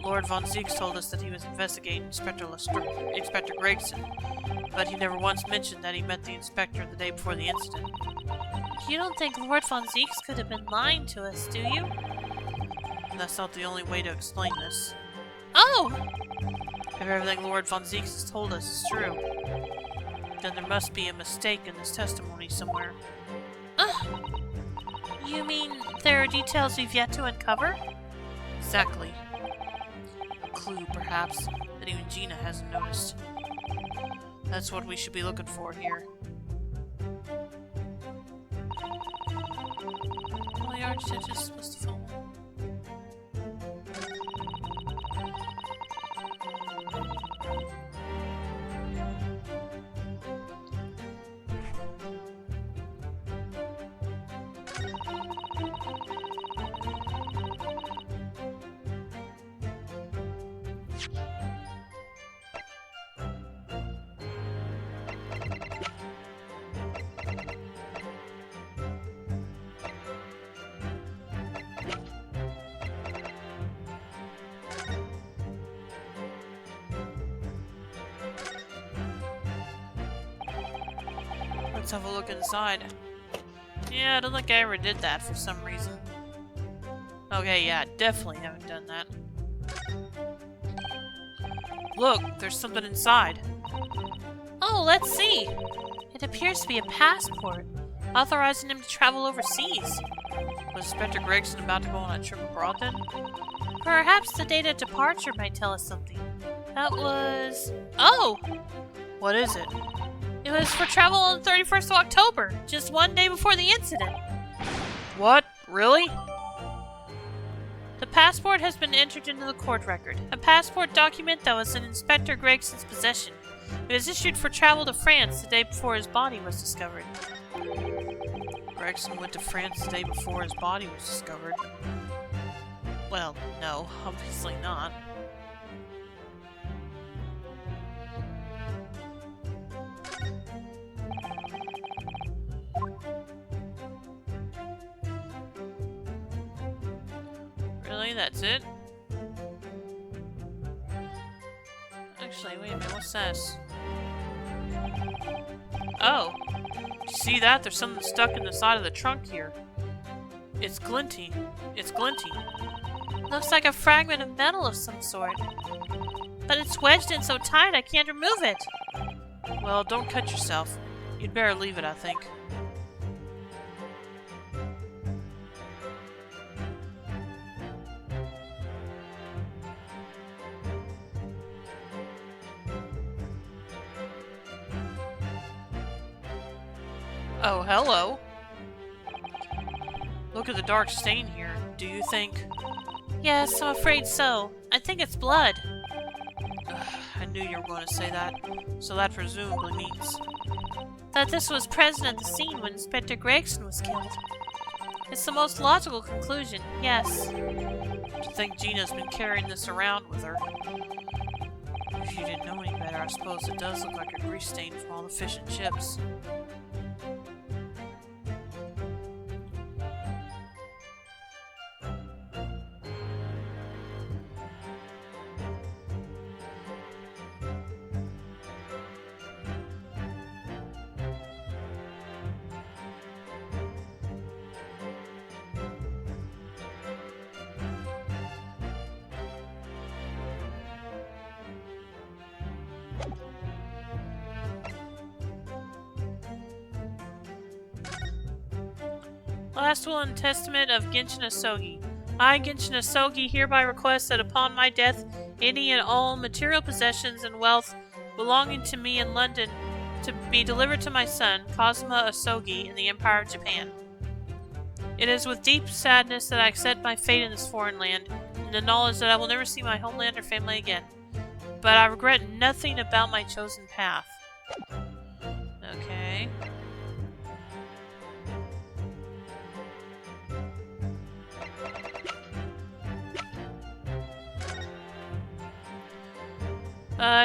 Lord Von Zeeks told us that he was investigating Inspector Gregson, but he never once mentioned that he met the inspector the day before the incident. You don't think Lord Von Zeeks could have been lying to us, do you? That's not the only way to explain this. Oh! If everything Lord Von Zeeks has told us is true, then there must be a mistake in this testimony somewhere. You mean there are details we've yet to uncover? Exactly. A clue, perhaps, that even Gina hasn't noticed. That's what we should be looking for here. Well, the architect is supposed to film. Let's have a look inside. Yeah, I don't think I ever did that for some reason. Okay, yeah, definitely haven't done that. Look, there's something inside. Oh, let's see. It appears to be a passport, authorizing him to travel overseas. Was Inspector Gregson about to go on a trip abroad then? Perhaps the date of departure might tell us something. That was... Oh! What is it? It was for travel on the 31st of October, just one day before the incident. What? Really? The passport has been entered into the court record. A passport document that was in Inspector Gregson's possession. It was issued for travel to France the day before his body was discovered. Gregson went to France the day before his body was discovered. Well, no, obviously not. Really? That's it? Actually, wait a minute, what's this? Oh! Did you see that? There's something stuck in the side of the trunk here. It's glinting. It's glinting. Looks like a fragment of metal of some sort. But it's wedged in so tight I can't remove it. Well, don't cut yourself. You'd better leave it, I think. Oh, hello. Look at the dark stain here. Do you think... Yes, I'm afraid so. I think it's blood. I knew you were going to say that. So that presumably means... that this was present at the scene when Inspector Gregson was killed. It's the most logical conclusion, yes. To think Gina's been carrying this around with her. If you didn't know any better, I suppose it does look like a grease stain from all the fish and chips. Last will and testament of Genshin Asogi. I, Genshin Asogi, hereby request that upon my death, any and all material possessions and wealth belonging to me in London to be delivered to my son, Kazuma Asogi, in the Empire of Japan. It is with deep sadness that I accept my fate in this foreign land, in the knowledge that I will never see my homeland or family again. But I regret nothing about my chosen path. Okay.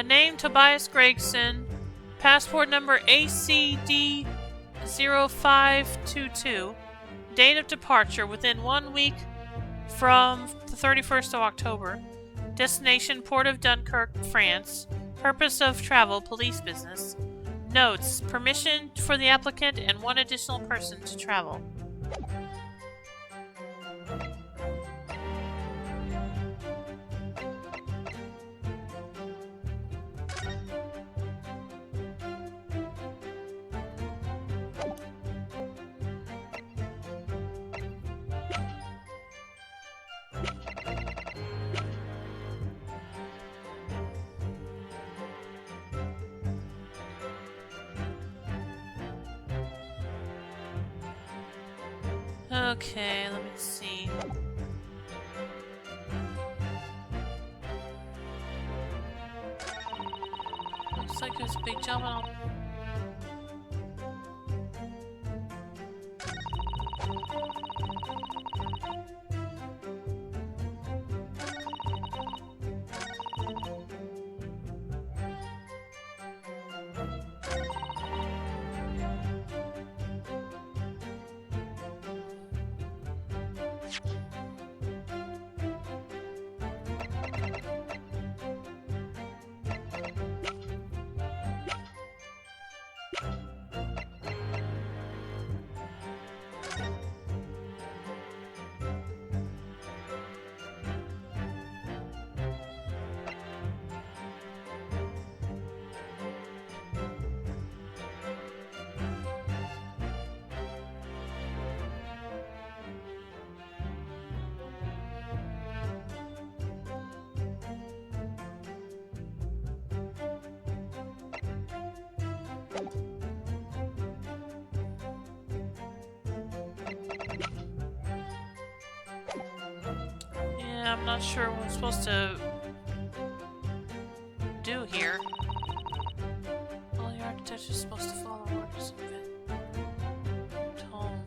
Name Tobias Gregson. Passport number ACD0522. Date of departure within 1 week from the 31st of October. Destination Port of Dunkirk, France. Purpose of travel, police business. Notes, permission for the applicant and one additional person to travel. Okay, let me see. Looks like there's a big jump on. Yeah, I'm not sure what I'm supposed to do here. All the architects are supposed to follow orders of it. Tone.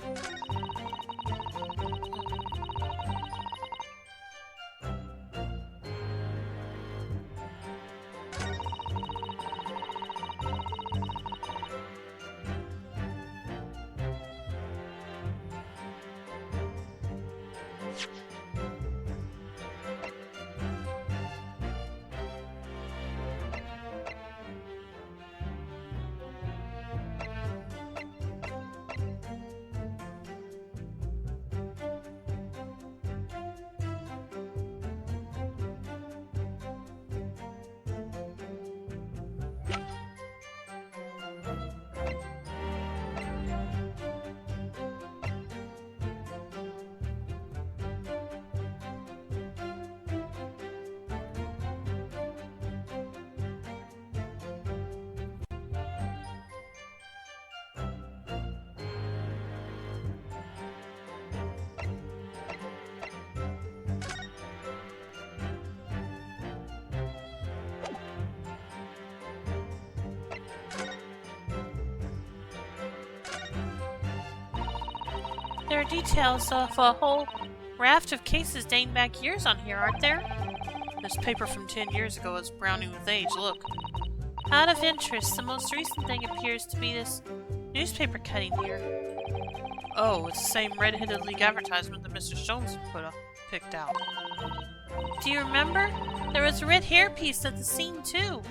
There are details of a whole raft of cases dating back years on here, aren't there? This paper from 10 years ago is browning with age, look. Out of interest, the most recent thing appears to be this newspaper cutting here. Oh, it's the same red-headed league advertisement that Mr. Jones picked out. Do you remember? There was a red hairpiece at the scene, too.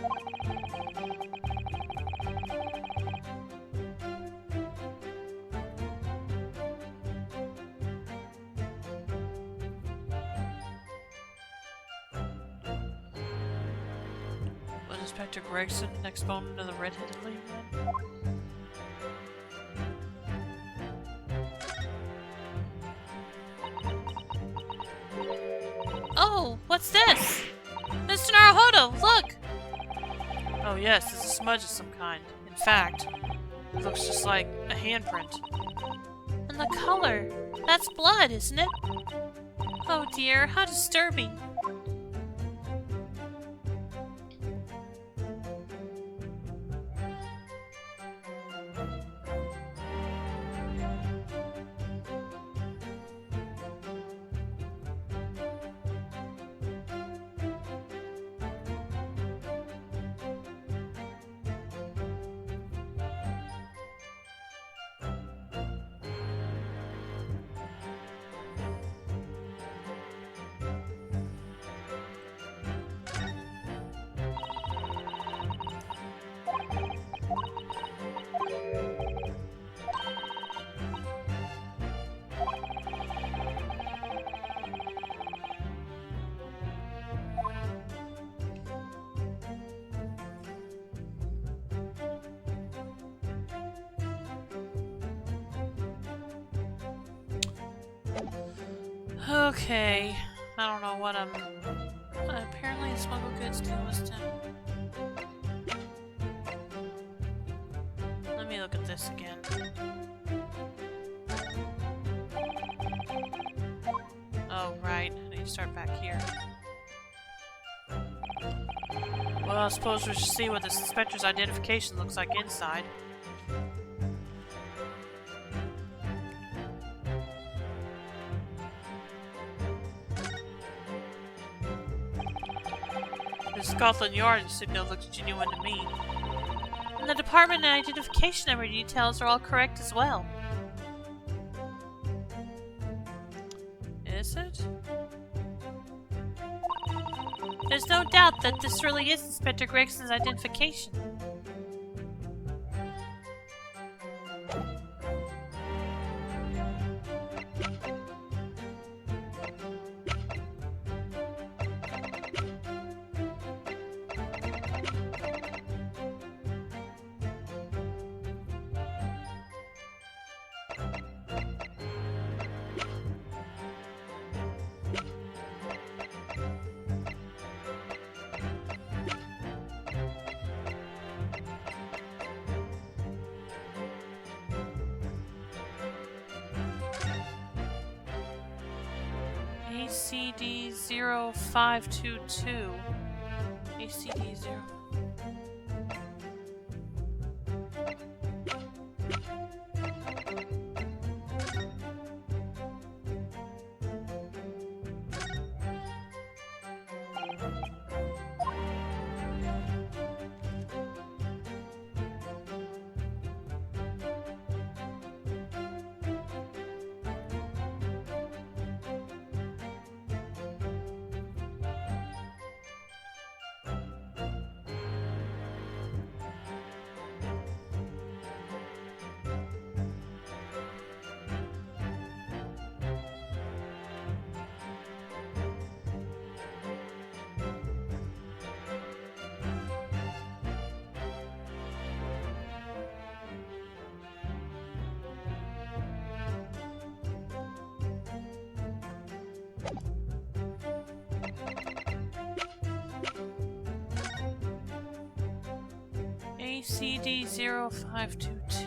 Was Inspector Gregson an exponent of the red-headed league, then? Oh, what's this? Mr. Naruhodo, look! Oh yes, it's a smudge of some kind. In fact, it looks just like a handprint. And the color, that's blood, isn't it? Oh dear, how disturbing. Okay, I don't know what I'm... apparently the smuggle goods deal was done. Let me look at this again. Oh, right. I need to start back here. Well, I suppose we should see what this inspector's identification looks like inside. The Scotland Yard signal looks genuine to me. And the department and identification number details are all correct as well. Is it? There's no doubt that this really is Inspector Gregson's identification. ACD 0522. ACD 0. ACD 0522.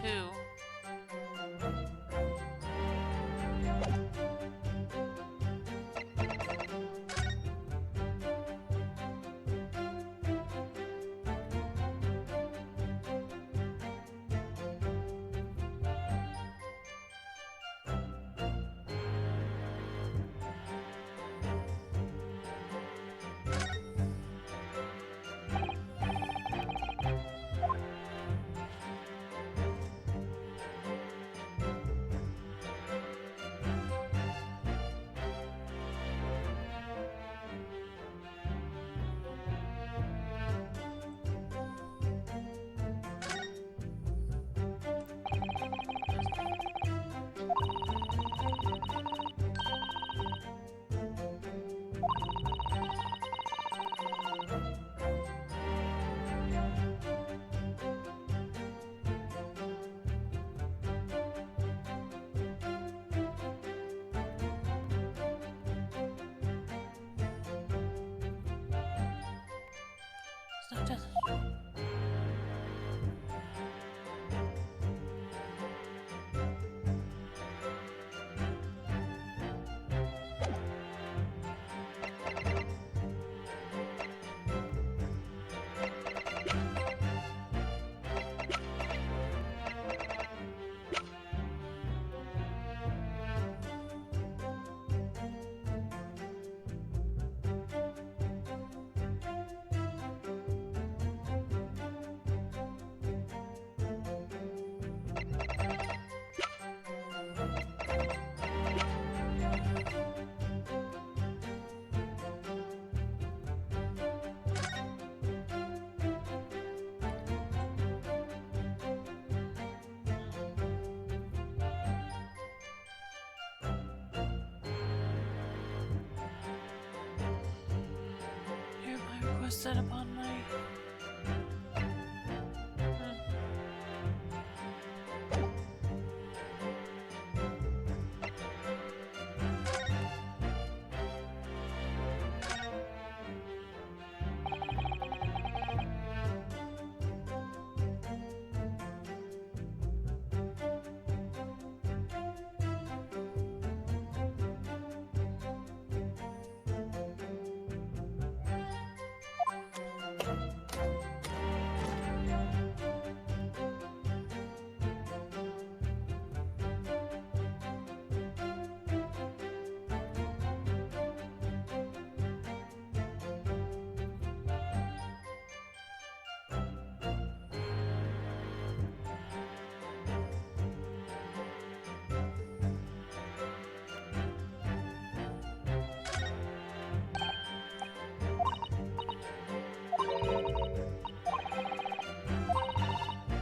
Hereby request that upon my...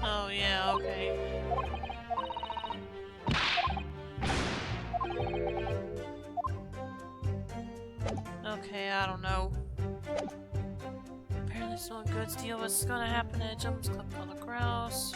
Oh, yeah, okay. Okay, I don't know. Apparently someone good deal what's gonna happen at Jumps Club on the grouse.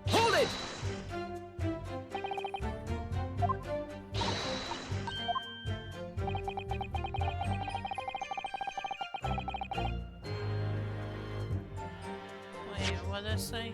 Hold it! Wait, what did I say?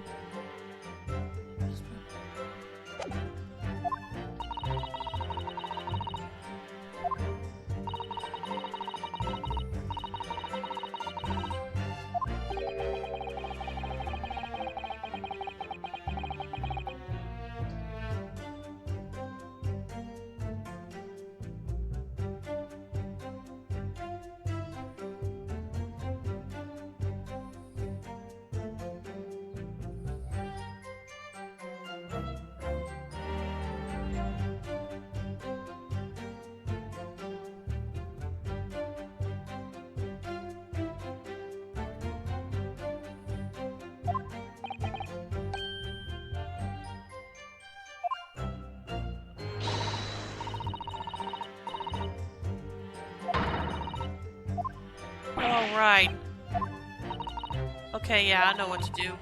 Oh, right. Okay, yeah, I know what to do.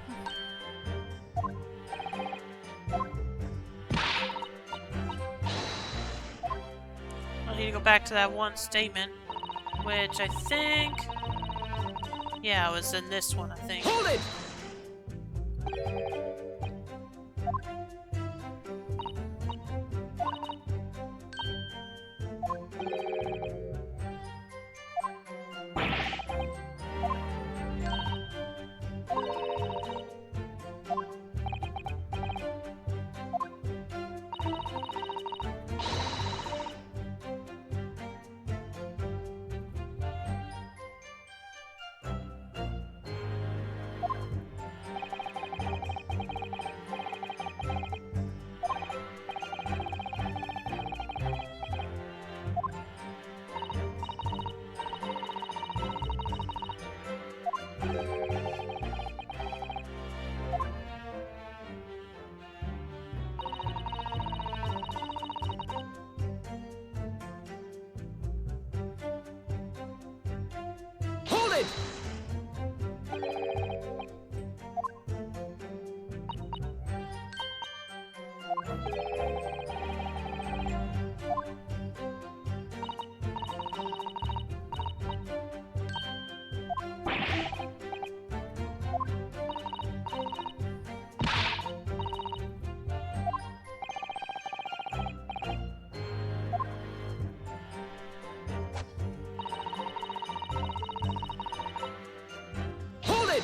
I need to go back to that one statement, which I think... Yeah, it was in this one, I think. Hold it! Hold it! Hold it!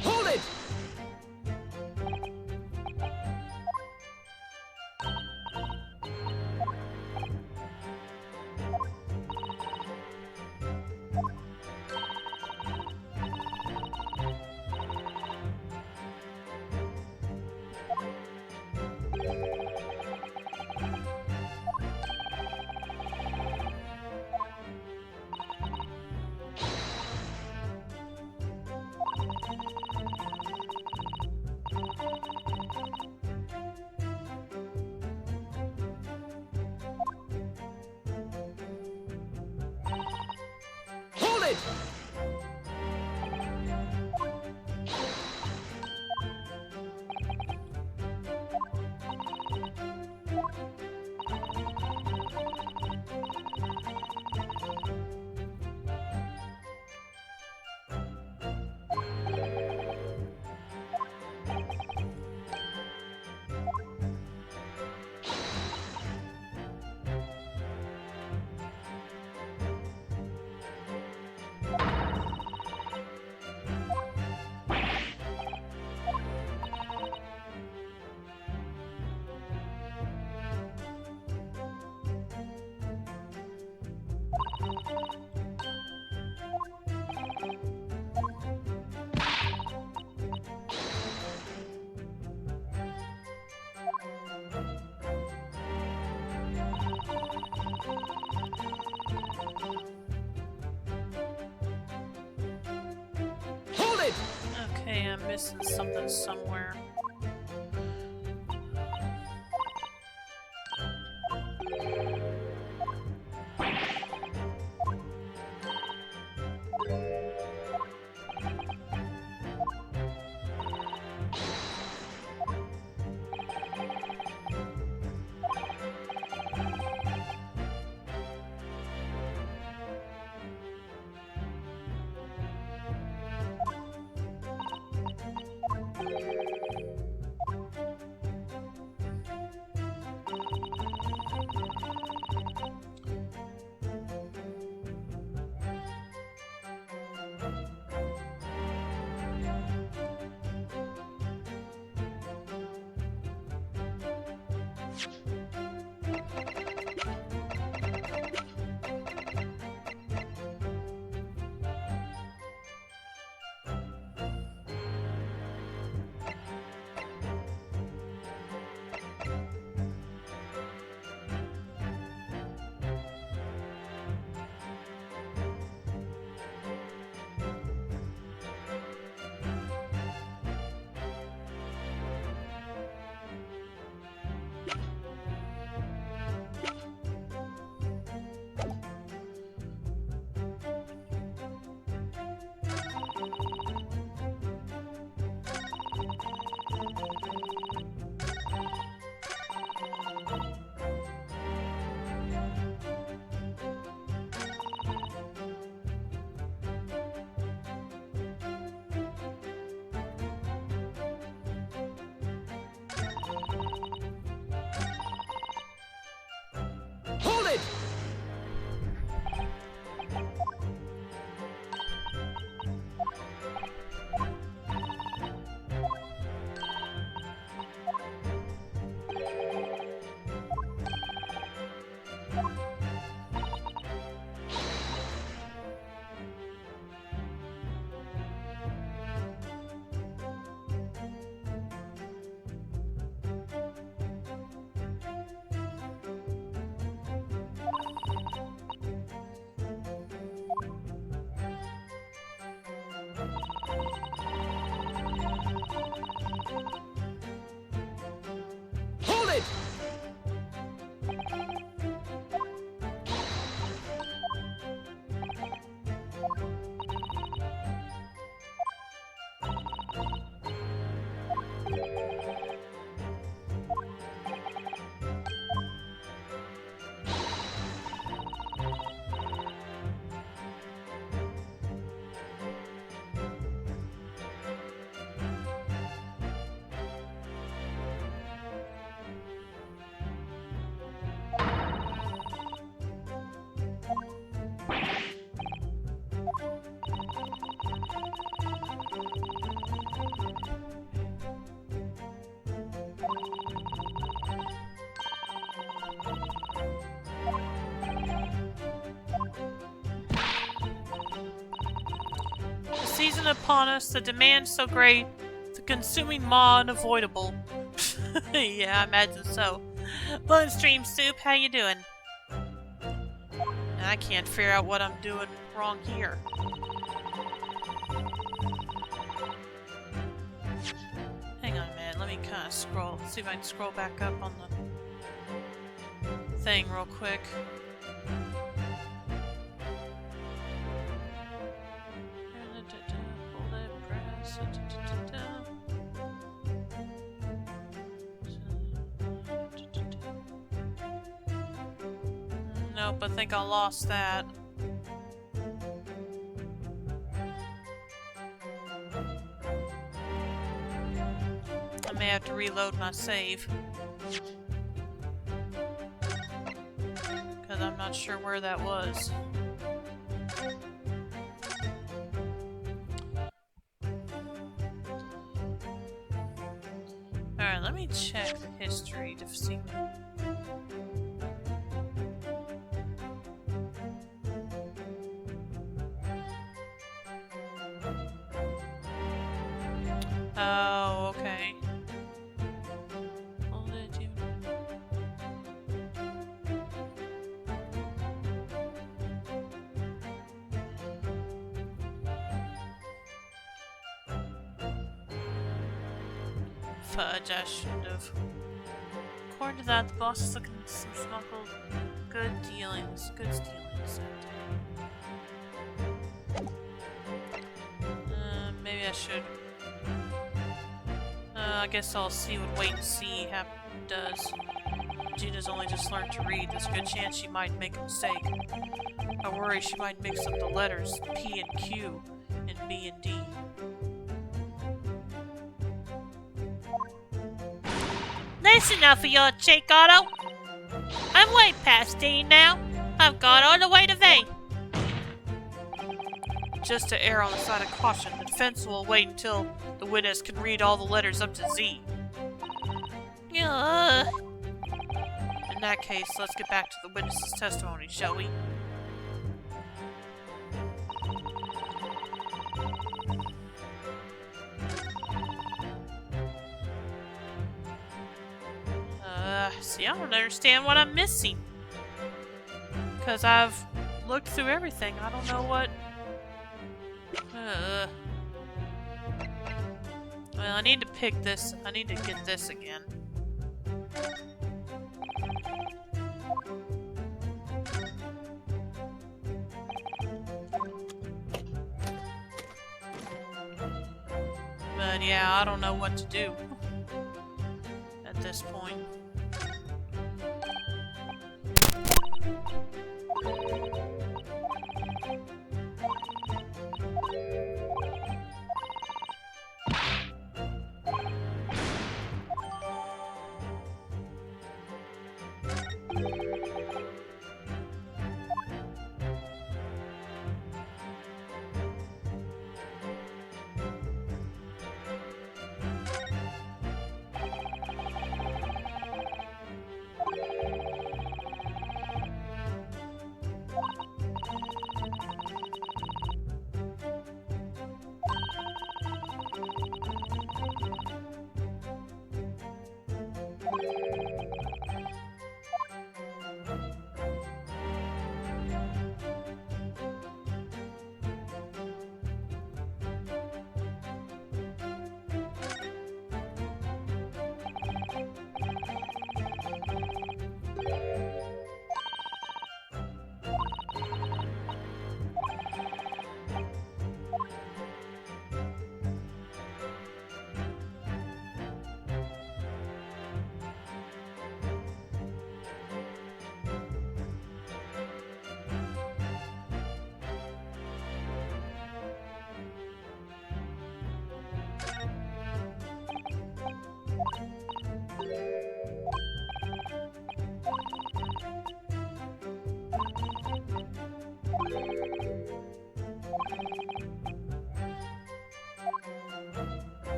Hold it! Hold it! Hold it! Okay, I'm missing something somewhere. season upon us, the demand so great, the consuming maw unavoidable. Yeah, I imagine so. Bloodstream Soup, how you doing? I can't figure out what I'm doing wrong here. Hang on a minute, let me kind of scroll. See if I can scroll back up on the thing real quick. Nope, I think I lost that. I may have to reload my save. Because I'm not sure where that was. Alright, let me check the history to see. Oh, okay. Well, did you... Fudge, I should have. According to that, the boss is looking at some smuggled goods dealings. Maybe I should. I guess I'll see what wait and see does. Gina's only just learned to read. There's a good chance she might make a mistake. I worry she might mix up the letters P and Q and B and D. Listen now for your cheek, Otto. I'm way past D now. I've gone all the way to V. Just to err on the side of caution, the defense will wait until the witness can read all the letters up to Z. In that case, let's get back to the witness's testimony, shall we? See, I don't understand what I'm missing. Because I've looked through everything. I don't know what... Well, I need to pick this. I need to get this again. But yeah, I don't know what to do at this point.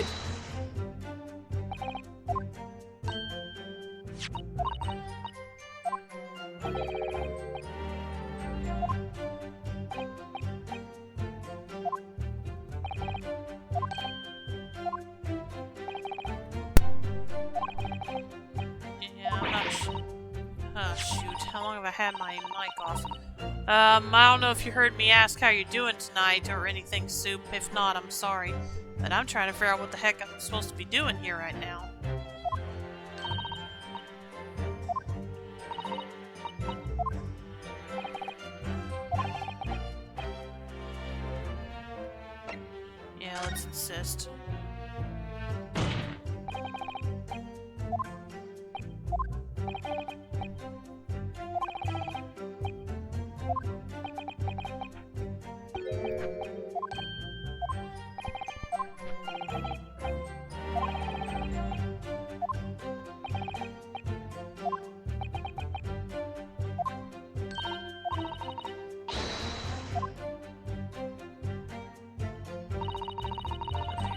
it! Yeah, I'm not sure. Oh, shoot. How long have I had my mic off? I don't know if you heard me ask how you're doing tonight or anything, Soup. If not, I'm sorry. But I'm trying to figure out what the heck I'm supposed to be doing here right now. Yeah, let's insist.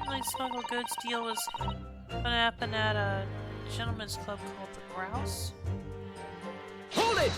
Apparently, smuggled goods deal was gonna happen at a gentleman's club called the Grouse. Hold it!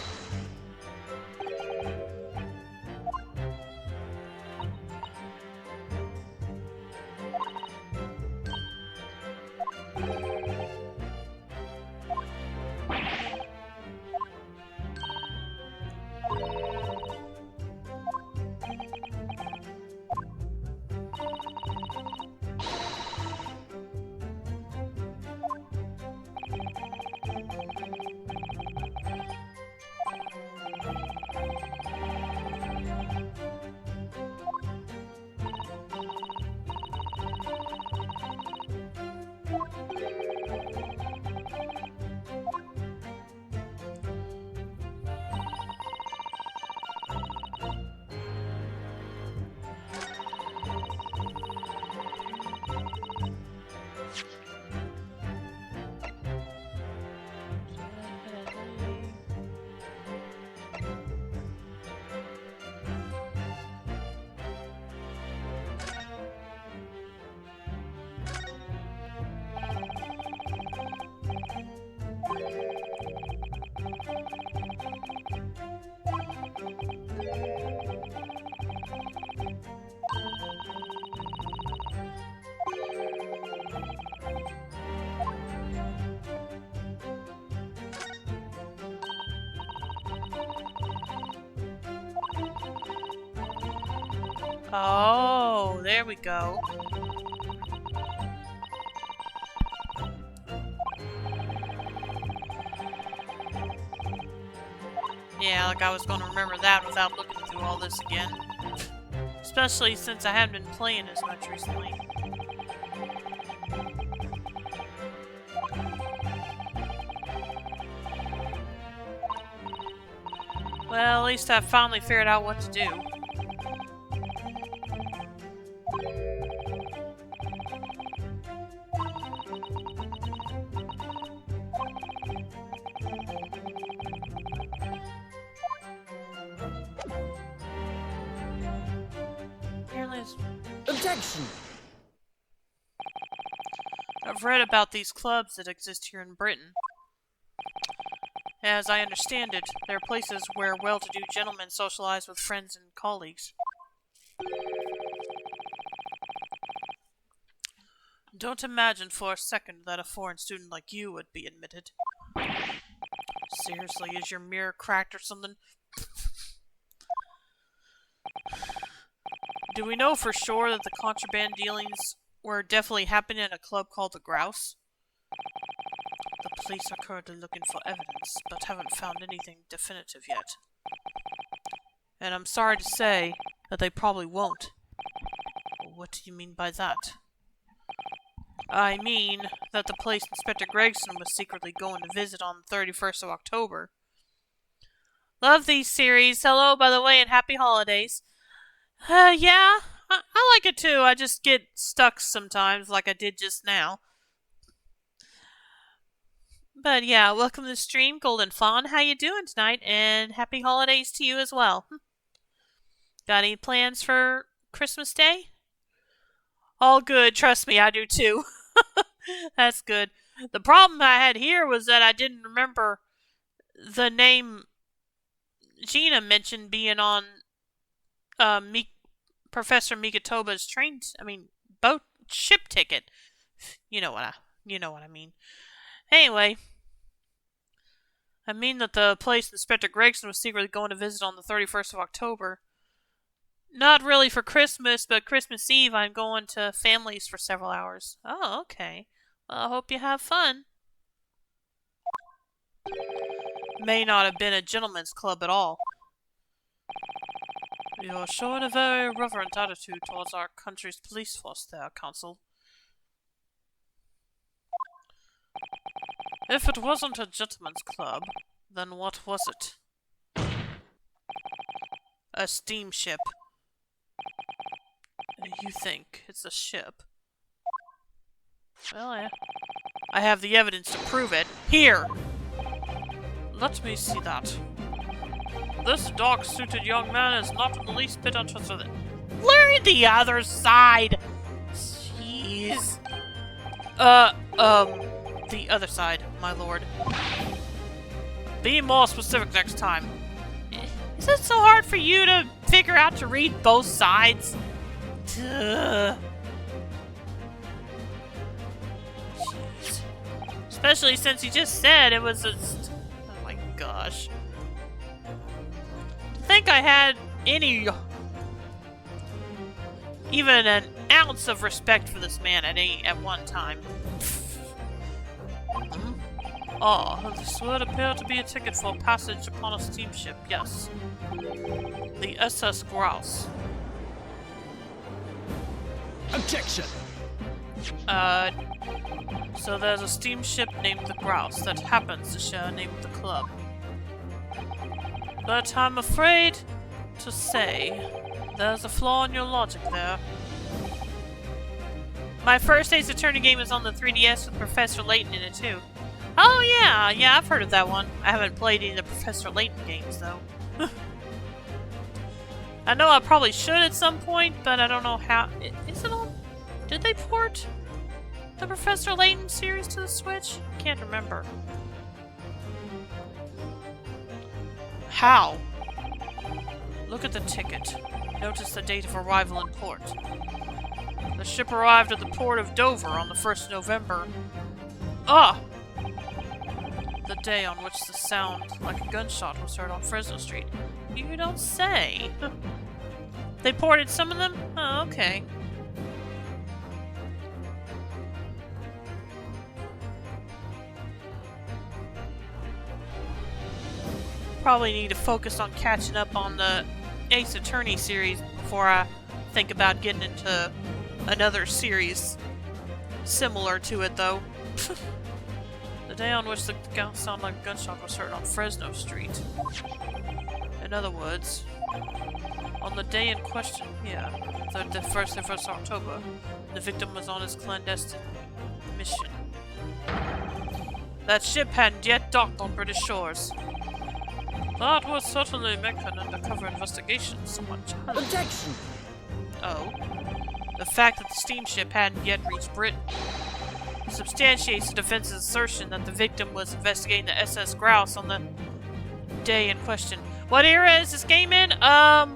Oh, there we go. Yeah, like I was going to remember that without looking through all this again. Especially since I haven't been playing as much recently. Well, at least I've finally figured out what to do. Objection! I've read about these clubs that exist here in Britain. As I understand it, they're places where well-to-do gentlemen socialize with friends and colleagues. Don't imagine for a second that a foreign student like you would be admitted. Seriously, is your mirror cracked or something? Do we know for sure that the contraband dealings were definitely happening in a club called the Grouse? The police are currently looking for evidence, but haven't found anything definitive yet. And I'm sorry to say that they probably won't. What do you mean by that? I mean that the place Inspector Gregson was secretly going to visit on the 31st of October. Love these series. Hello, by the way, and happy holidays. Yeah, I like it too. I just get stuck sometimes, like I did just now. But yeah, welcome to the stream, Golden Fawn. How you doing tonight? And happy holidays to you as well. Got any plans for Christmas Day? All good. Trust me, I do too. That's good. The problem I had here was that I didn't remember the name Gina mentioned being on Professor Migatoba's boat ship ticket. You know what I mean. Anyway, I mean that the place Inspector Gregson was secretly going to visit on the 31st of October. Not really for Christmas, but Christmas Eve I'm going to families for several hours. Oh, okay. Well, I hope you have fun. May not have been a gentleman's club at all. You're showing a very reverent attitude towards our country's police force there, Consul. If it wasn't a gentleman's club, then what was it? A steamship. You think it's a ship? Well, I have the evidence to prove it. Here! Let me see that. This dark-suited young man is not in the least bit interested in... Learn the other side! Jeez. The other side, my lord. Be more specific next time. Is it so hard for you to figure out to read both sides? Jeez. Especially since you just said it was a... Oh my gosh. To think I had any... even an ounce of respect for this man at one time. Ah, this would appear to be a ticket for passage upon a steamship, yes. The SS Grouse. Objection! So there's a steamship named the Grouse that happens to share a name with the club. But I'm afraid to say there's a flaw in your logic there. My first Ace Attorney game is on the 3DS with Professor Layton in it too. Oh yeah, I've heard of that one. I haven't played any of the Professor Layton games though. I know I probably should at some point, but I don't know how. Is it on? Did they port the Professor Layton series to the Switch? I can't remember. How? Look at the ticket. Notice the date of arrival in port. The ship arrived at the port of Dover on the 1st of November. Ah! The day on which the sound like a gunshot was heard on Fresno Street. You don't say. They ported some of them? Oh, okay. Probably need to focus on catching up on the Ace Attorney series before I think about getting into another series similar to it, though. The day on which the sound like a gunshot was heard on Fresno Street. In other words, on the day in question, yeah, the 1st of October, the victim was on his clandestine mission. That ship hadn't yet docked on British shores. That would certainly make an undercover investigation somewhat challenging. Objection! Oh. The fact that the steamship hadn't yet reached Britain substantiates the defense's assertion that the victim was investigating the SS Grouse on the day in question. What era is this game in? I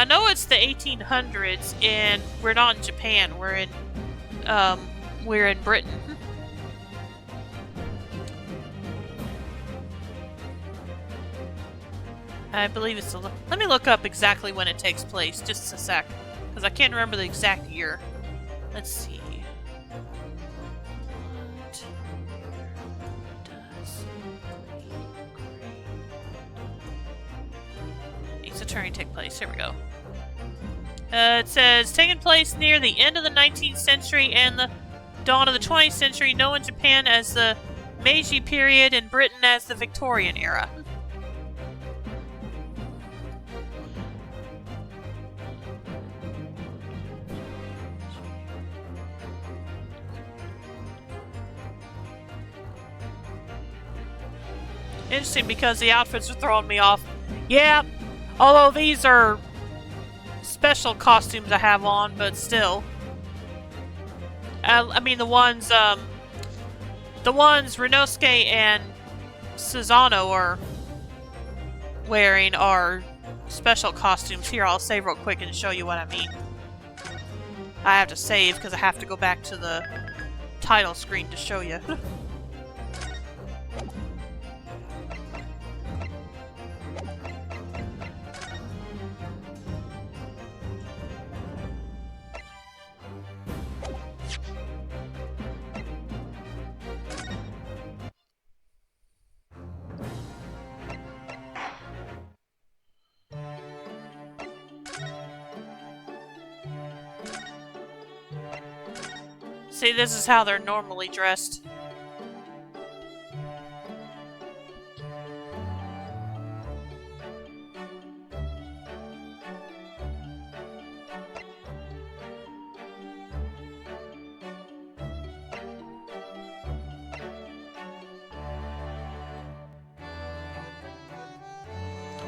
know it's the 1800s, and we're not in Japan. We're in Britain. I believe it's let me look up exactly when it takes place, just a sec, because I can't remember the exact year. Let's see. Ace Attorney take place. Here we go. It says, taking place near the end of the 19th century and the dawn of the 20th century, known in Japan as the Meiji period and Britain as the Victorian era. Interesting, because the outfits are throwing me off. Yeah, although these are special costumes I have on, but still. I mean the ones Renosuke and Susano are wearing are special costumes. Here, I'll save real quick and show you what I mean. I have to save because I have to go back to the title screen to show you. See, this is how they're normally dressed.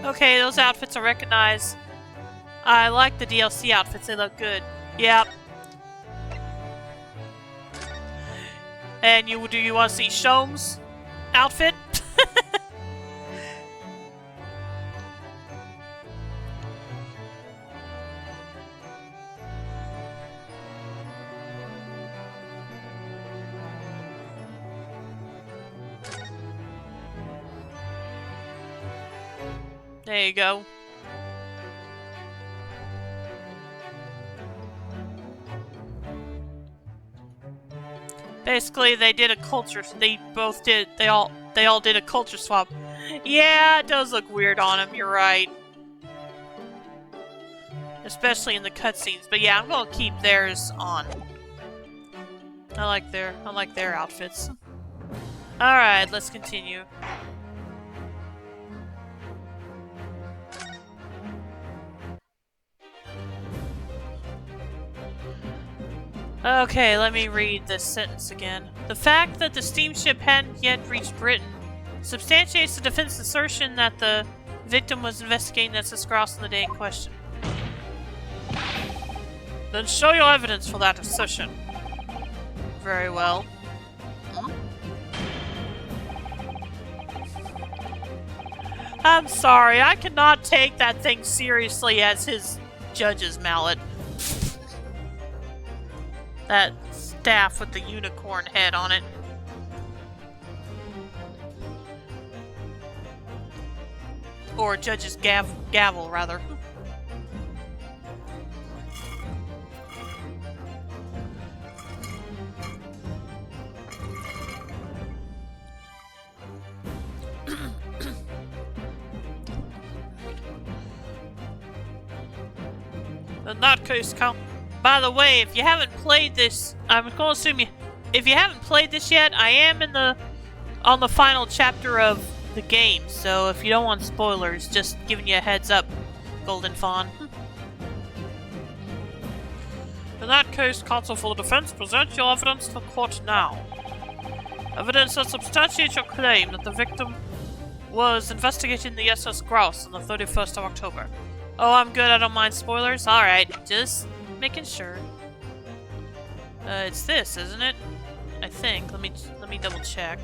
Okay, those outfits I recognize. I like the DLC outfits, they look good. Yep. And do you want to see Shom's outfit? There you go. Basically, they did a culture. They all did a culture swap. Yeah, it does look weird on him. You're right, especially in the cutscenes. But yeah, I'm gonna keep theirs on. I like their outfits. All right, let's continue. Okay, let me read this sentence again. The fact that the steamship hadn't yet reached Britain substantiates the defense's assertion that the victim was investigating the SS Grouse on the day in question. Then show your evidence for that assertion. Very well. I'm sorry, I cannot take that thing seriously as his judge's mallet. That staff with the unicorn head on it. Or judge's gavel, rather. In that case, Count. By the way, if you haven't played this, I'm going to assume if you haven't played this yet, I am on the final chapter of the game. So if you don't want spoilers, just giving you a heads up, Golden Fawn. In that case, counsel for the defense, present your evidence to the court now. Evidence that substantiates your claim that the victim was investigating the SS Grouse on the 31st of October. Oh, I'm good. I don't mind spoilers. All right, just making sure. It's this, isn't it? I think. Let me double check.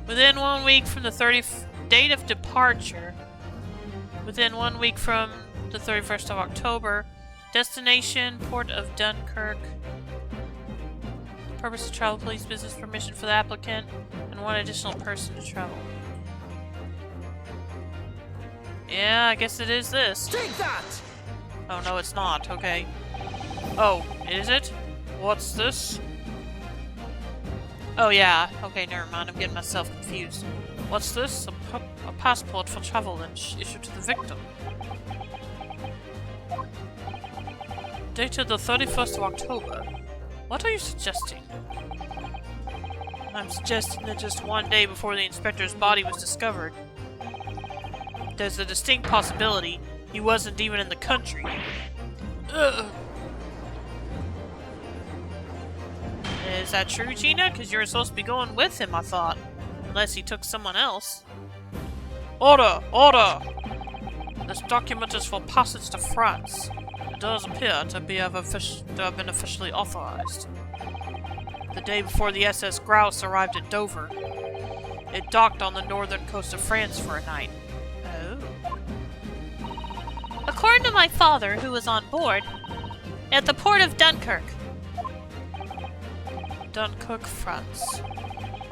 Within 1 week from the date of departure. Within 1 week from the 31st of October. Destination, Port of Dunkirk. Purpose of travel, police business permission for the applicant, and one additional person to travel. Yeah, I guess it is this. Take that! Oh, no, it's not. Okay. Oh, is it? What's this? Oh, yeah. Okay, never mind. I'm getting myself confused. What's this? A passport for travel issued to the victim. Dated the 31st of October. What are you suggesting? I'm suggesting that just 1 day before the inspector's body was discovered, there's a distinct possibility he wasn't even in the country. Ugh. Is that true, Gina? Because you were supposed to be going with him, I thought. Unless he took someone else. Order! Order! This document is for passage to France. It does appear to have been officially authorized. The day before the SS Grouse arrived at Dover, it docked on the northern coast of France for a night. Oh. According to my father, who was on board, at the port of Dunkirk. Dunkirk, France.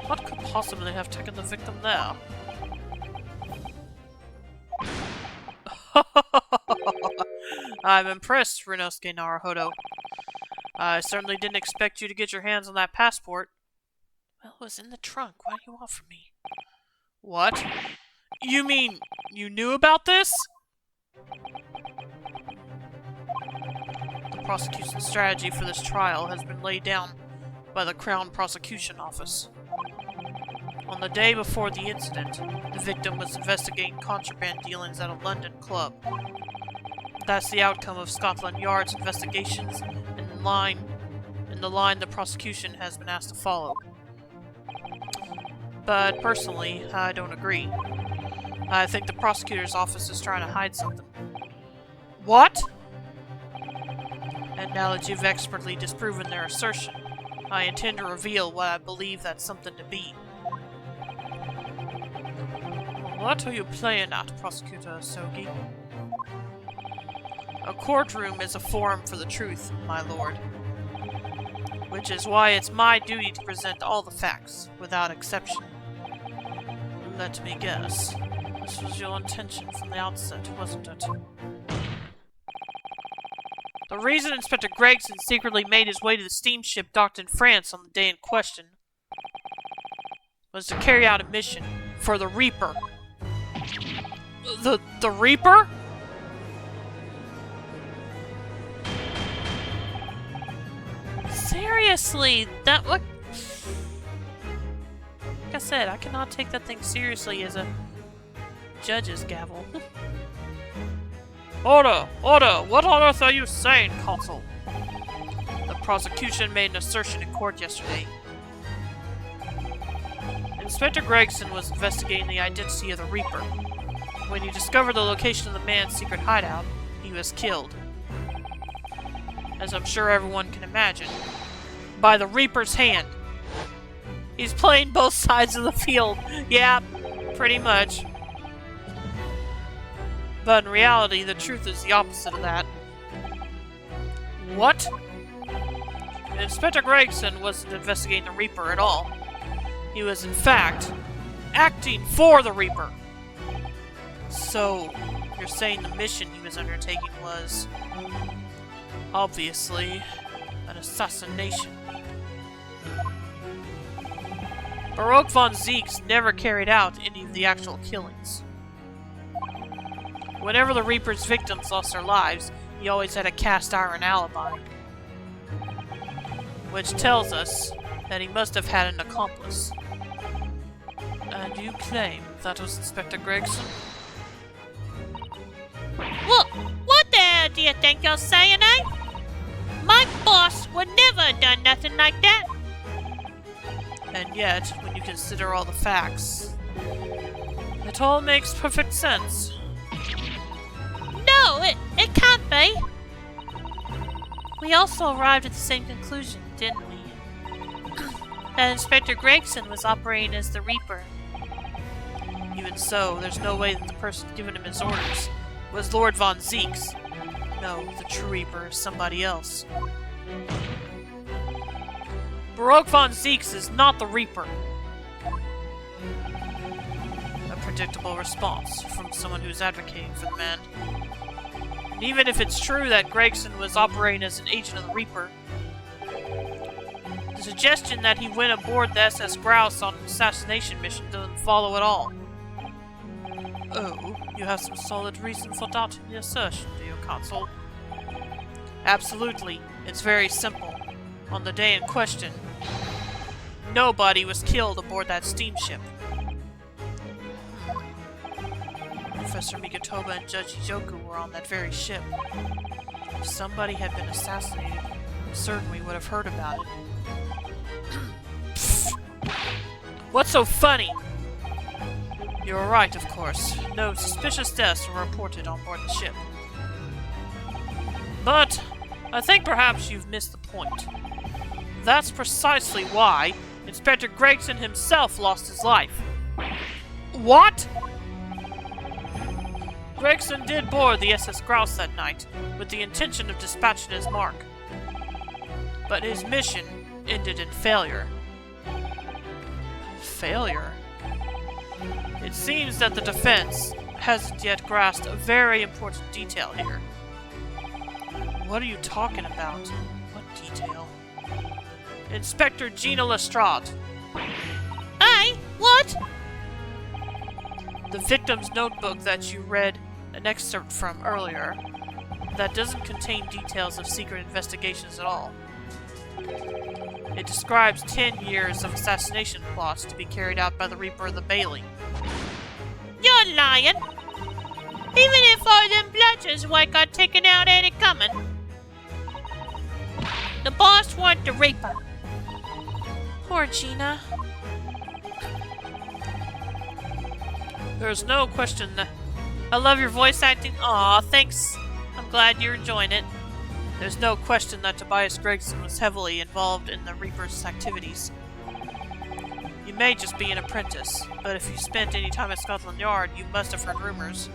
What could possibly have taken the victim there? I'm impressed, Ryunosuke Naruhodo. I certainly didn't expect you to get your hands on that passport. Well, it was in the trunk. Why do you offer me? What? You mean you knew about this? The prosecution's strategy for this trial has been laid down by the Crown Prosecution Office. On the day before the incident, the victim was investigating contraband dealings at a London club. That's the outcome of Scotland Yard's investigations and the line the prosecution has been asked to follow. But personally, I don't agree. I think the prosecutor's office is trying to hide something. What? And now that you've expertly disproven their assertion, I intend to reveal what I believe that something to be. What are you playing at, Prosecutor Sogi? A courtroom is a forum for the truth, my lord. Which is why it's my duty to present all the facts, without exception. Let me guess. This was your intention from the outset, wasn't it? The reason Inspector Gregson secretly made his way to the steamship docked in France on the day in question was to carry out a mission for the Reaper. The Reaper? Seriously, that look. Like I said, I cannot take that thing seriously as a judge's gavel. Order! Order! What on earth are you saying, Consul? The prosecution made an assertion in court yesterday. Inspector Gregson was investigating the identity of the Reaper. When he discovered the location of the man's secret hideout, he was killed. As I'm sure everyone can imagine, by the Reaper's hand. He's playing both sides of the field. Yeah, pretty much. But in reality, the truth is the opposite of that. What? Inspector Gregson wasn't investigating the Reaper at all. He was, in fact, acting for the Reaper. So, you're saying the mission he was undertaking was, obviously, an assassination. Baroque von Zieks never carried out any of the actual killings. Whenever the Reaper's victims lost their lives, he always had a cast-iron alibi. Which tells us that he must have had an accomplice. And you claim that was Inspector Gregson? What the hell do you think you're saying, eh? My boss would never have done nothing like that. And yet, when you consider all the facts, it all makes perfect sense. No, it can't be. We also arrived at the same conclusion, didn't we? That Inspector Gregson was operating as the Reaper. Even so, there's no way that the person giving him his orders was Lord von Zieks. No, the true Reaper is somebody else. Baroque von Zieks is not the Reaper. A predictable response from someone who's advocating for the man. And even if it's true that Gregson was operating as an agent of the Reaper, the suggestion that he went aboard the SS Grouse on an assassination mission doesn't follow at all. Oh, you have some solid reason for doubting the assertion, do you, Consul? Absolutely. It's very simple. On the day in question, nobody was killed aboard that steamship. Professor Migatoba and Judge Ijoku were on that very ship. If somebody had been assassinated, certainly would have heard about it. What's so funny? You are right, of course. No suspicious deaths were reported on board the ship. But I think perhaps you've missed the point. That's precisely why Inspector Gregson himself lost his life. What? Gregson did board the SS Grouse that night with the intention of dispatching his mark. But his mission ended in failure. Failure? It seems that the defense hasn't yet grasped a very important detail here. What are you talking about? What detail? Inspector Gina Lestrade. Aye, what? The victim's notebook that you read an excerpt from earlier, that doesn't contain details of secret investigations at all. It describes 10 years of assassination plots to be carried out by the Reaper of the Bailey. You're lying. Even if all them bludgers what got taken out ain't it coming. The boss weren't the Reaper. Poor Gina. There's no question that... I love your voice acting. Aw, thanks. I'm glad you're enjoying it. There's no question that Tobias Gregson was heavily involved in the Reaper's activities. You may just be an apprentice, but if you spent any time at Scotland Yard, you must have heard rumors.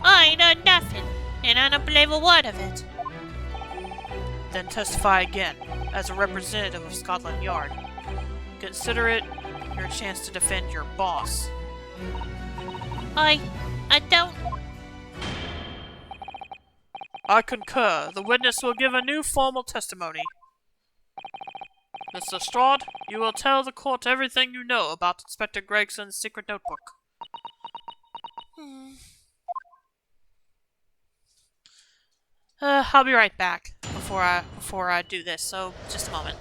I ain't heard nothing, and I don't believe a word of it. Then testify again, as a representative of Scotland Yard. Consider it your chance to defend your boss. I don't... I concur. The witness will give a new formal testimony. Miss Lestrade, you will tell the court everything you know about Inspector Gregson's secret notebook. I'll be right back before I do this, so just a moment.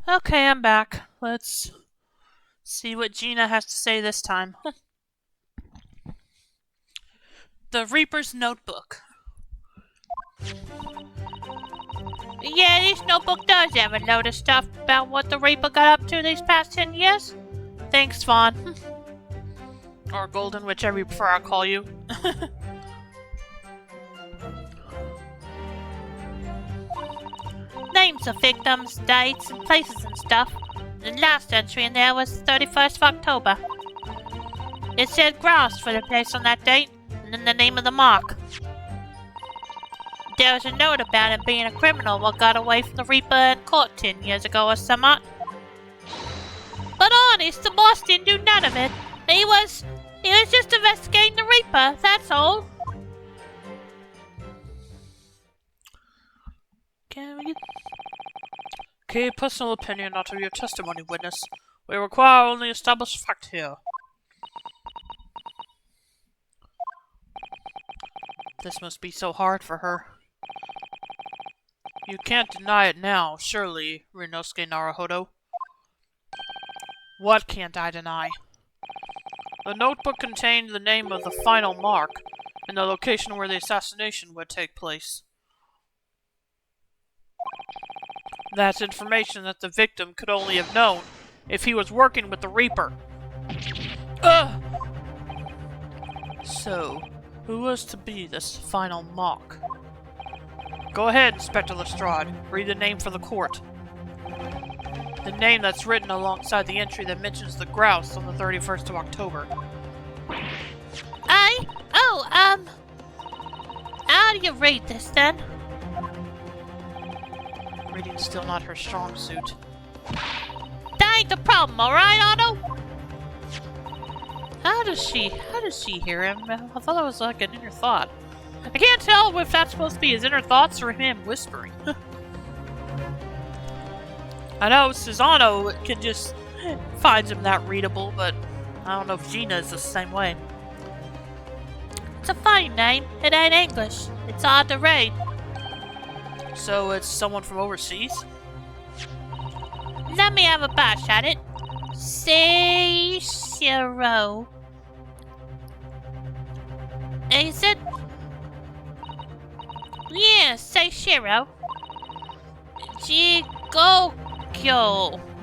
Okay, I'm back. Let's see what Gina has to say this time. The Reaper's Notebook. Yeah, this notebook does have a load of stuff about what the Reaper got up to these past 10 years. Thanks, Vaughn. Or Golden, whichever you prefer I call you. Names of victims, dates, and places and stuff. The last entry in there was 31st of October. It said grouse for the place on that date, and then the name of the mark. There was a note about him being a criminal what got away from the Reaper in court 10 years ago or something. But honest, the boss didn't do none of it. He was just investigating the Reaper, that's all. Can we get... Okay, personal opinion, not of your testimony, witness. We require only established fact here. This must be so hard for her. You can't deny it now, surely, Ryunosuke Naruhodo. What can't I deny? The notebook contained the name of the final mark, and the location where the assassination would take place. That's information that the victim could only have known if he was working with the Reaper. So, who was to be this final mark? Go ahead, Inspector Lestrade. Read the name for the court. The name that's written alongside the entry that mentions the grouse on the 31st of October. How do you read this then? Reading's still not her strong suit. That ain't the problem, alright, Otto? How does she hear him? I thought that was like an inner thought. I can't tell if that's supposed to be his inner thoughts or him whispering. I know Susano can just finds him that readable, but I don't know if Gina is the same way. It's a funny name. It ain't English. It's hard to read. So it's someone from overseas? Let me have a bash at it. Seishiro. Is it? Yeah, Seishiro. Jigokyo,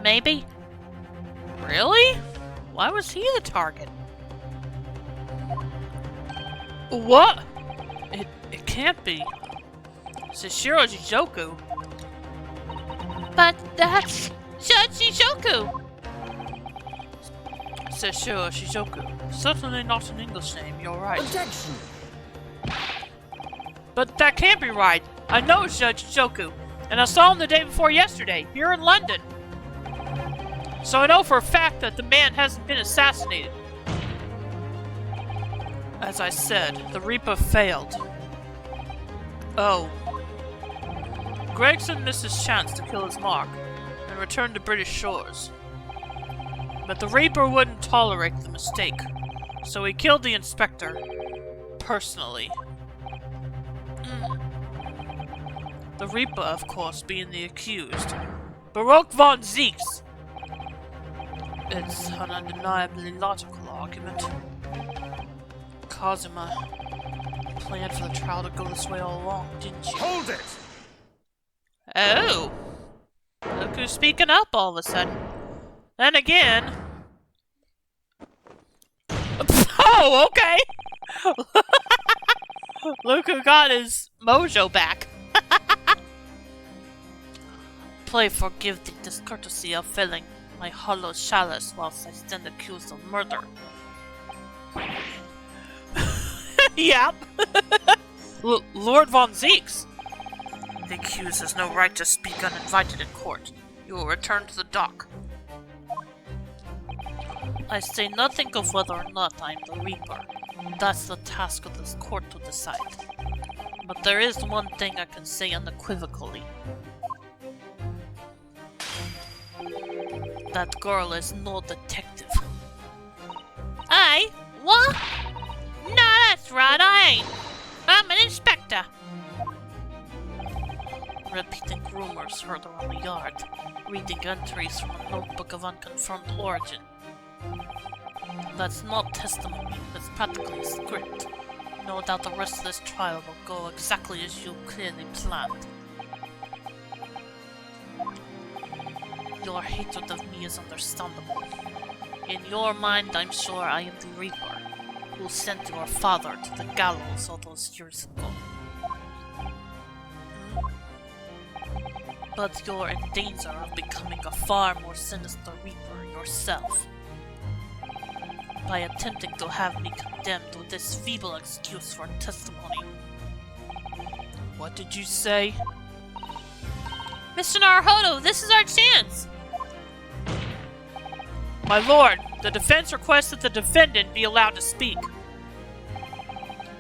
maybe? Really? Why was he the target? What? It can't be. Seishiro Jijoku. But that's Shijoku. Seishiro Shijoku. Certainly not an English name, you're right. Objection! But that can't be right. I know Shijoku, and I saw him the day before yesterday, here in London. So I know for a fact that the man hasn't been assassinated. As I said, the Reaper failed. Oh. Gregson missed his chance to kill his mark, and returned to British shores. But the Reaper wouldn't tolerate the mistake, so he killed the inspector, personally. The Reaper, of course, being the accused. Baroque von Zeeks! It's an undeniably logical argument. Kazuma planned for the trial to go this way all along, didn't you? Hold it! Oh! Look who's speaking up all of a sudden. Then again... Oh, okay! Look who got his mojo back. Pray forgive the discourtesy of filling my hollow chalice whilst I stand accused of murder. Yep. Lord von Zeeks. The accused has no right to speak uninvited in court. You will return to the dock. I say nothing of whether or not I am the Reaper. That's the task of this court to decide. But there is one thing I can say unequivocally. That girl is no detective. Hey, what? No, that's right, I ain't. I'm an inspector. repeating rumors heard around the yard, reading entries from a notebook of unconfirmed origin. That's not testimony, that's practically a script. No doubt the rest of this trial will go exactly as you clearly planned. Your hatred of me is understandable. In your mind, I'm sure I am the Reaper, who sent your father to the gallows all those years ago. But you're in danger of becoming a far more sinister Reaper yourself. By attempting to have me condemned with this feeble excuse for testimony. What did you say? Mr. Naruhodo, this is our chance! My lord, the defense requests that the defendant be allowed to speak.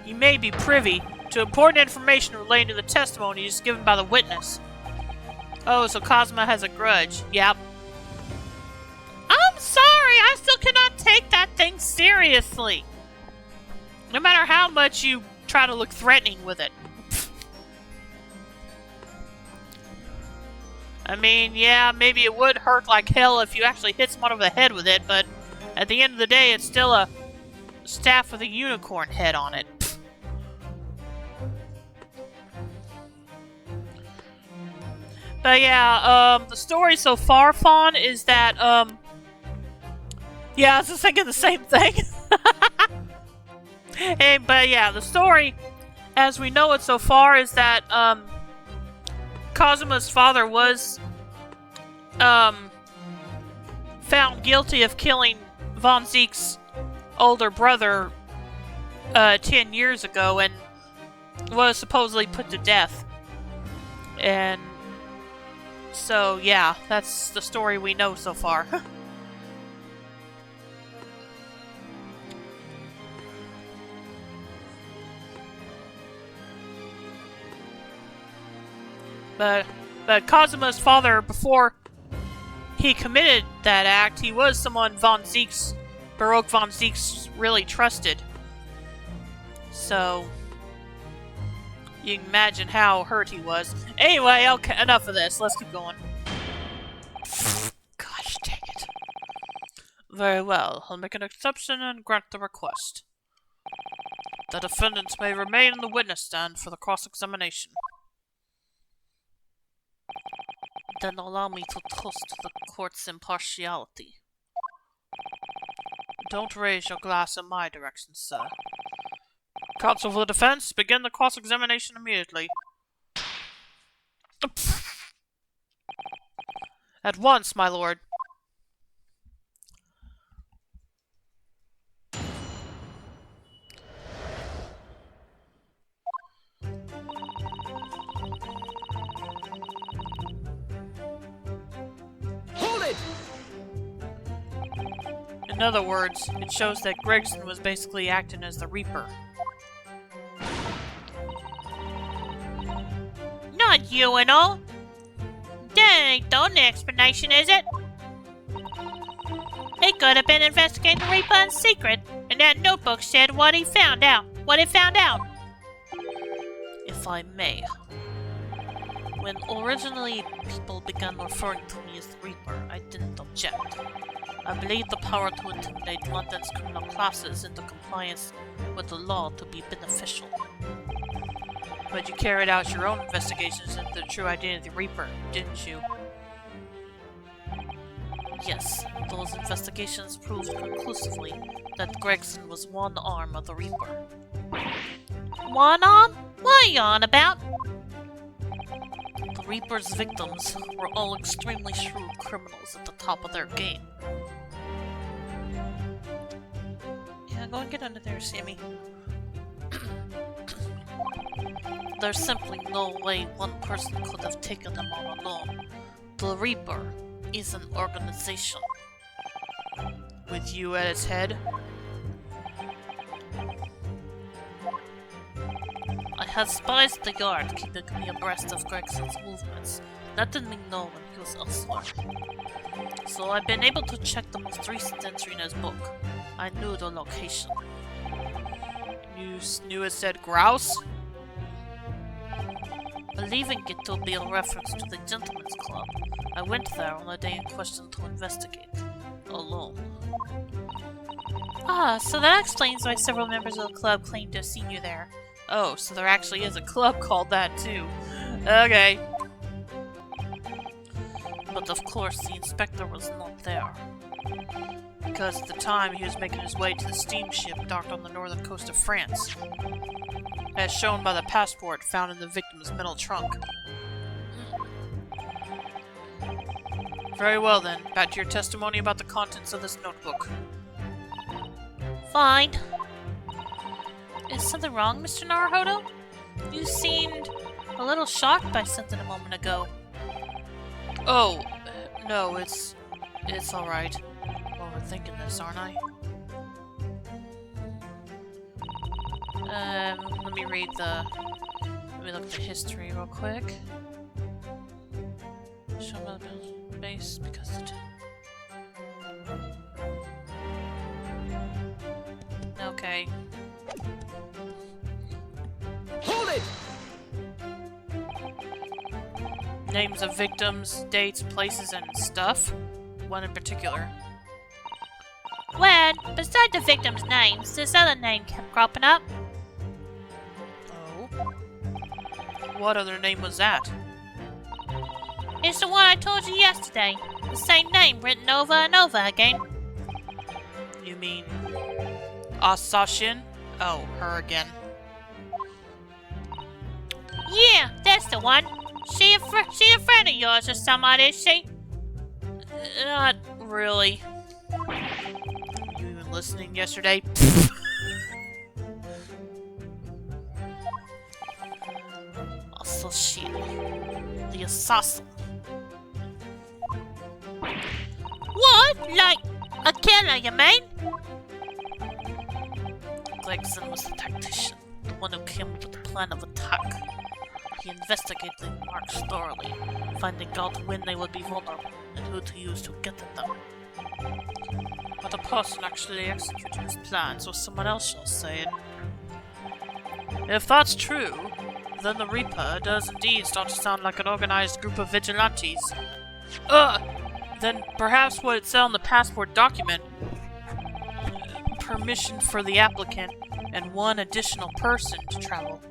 He may be privy to important information relating to the testimonies given by the witness. Oh, so Cosma has a grudge. Yep. I'm sorry, I still cannot take that thing seriously. No matter how much you try to look threatening with it. I mean, yeah, maybe it would hurt like hell if you actually hit someone over the head with it, but at the end of the day, it's still a staff with a unicorn head on it. But yeah, the story so far, Fawn, is that, yeah, I was just thinking the same thing. But yeah, the story, as we know it so far, is that, Kazuma's father was, found guilty of killing Von Zeke's older brother, 10 years ago, and was supposedly put to death. And so, yeah, that's the story we know so far. But Kazuma's father, before he committed that act, he was someone Baroque Von Zeke's really trusted. So, you can imagine how hurt he was. Anyway, okay, enough of this. Let's keep going. Gosh dang it. Very well. I'll make an exception and grant the request. The defendant may remain in the witness stand for the cross-examination. Then allow me to toast the court's impartiality. Don't raise your glass in my direction, sir. Counsel for the defense, begin the cross-examination immediately. At once, my lord. Hold it! In other words, it shows that Gregson was basically acting as the Reaper. Not you and all. That ain't the only explanation, is it? He could have been investigating the Reaper in secret, and that notebook said what it found out. If I may. When originally people began referring to me as the Reaper, I didn't object. I believed the power to intimidate London's criminal classes into compliance with the law to be beneficial. But you carried out your own investigations into the true identity of the Reaper, didn't you? Yes, those investigations proved conclusively that Gregson was one arm of the Reaper. One arm? What are you on about? The Reaper's victims were all extremely shrewd criminals at the top of their game. Yeah, go and get under there, Sammy. There's simply no way one person could have taken them all alone. The Reaper is an organization. With you at its head? I had spies at the yard keeping me abreast of Gregson's movements, letting me know when he was elsewhere. So I've been able to check the most recent entry in his book. I knew the location. You knew it said grouse? believing it to be a reference to the Gentlemen's Club, I went there on the day in question to investigate. Alone. Ah, so that explains why several members of the club claimed to have seen you there. Oh, so there actually is a club called that too. Okay. But of course the inspector was not there. Because at the time he was making his way to the steamship docked on the northern coast of France. As shown by the passport found in the victim's metal trunk. Very well then, back to your testimony about the contents of this notebook. Fine. Is something wrong, Mr. Naruhodo? You seemed a little shocked by something a moment ago. Oh, no, it's alright. I'm overthinking this, aren't I? Let me look at the history real quick. Show me the base because it... Okay. Hold it! Names of victims, dates, places, and stuff. One in particular. Well, beside the victims' names, this other name kept cropping up. Oh? What other name was that? It's the one I told you yesterday. The same name written over and over again. You mean... Asashin? Oh, her again. Yeah, that's the one. She a friend of yours or somebody, is she? Not really. You even listening yesterday? Assassin. The assassin. What? Like a killer, you mean? Gregson was the tactician, the one who came up with the plan of attack. He investigated the marks thoroughly, finding out when they would be vulnerable and who to use to get at them. But the person actually executing his plans was someone else, you're saying. If that's true, then the Reaper does indeed start to sound like an organized group of vigilantes. Then perhaps what it said on the passport document, permission for the applicant and one additional person to travel.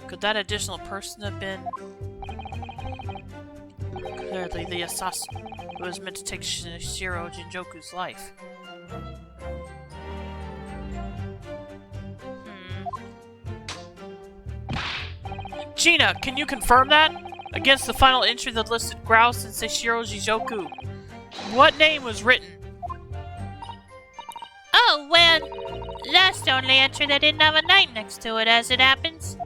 Could that additional person have been clearly the assassin who was meant to take Shiro Jinjoku's life? Gina, can you confirm that? Against the final entry that listed Grouse and Seishiro Jijoku, what name was written? Oh, well, that's the only entry that didn't have a name next to it, as it happens.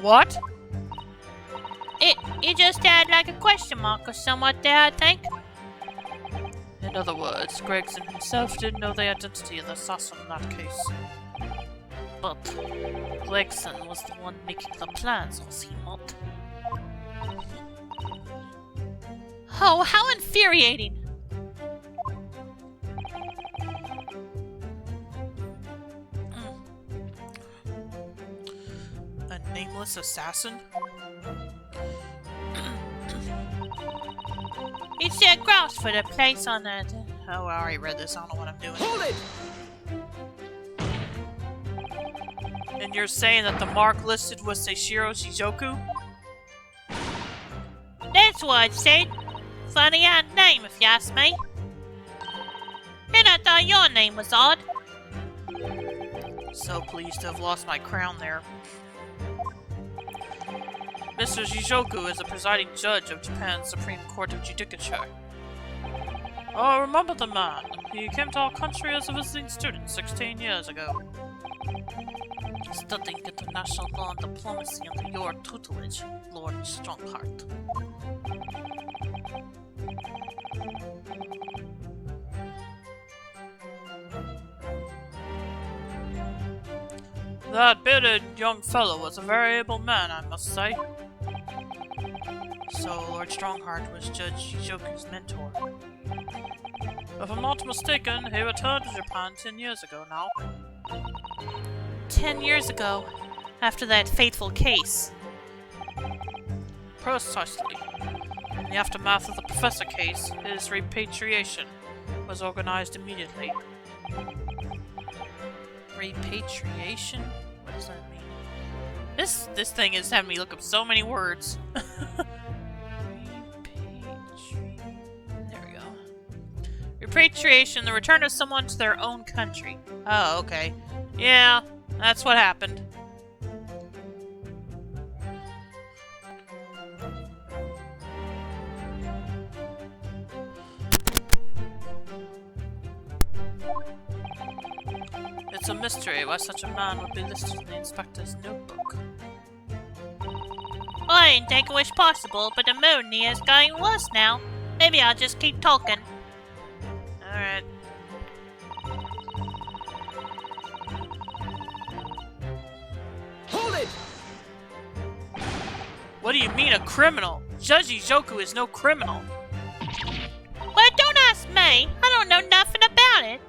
What? It just had like a question mark or somewhat there, I think. In other words, Gregson himself didn't know the identity of the assassin in that case. But Gregson was the one making the plans, was he not? Oh, how infuriating! A nameless assassin? It said Grouse for the place on it. Oh, I already read this, I don't know what I'm doing. Hold it! And you're saying that the mark listed was Seishiro Shijoku? That's what it said. Funny odd name, if you ask me. And I thought your name was odd. So pleased to have lost my crown there. Mr. Jijoku is the presiding judge of Japan's Supreme Court of Judicature. Oh, remember the man. He came to our country as a visiting student 16 years ago. Studying international law and diplomacy under your tutelage, Lord Strongheart. That bearded young fellow was a very able man, I must say. So, Lord Strongheart was Judge Jijoku's mentor. If I'm not mistaken, he returned to Japan 10 years ago now. 10 years ago, after that fateful case. Precisely. In the aftermath of the Professor case, his repatriation was organized immediately. Repatriation? What does that mean? This thing is having me look up so many words. There we go. Repatriation, the return of someone to their own country. Oh, okay. Yeah, that's what happened. It's a mystery why such a man would be listed in the inspector's notebook. I didn't think it was possible, but the mood in here is getting worse now. Maybe I'll just keep talking. Alright. Hold it! What do you mean a criminal? Judge Izoku is no criminal. Well, don't ask me. I don't know nothing about it.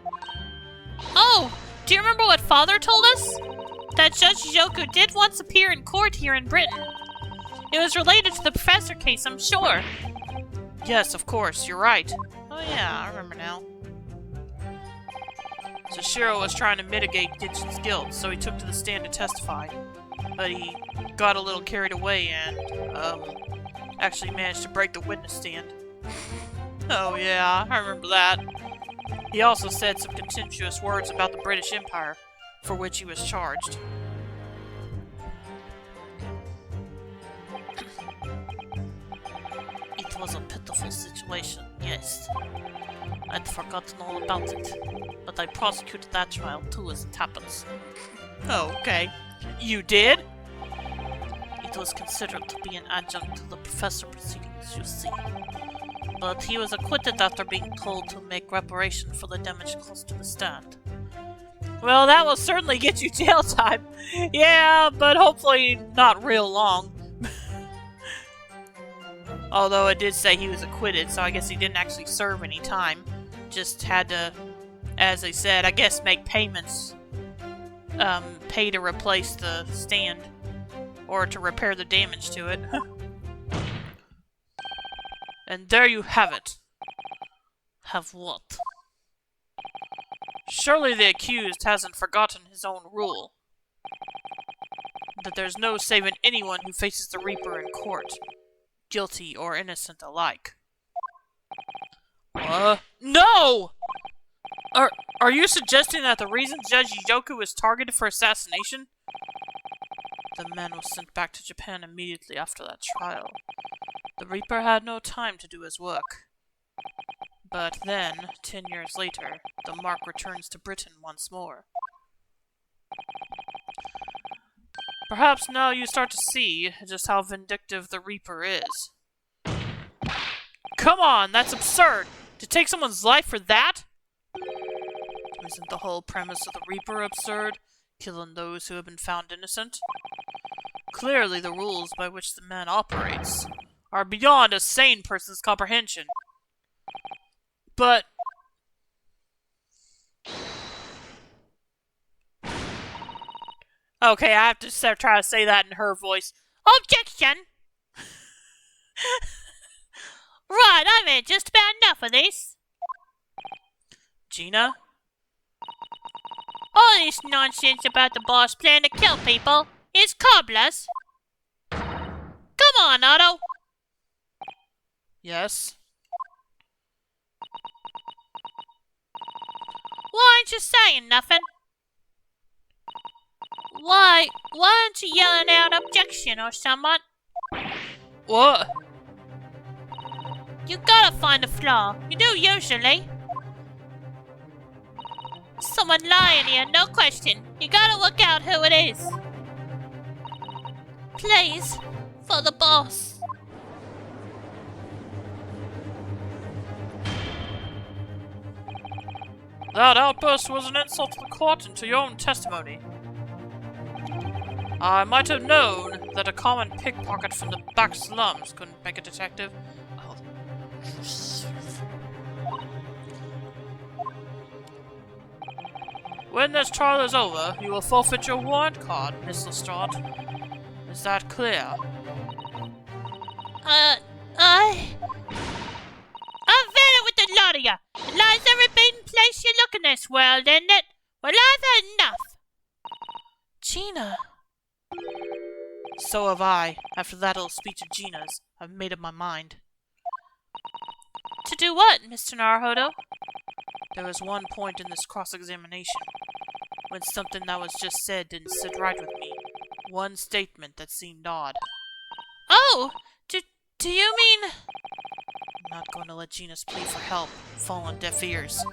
Oh! Do you remember what Father told us? That Judge Izoku did once appear in court here in Britain. It was related to the Professor case, I'm sure. Yes, of course, you're right. Oh yeah, I remember now. Sashiro was trying to mitigate Genshin's guilt, so he took to the stand to testify. But he got a little carried away and, actually managed to break the witness stand. Oh yeah, I remember that. He also said some contemptuous words about the British Empire, for which he was charged. It was a pitiful situation, yes. I'd forgotten all about it. But I prosecuted that trial too, as it happens. Oh, okay. You did? It was considered to be an adjunct to the Professor proceedings, you see. But he was acquitted after being told to make reparation for the damage caused to the stand. Well, that will certainly get you jail time. Yeah, but hopefully not real long. Although it did say he was acquitted, so I guess he didn't actually serve any time. Just had to, as they said, I guess make payments. Pay to replace the stand. Or to repair the damage to it. And there you have it. Have what? Surely the accused hasn't forgotten his own rule. That there's no saving anyone who faces the Reaper in court. Guilty or innocent alike. No! Are you suggesting that the reason Judge Izoku was targeted for assassination? The man was sent back to Japan immediately after that trial. The Reaper had no time to do his work. But then, 10 years later, the mark returns to Britain once more. Perhaps now you start to see just how vindictive the Reaper is. Come on, that's absurd! To take someone's life for that? Isn't the whole premise of the Reaper absurd? Killing those who have been found innocent? Clearly the rules by which the man operates are beyond a sane person's comprehension. But... okay, I have to try to say that in her voice. Objection! Right, I've had just about enough of this. Gina? All this nonsense about the boss plan to kill people is cobblers. Come on, Otto. Yes? Why aren't you saying nothing? Why aren't you yelling out objection or something? What? You gotta find a flaw. You do usually. Someone lying here, no question. You gotta look out who it is. Please, for the boss. That outburst was an insult to the court and to your own testimony. I might have known that a common pickpocket from the back slums couldn't make a detective. Oh. When this trial is over, you will forfeit your warrant card, Miss Lestrade. Is that clear? I've had it with the lot of ya. Lies every beaten place you look in this world, isn't it? Well, I've had enough. Gina. So have I. After that little speech of Gina's, I've made up my mind. To do what, Mr. Naruhodo? There was one point in this cross-examination when something that was just said didn't sit right with me. One statement that seemed odd. Oh! Do you mean... I'm not going to let Gina's plea for help fall on deaf ears.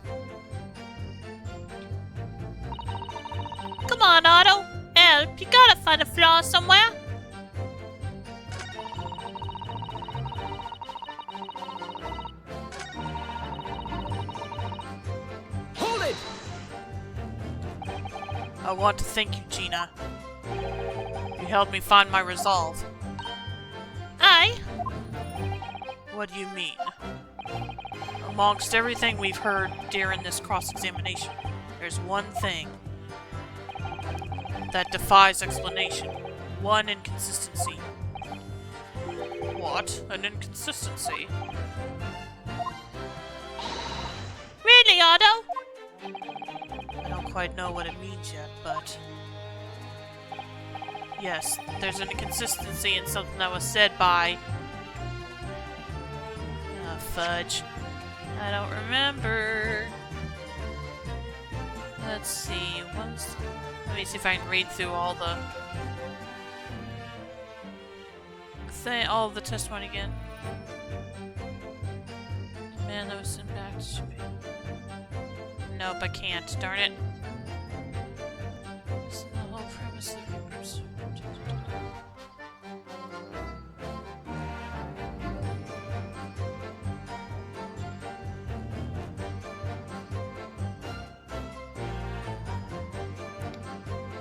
Come on, Otto. Help. You gotta find a flaw somewhere. Hold it! I want to thank you, Gina. You helped me find my resolve. Aye? What do you mean? Amongst everything we've heard during this cross-examination, there's one thing that defies explanation. One inconsistency. What? An inconsistency? Really, Otto? I don't quite know what it means yet, but... yes, there's an inconsistency in something that was said by... fudge. I don't remember. Let's see. Let me see if I can read through all the testimony again. Man, that was sent back. Nope, I can't. Darn it. This is the whole premise of the Reapers.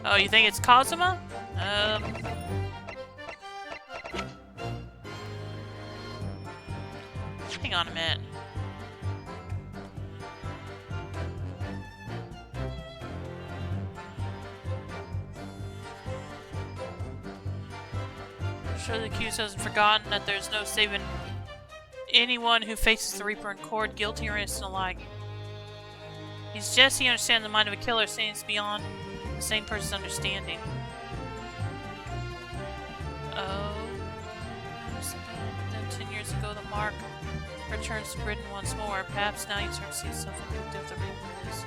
Oh, you think it's Kazuma? Hang on a minute. I'm sure the accused hasn't forgotten that there's no saving anyone who faces the Reaper in court, guilty or innocent alike. He's Jesse, understands the mind of a killer, seems beyond the same person's understanding. Oh. Then 10 years ago, the mark returns to Britain once more. Perhaps now you start to see yourself in the depth of the Reaper is.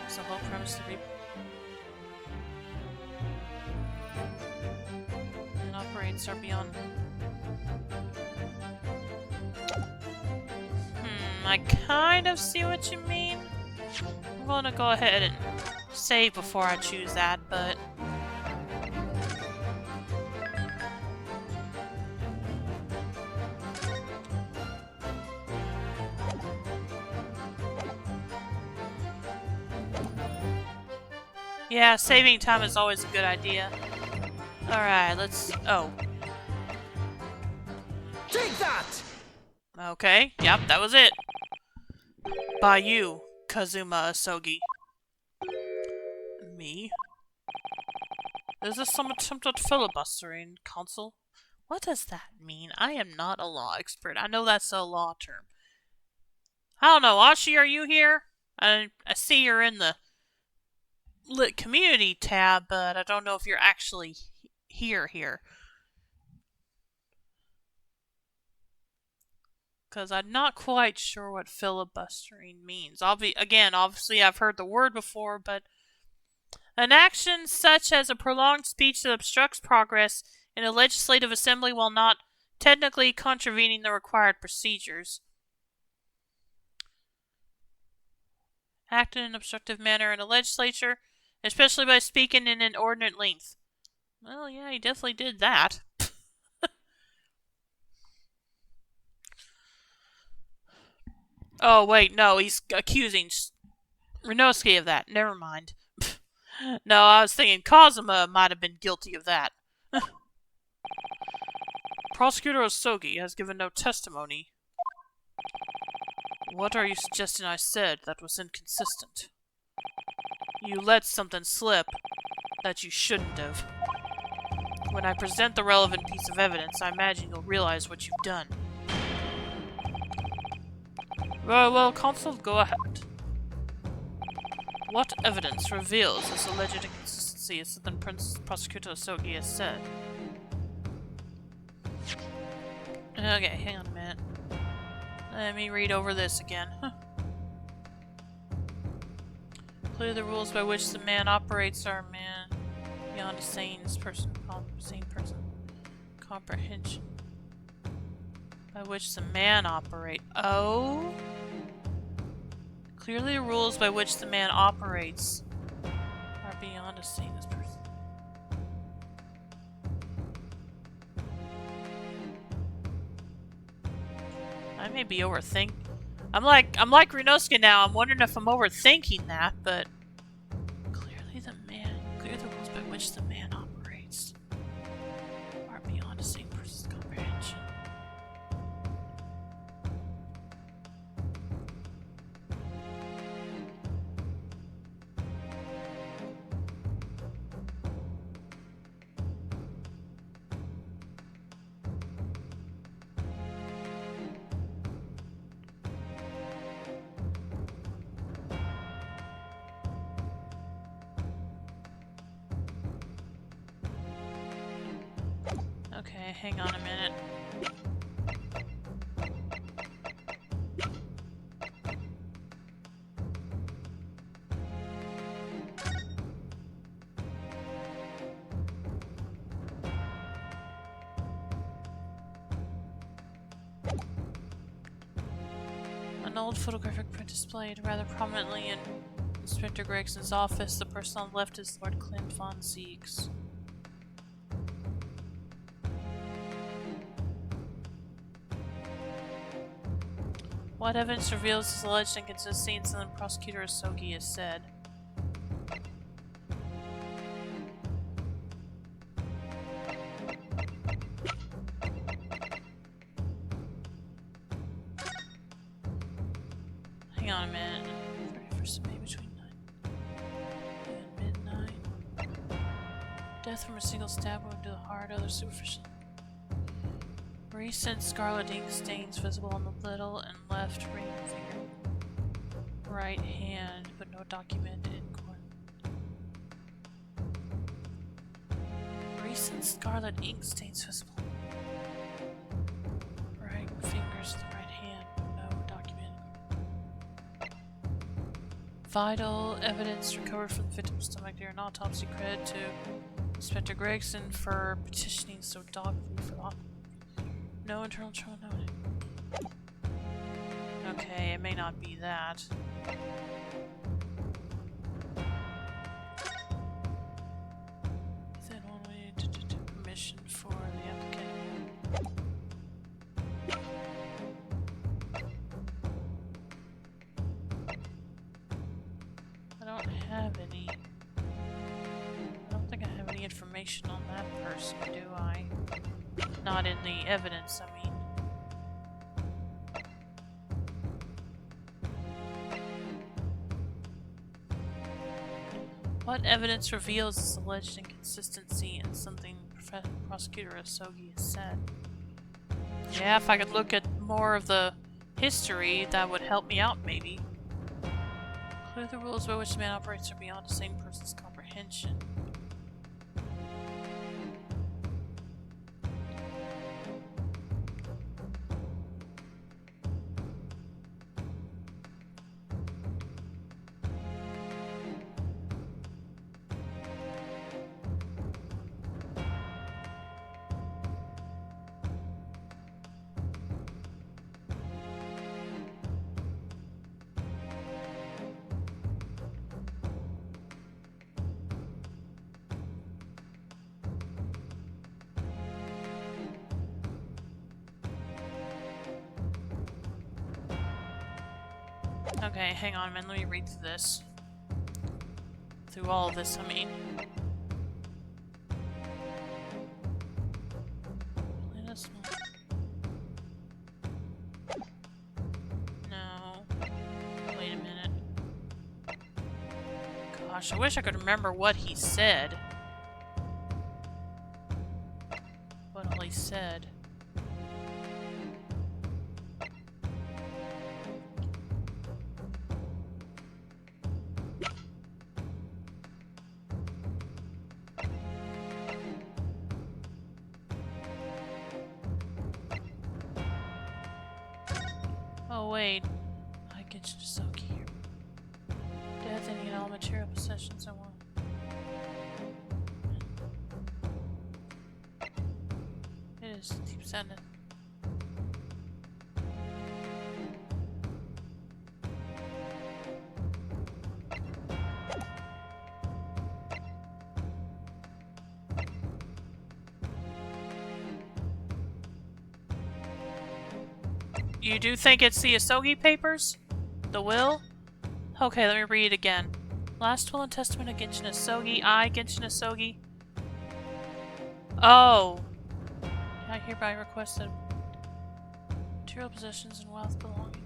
It's the whole premise of the Reaper. And operates are beyond. I kind of see what you mean. I'm gonna go ahead and save before I choose that, but... yeah, saving time is always a good idea. Alright, let's... oh. Take that! Okay, yep, that was it. By you, Kazuma Asogi. Me? Is this some attempt at filibustering, Counsel? What does that mean? I am not a law expert. I know that's a law term. I don't know, Ashi, are you here? I see you're in the Lit Community tab, but I don't know if you're actually here. Because I'm not quite sure what filibustering means. Obviously I've heard the word before, but an action such as a prolonged speech that obstructs progress in a legislative assembly while not technically contravening the required procedures. Act in an obstructive manner in a legislature, especially by speaking in an inordinate length. Well, yeah, he definitely did that. Oh, wait, no, he's accusing Renosuke of that. Never mind. No, I was thinking Kazuma might have been guilty of that. Prosecutor Osogi has given no testimony. What are you suggesting I said that was inconsistent? You let something slip that you shouldn't have. When I present the relevant piece of evidence, I imagine you'll realize what you've done. Well, Consul, go ahead. What evidence reveals this alleged inconsistency as the Prosecutor Sogi has said? Okay, hang on a minute. Let me read over this again. Clearly the rules by which the man operates are beyond a sane person comprehension. By which the man operates. Oh? Clearly the rules by which the man operates are beyond a sane person. I may be overthinking. I'm like Renosuke now. I'm wondering if I'm overthinking that, but clearly the rules by which the man operates are beyond a sane person's comprehension. Okay, hang on a minute. An old photographic print displayed rather prominently in Inspector Gregson's office. The person on the left is Lord Clint von Zieks. What evidence reveals his alleged inconsistency in something Prosecutor Asogi has said? Hang on a minute. 31st of May between 9 and midnight. Death from a single stab wound to the heart, other superficial. Recent scarlet ink stains visible on the little and left ring finger. Right hand, but no documented court. Recent scarlet ink stains visible. Right fingers, the right hand, but no documented. Vital evidence recovered from the victim's stomach during autopsy. Credit to Inspector Gregson for petitioning so doggedly for the no internal trauma noted. Okay, it may not be that. Then one way to permission for the applicant. I don't have any. I don't think I have any information on that person, do I? Not in the evidence, I mean. What evidence reveals this alleged inconsistency in something Prosecutor Asogi has said? Yeah, if I could look at more of the history, that would help me out, maybe. Clear the rules by which the man operates are beyond the same person's comprehension. Okay, hang on a minute, let me read through this. Through all of this, I mean. No. Wait a minute. Gosh, I wish I could remember what he said. said. Oh wait, I get you to soak here. Death and all material possessions I want. It is deep sadness. You do think it's the Asogi papers? The will? Okay, let me read it again. Last will and testament of Genshin Asogi. I, Genshin Asogi. Oh. I hereby request that material possessions and wealth belonging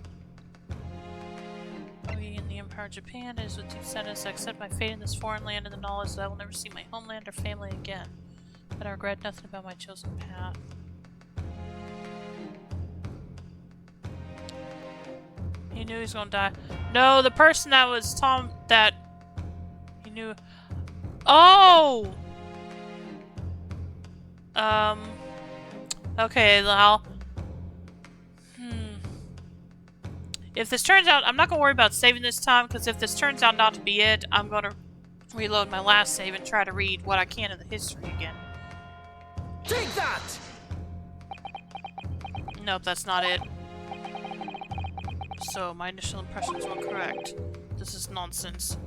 in the Empire of Japan. It is with deep sadness I accept my fate in this foreign land and the knowledge that I will never see my homeland or family again. But I regret nothing about my chosen path. He knew he was gonna die. No, the person that was Tom that he knew. Oh! Okay, Lal. If this turns out, I'm not gonna worry about saving this time, because if this turns out not to be it, I'm gonna reload my last save and try to read what I can of the history again. Take that! Nope, that's not it. So, my initial impressions were correct. This is nonsense.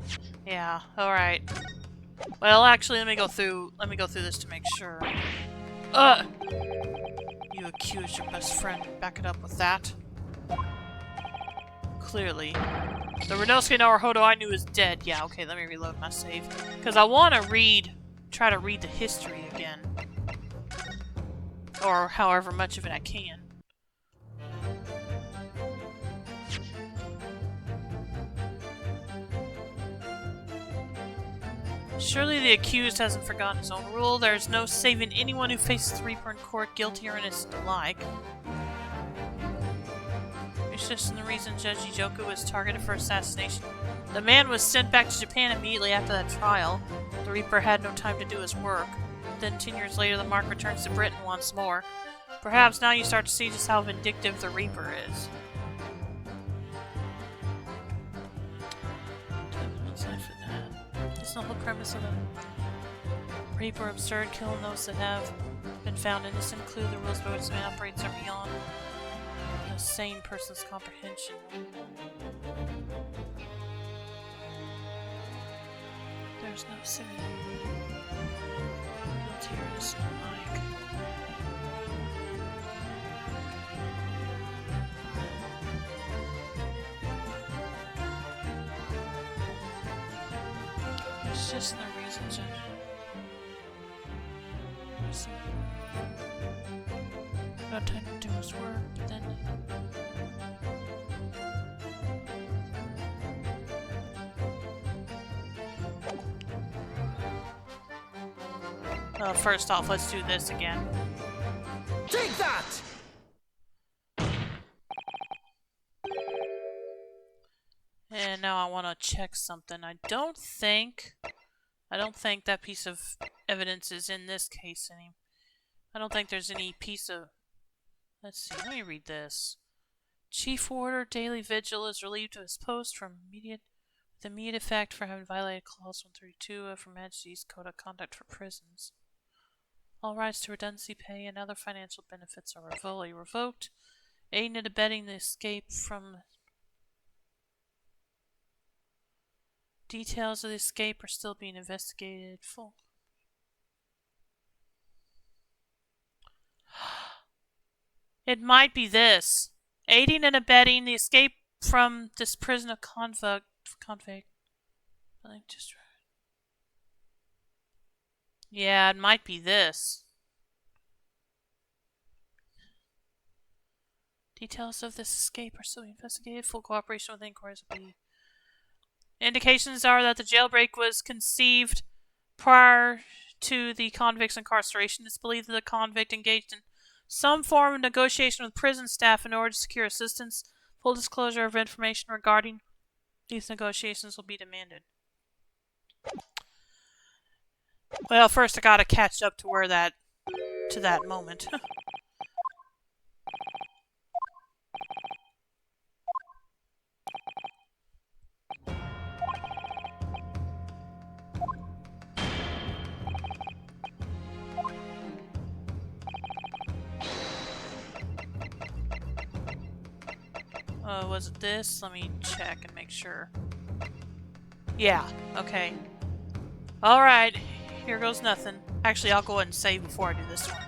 Yeah, alright. Well, actually, let me go through this to make sure. You accused your best friend. Back it up with that. Clearly. The Renosuke Naruhodo I knew is dead. Yeah, okay, let me reload my save. Because I want to try to read the history again. Or however much of it I can. Surely the accused hasn't forgotten his own rule. There is no saving anyone who faces the Reaper in court, guilty or innocent alike. It's just the reason Judge Ijoku was targeted for assassination. The man was sent back to Japan immediately after that trial. The Reaper had no time to do his work. Then 10 years later, the Mark returns to Britain once more. Perhaps now you start to see just how vindictive the Reaper is. It's the whole premise of the Reaper absurd, killing those that have been found innocent, include the rules by which the man operates are beyond a sane person's comprehension. There's no sin. Guilty or innocent alike. It's just the reason, Judge. No time to do his work, but then... Well, first off, let's do this again. Take that! And now I want to check something. I don't think that piece of evidence is in this case any. I don't think there's any piece of... Let's see, let me read this. Chief Warder Daily Vigil is relieved of his post with immediate effect for having violated Clause 132 of Her Majesty's Code of Conduct for Prisons. All rights to redundancy pay and other financial benefits are fully revoked. Aiding and abetting the escape from... Details of the escape are still being investigated. Full. It might be this. Aiding and abetting the escape from this prison of convict. I think just... Yeah, it might be this. Details of this escape are still being investigated. Full cooperation with inquiries will be... Indications are that the jailbreak was conceived prior to the convict's incarceration. It's believed that the convict engaged in Some form of negotiation with prison staff in order to secure assistance. Full disclosure of information regarding these negotiations will be demanded. Well, first I gotta catch up to that moment. Was it this? Let me check and make sure. Yeah, okay. Alright, here goes nothing. Actually, I'll go ahead and save before I do this one.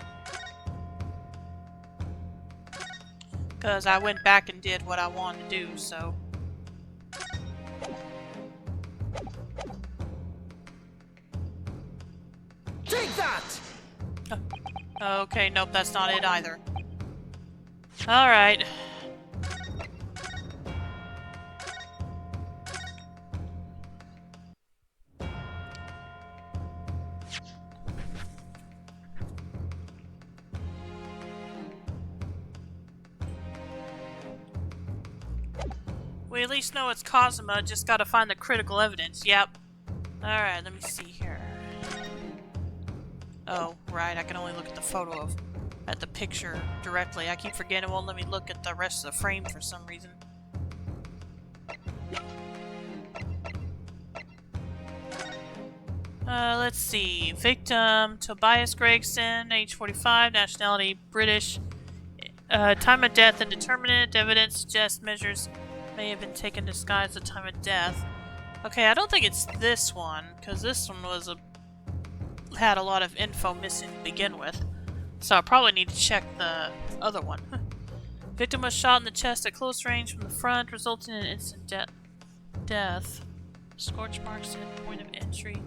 Because I went back and did what I wanted to do, so... Take that! Okay, nope, that's not it either. Alright. We at least know it's Cosima, just gotta find the critical evidence. Yep. Alright, let me see here. Oh, right, I can only look at the photo at the picture directly. I keep forgetting it won't let me look at the rest of the frame for some reason. Let's see. Victim, Tobias Gregson, age 45, nationality British. Time of death indeterminate. Evidence suggests measures may have been taken to disguise the time of death. Okay, I don't think it's this one, because this one had a lot of info missing to begin with. So I probably need to check the other one. Victim was shot in the chest at close range from the front, resulting in instant death. Scorch marks at point of entry.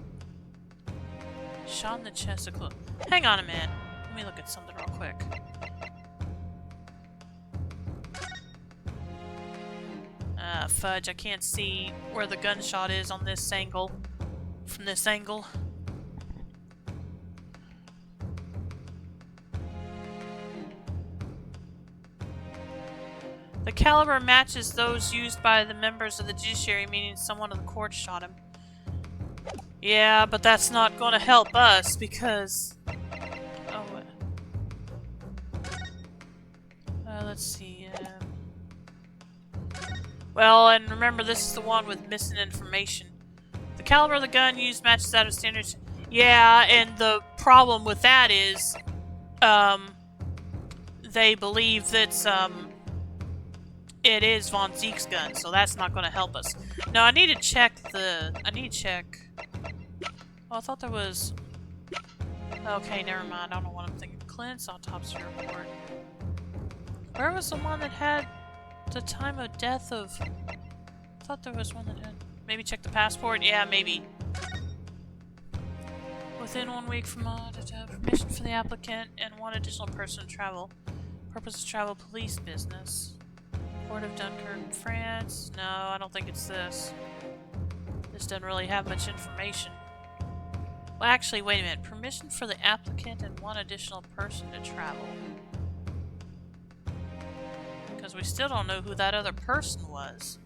Shot in the chest at close... Hang on a minute. Let me look at something real quick. Fudge, I can't see where the gunshot is on this angle. From this angle. The caliber matches those used by the members of the judiciary, meaning someone in the court shot him. Yeah, but that's not going to help us because... Oh, let's see. Well, and remember, this is the one with missing information. The caliber of the gun used matches that of standards. Yeah, and the problem with that is, they believe that it is Von Zeke's gun, so that's not going to help us. No, I need to check Oh, I thought there was... Okay, never mind. I don't know what I'm thinking. Clint's autopsy report. Where was the one that had the time of death of... I thought there was one that had... Maybe check the passport? Yeah, maybe. Within 1 week from permission for the applicant and one additional person to travel. Purpose of travel, police business. Port of Dunkirk, France. No, I don't think it's this. This doesn't really have much information. Well, actually, wait a minute. Permission for the applicant and one additional person to travel. Because we still don't know who that other person was.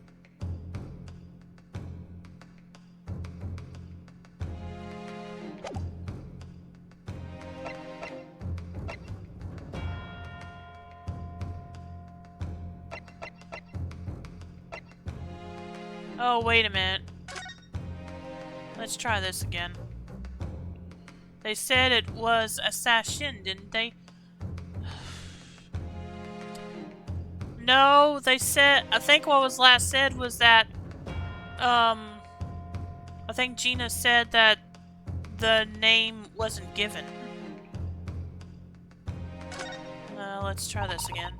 Oh, wait a minute. Let's try this again. They said it was assassin, didn't they? No, they said... I think what was last said was that... I think Gina said that the name wasn't given. Let's try this again.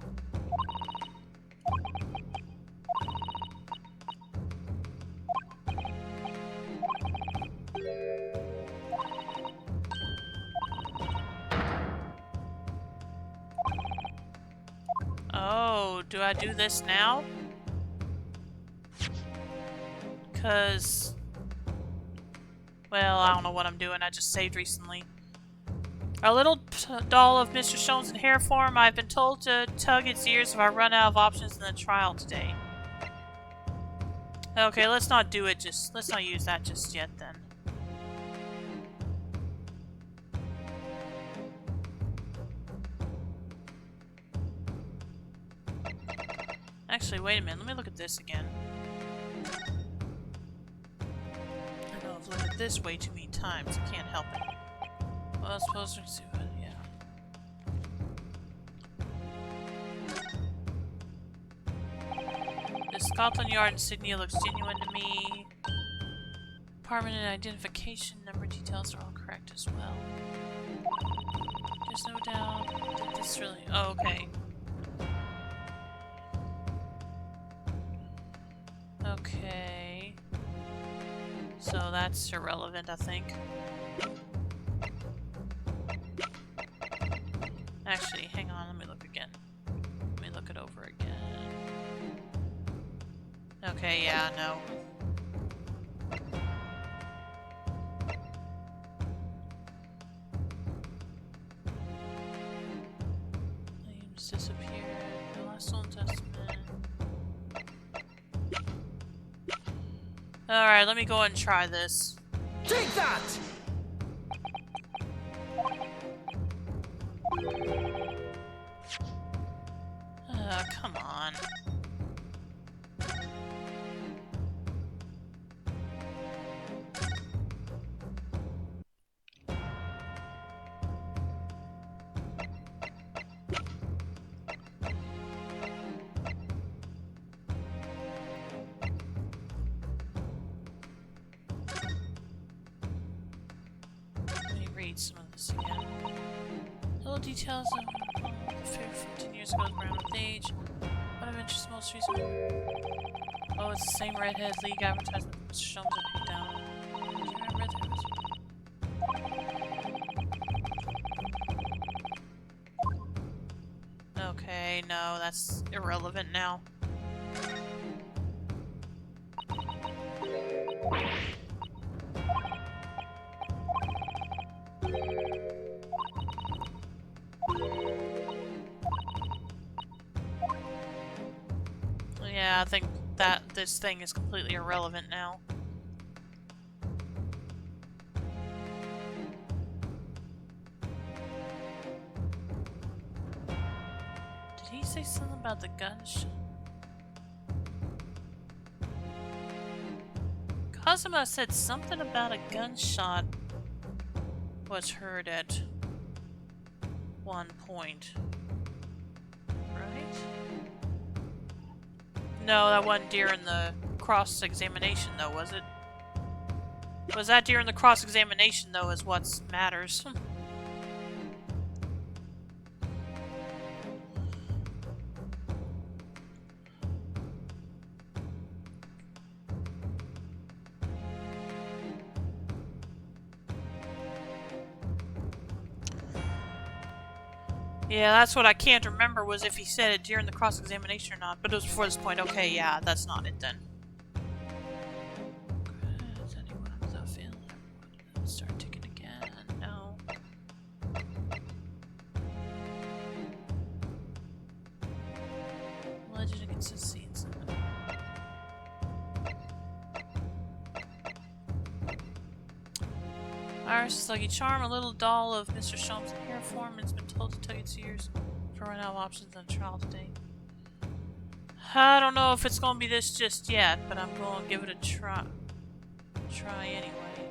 Oh, do I do this now? Because... Well, I don't know what I'm doing. I just saved recently. A little doll of Mr. Sholmes in hair form. I've been told to tug its ears if I run out of options in the trial today. Okay, let's not do it just... Let's not use that just yet, then. Actually, wait a minute. Let me look at this again. I know I've looked at this way too many times. I can't help it. Well, I suppose we can see what... yeah. The Scotland Yard insignia looks genuine to me. Permanent identification number details are all correct as well. There's no doubt that this really... Oh, okay. Okay. So that's irrelevant, I think. Actually, hang on, let me look again. Let me look it over again. Okay, yeah, no. Names disappeared. The last Old Testament. Alright, let me go and try this. Take that! Come on. Let me read some of this again. Little details of the affair from 10 years ago around with age. What of interest most recently? Oh, it's the same redhead league advertisement that Mr. Sholmes had put down. Do you remember that? Okay, no, that's irrelevant now. Yeah, I think that this thing is completely irrelevant now. Did he say something about the gunshot? Cosima said something about a gunshot was heard at one point. Right? No, that wasn't during the cross-examination, though, was it? Was that during the cross-examination, though, is what matters? Yeah, that's what I can't remember, was if he said it during the cross-examination or not. But it was before this point. Okay, yeah, that's not it then. Is anyone without failing? Start ticking again. No. Legend of consistency and something. Iris' lucky charm, a little doll of Mr. Sholmes in hair form, and has been told to tug its ears for run out of options on trial today. I don't know if it's gonna be this just yet, but I'm gonna give it a try. Try anyway.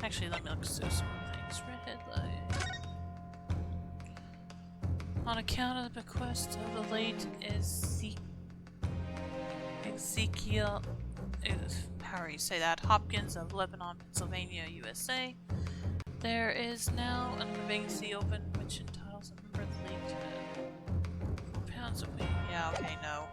Actually, let me look through some things. Redhead light. On account of the bequest of the late Ezekiel, how do you say that? Hopkins of Lebanon, Pennsylvania, USA. There is now a vacancy open which entitles a member of the league to 4 pounds a week. Yeah, okay, no.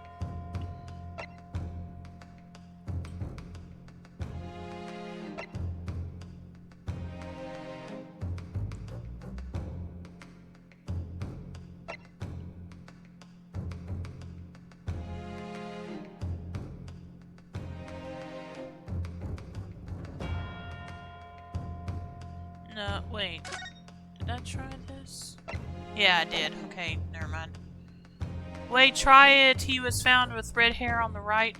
No, wait. Did I try this? Yeah, I did. Okay, never mind. Wait, try it. He was found with red hair on the right.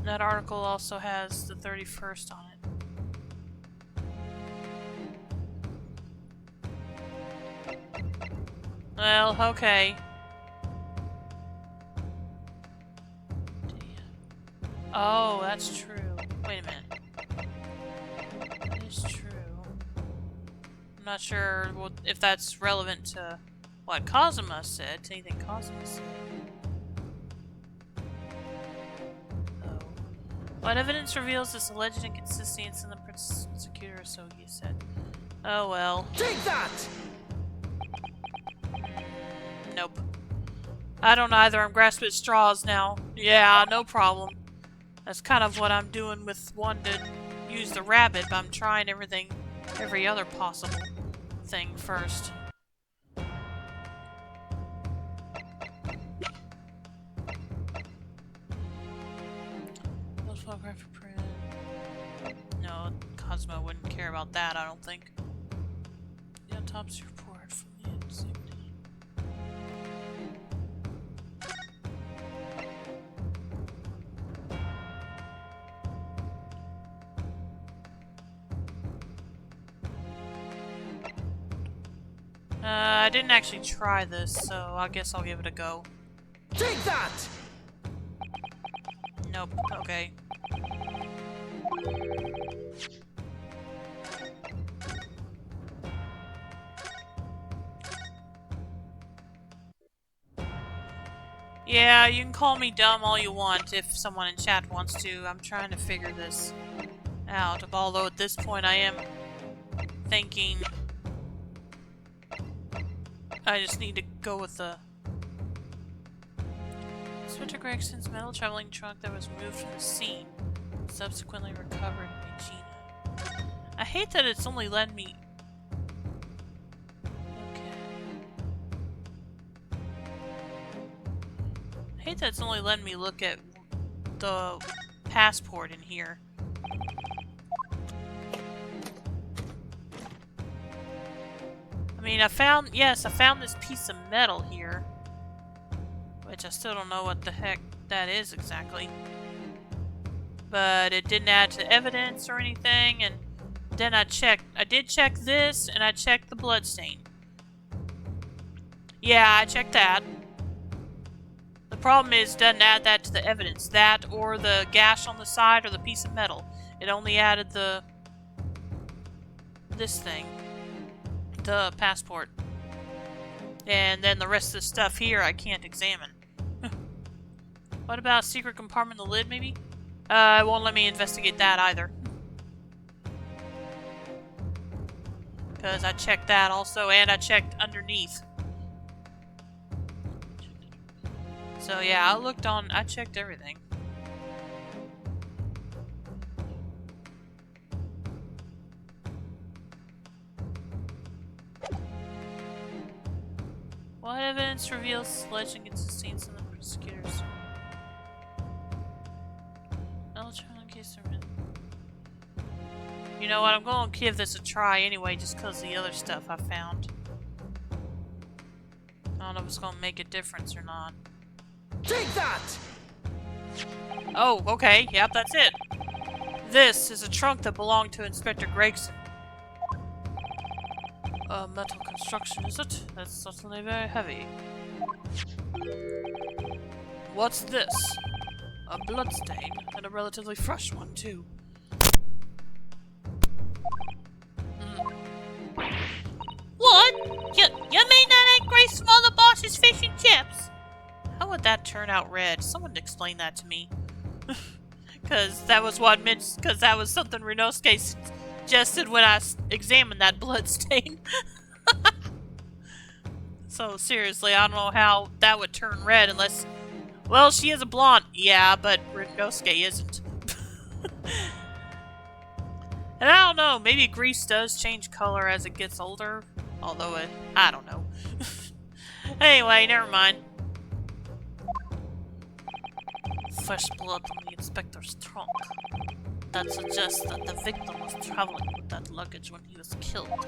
That article also has the 31st on it. Well, okay. Oh, that's true. Wait a minute. That is true. I'm not sure if that's relevant to what Cosima said, to anything Cosima said. Oh. What evidence reveals this alleged inconsistency in the prosecutor, so you said. Oh well. Take that! Nope. I don't either. I'm grasping at straws now. Yeah, no problem. That's kind of what I'm doing with one to use the rabbit, but I'm trying every other possible thing first. Those photographic print. No, Cosmo wouldn't care about that, I don't think. The autopsy report from the executive. I didn't actually try this, so I guess I'll give it a go. Take that! Nope. Okay. Yeah, you can call me dumb all you want if someone in chat wants to. I'm trying to figure this out. Although at this point I am thinking I just need to go with the Inspector Gregson's metal traveling trunk that was removed from the scene, subsequently recovered by Gina. I hate that it's only letting me. Okay. I hate that it's only letting me look at the passport in here. I mean, I found this piece of metal here. Which I still don't know what the heck that is exactly. But it didn't add to evidence or anything, and then I did check this, and I checked the bloodstain. Yeah, I checked that. The problem is, it doesn't add that to the evidence. That, or the gash on the side, or the piece of metal. It only added this thing. The passport. And then the rest of the stuff here I can't examine. What about a secret compartment in the lid, maybe? It won't let me investigate that either. Because I checked that also, and I checked underneath. So yeah, I checked everything. What evidence reveals alleged inconsistencies in the prosecutors? You know what, I'm going to give this a try anyway, just because of the other stuff I found. I don't know if it's going to make a difference or not. Take that! Oh, okay, yep, that's it. This is a trunk that belonged to Inspector Gregson. A metal construction, is it? That's certainly very heavy. What's this? A bloodstain, and a relatively fresh one, too. What? You mean that ain't Grace from all the boss's fish and chips? How would that turn out red? Someone explain that to me. Because that was something Renosuke suggested when I examined that bloodstain. So seriously, I don't know how that would turn red unless... Well, she is a blonde. Yeah, but Renosuke isn't. And I don't know, maybe grease does change color as it gets older. Although I don't know. Anyway, never mind. Fresh blood on the inspector's trunk. That suggests that the victim was traveling with that luggage when he was killed.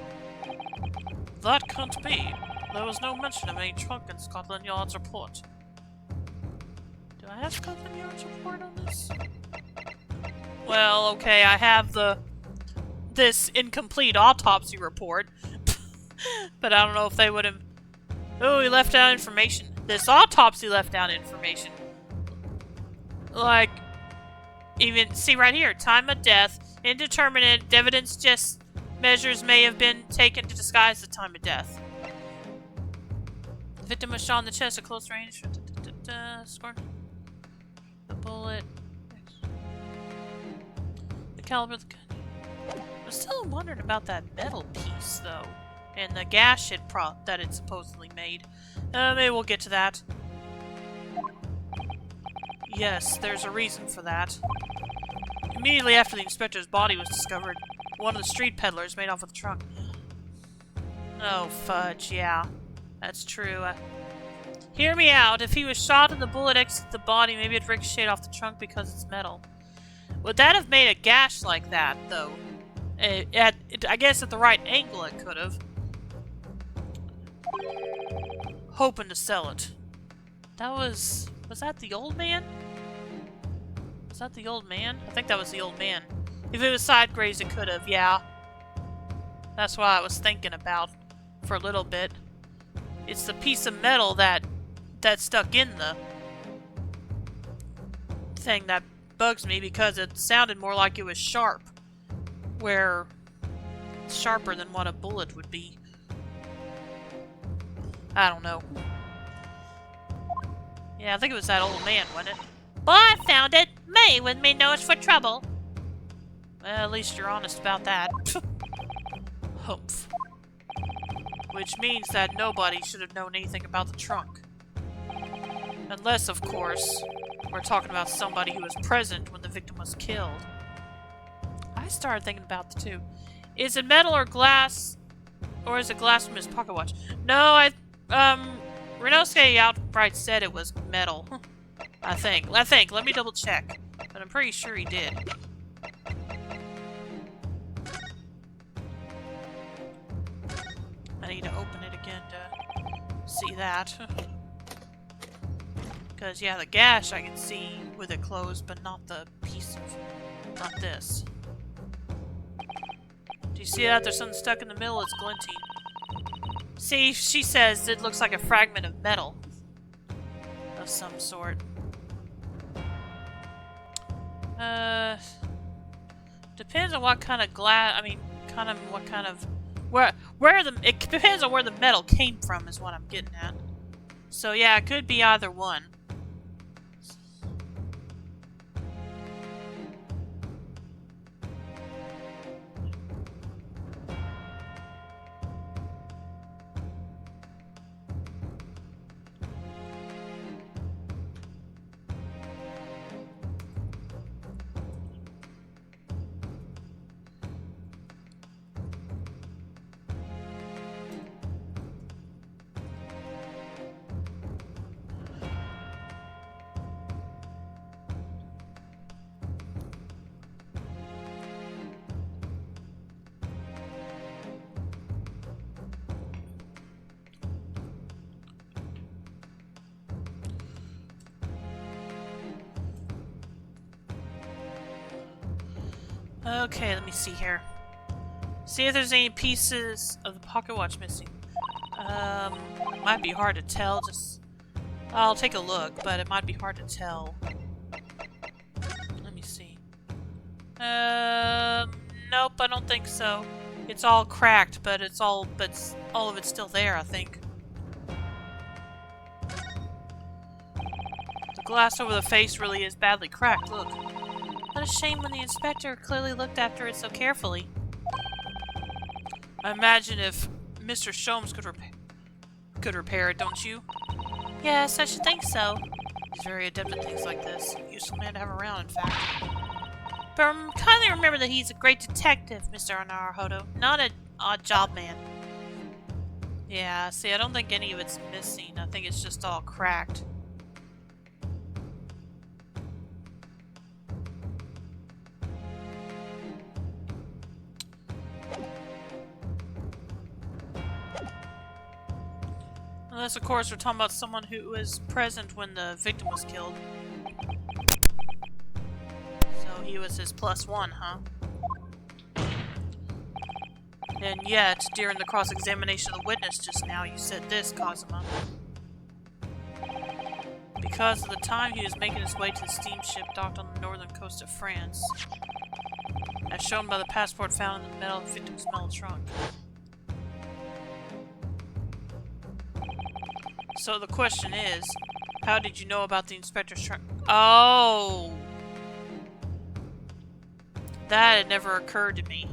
That can't be. There was no mention of any trunk in Scotland Yard's report. Do I have Scotland Yard's report on this? Well, okay, I have this incomplete autopsy report. But I don't know if they would have... Oh, he left out information. This autopsy left out information. Like, even... See right here. Time of death. Indeterminate. Evidence just... Measures may have been taken to disguise the time of death. The victim was shot in the chest at close range. Score. The bullet. The caliber of the gun. I'm still wondering about that metal piece, though. And the gash that it supposedly made. Maybe we'll get to that. Yes, there's a reason for that. Immediately after the inspector's body was discovered, one of the street peddlers made off with the trunk. Oh, fudge, yeah. That's true. Hear me out. If he was shot and the bullet exited the body, maybe it ricocheted off the trunk because it's metal. Would that have made a gash like that, though? I guess at the right angle it could have. Hoping to sell it. That was... Was that the old man? Was that the old man? I think that was the old man. If it was side grazed, it could have, yeah. That's what I was thinking about for a little bit. It's the piece of metal that stuck in the thing that bugs me because it sounded more like it was sharp. Where it's sharper than what a bullet would be. I don't know. Yeah, I think it was that old man, wasn't it? Well, I found it! May with me knows for trouble. Well, at least you're honest about that. Humph. Which means that nobody should have known anything about the trunk. Unless, of course, we're talking about somebody who was present when the victim was killed. I started thinking about the two. Is it metal or glass? Or is it glass from his pocket watch? No, Renosuke outright said it was metal. I think. Let me double check. But I'm pretty sure he did. I need to open it again to see that. Because, yeah, the gash I can see with it closed, but not the piece of... Not this. Do you see that? There's something stuck in the middle. It's glinting. See, she says it looks like a fragment of metal. Of some sort. Depends on what kind of glass... I mean, kind of what kind of... It depends on where the metal came from is what I'm getting at. So yeah, it could be either one. Okay, let me see here. See if there's any pieces of the pocket watch missing. Might be hard to tell, I'll take a look, but it might be hard to tell. Let me see. Nope, I don't think so. It's all cracked, but all of it's still there, I think. The glass over the face really is badly cracked, look. What a shame when the inspector clearly looked after it so carefully. I imagine if Mr. Sholmes could repair it, don't you? Yes, I should think so. He's very adept at things like this. Useful man to have around, in fact. But kindly remember that he's a great detective, Mr. Naruhodo, not an odd job man. Yeah, see, I don't think any of it's missing. I think it's just all cracked. Unless, of course, we're talking about someone who was present when the victim was killed. So he was his +1, huh? And yet, during the cross-examination of the witness just now, you said this, Cosima. Because of the time he was making his way to the steamship docked on the northern coast of France, as shown by the passport found in the metal victim's metal trunk. So the question is, how did you know about the inspector's trunk? Oh! That had never occurred to me.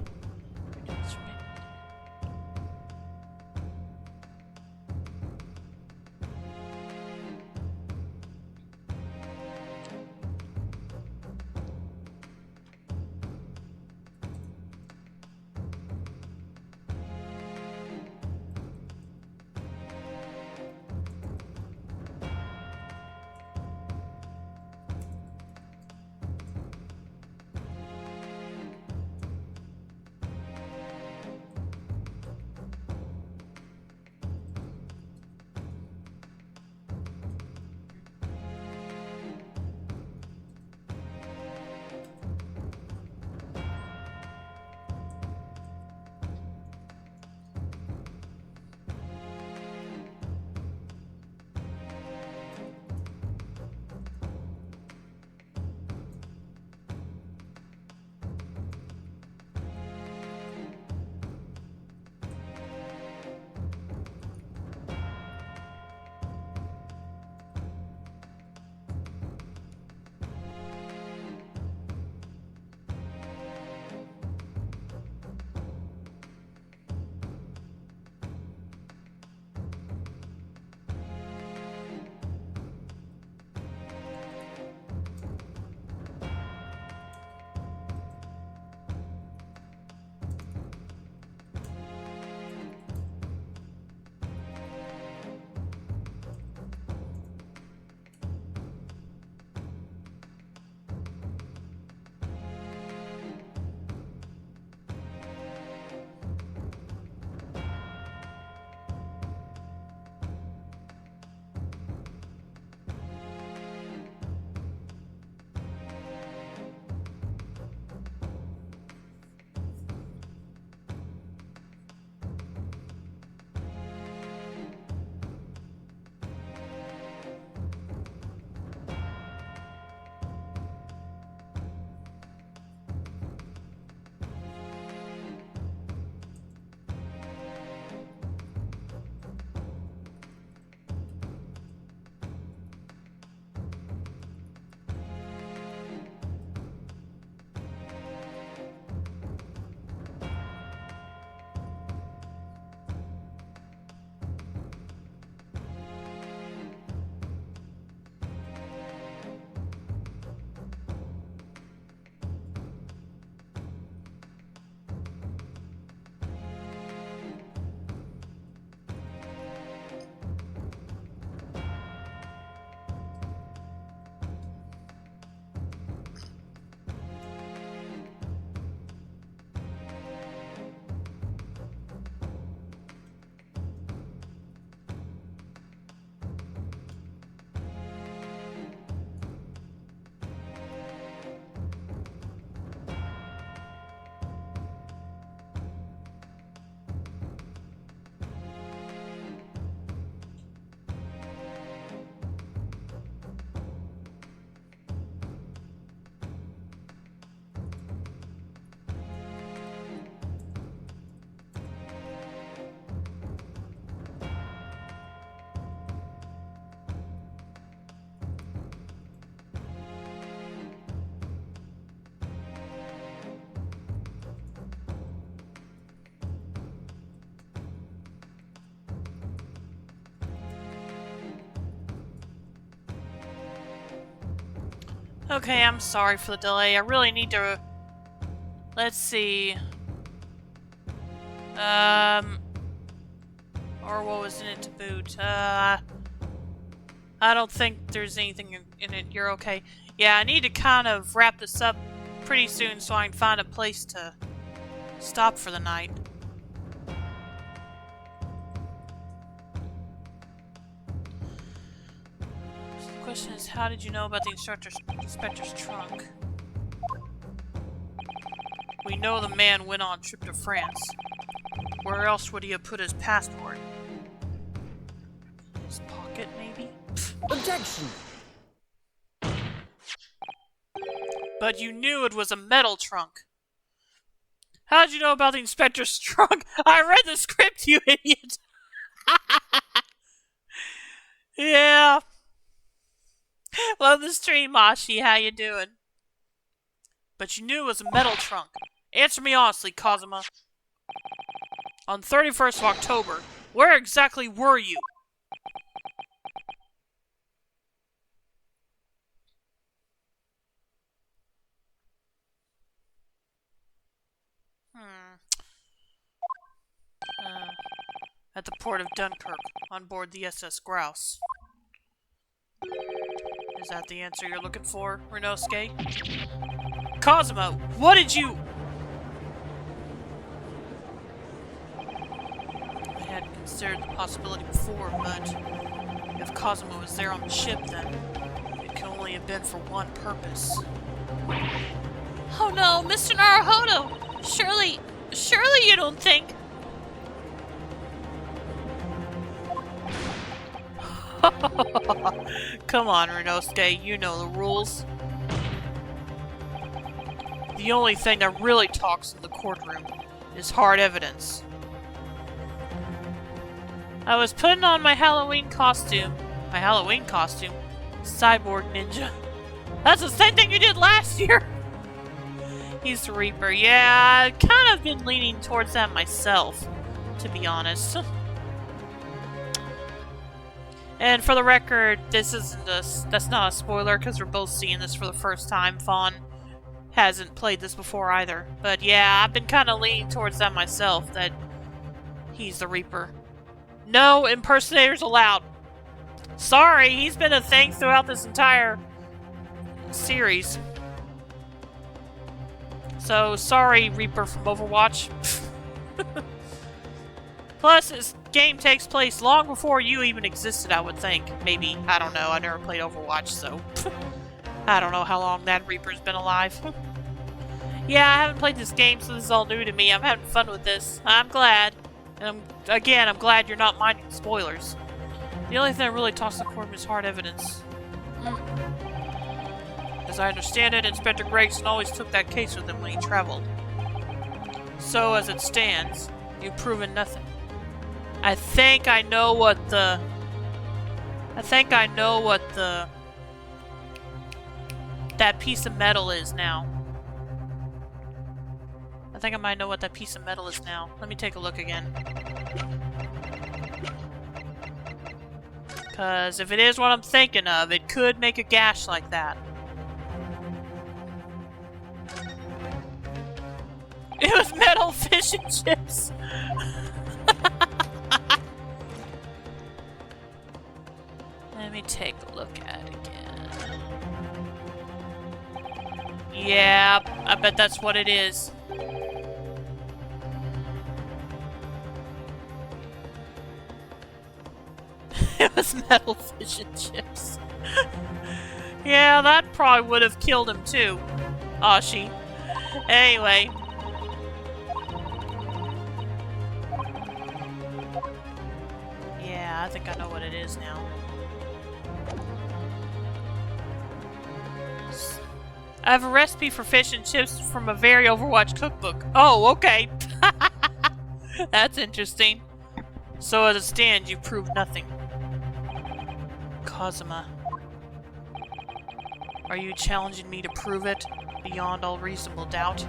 Okay, I'm sorry for the delay. I really need to... Let's see. Or what was in it to boot? I don't think there's anything in it. You're okay. Yeah, I need to kind of wrap this up pretty soon so I can find a place to stop for the night. how did you know about the inspector's trunk? We know the man went on a trip to France. Where else would he have put his passport? His pocket, maybe? Objection! But you knew it was a metal trunk. How did you know about the inspector's trunk? I read the script, you idiot! Yeah. Love the stream, Mashi. How you doing? But you knew it was a metal trunk. Answer me honestly, Kazuma. On 31st of October, where exactly were you? At the port of Dunkirk, on board the SS Grouse. Is that the answer you're looking for, Renosuke? Kazuma, what did you... I hadn't considered the possibility before, but if Kazuma was there on the ship, then it could only have been for one purpose. Oh no, Mr. Naruhodo! Surely you don't think... Come on, Renosuke, you know the rules. The only thing that really talks in the courtroom is hard evidence. I was putting on my Halloween costume. My Halloween costume? Cyborg ninja. That's the same thing you did last year! He's the Reaper. Yeah, I've kind of been leaning towards that myself, to be honest. And for the record, that's not a spoiler because we're both seeing this for the first time. Fawn hasn't played this before either. But yeah, I've been kind of leaning towards that myself, that he's the Reaper. No impersonators allowed. Sorry, he's been a thing throughout this entire series. So, sorry, Reaper from Overwatch. Plus, this game takes place long before you even existed, I would think. Maybe. I don't know. I never played Overwatch, so... I don't know how long that Reaper's been alive. Yeah, I haven't played this game, so this is all new to me. I'm having fun with this. I'm glad. And I'm glad you're not minding spoilers. The only thing that really tossed the court is hard evidence. As I understand it, Inspector Gregson always took that case with him when he traveled. So, as it stands, you've proven nothing. I think I know what the... that piece of metal is now. I think I might know what that piece of metal is now. Let me take a look again. Because if it is what I'm thinking of, it could make a gash like that. It was metal fish and chips! Let me take a look at it again. Yeah, I bet that's what it is. It was metal fish and chips. Yeah, that probably would have killed him too. Ashi. Anyway. Yeah, I think I know what it is now. I have a recipe for fish and chips from a very Overwatch cookbook. Oh, okay. That's interesting. So as it stands, you've proved nothing. Kazuma. Are you challenging me to prove it beyond all reasonable doubt?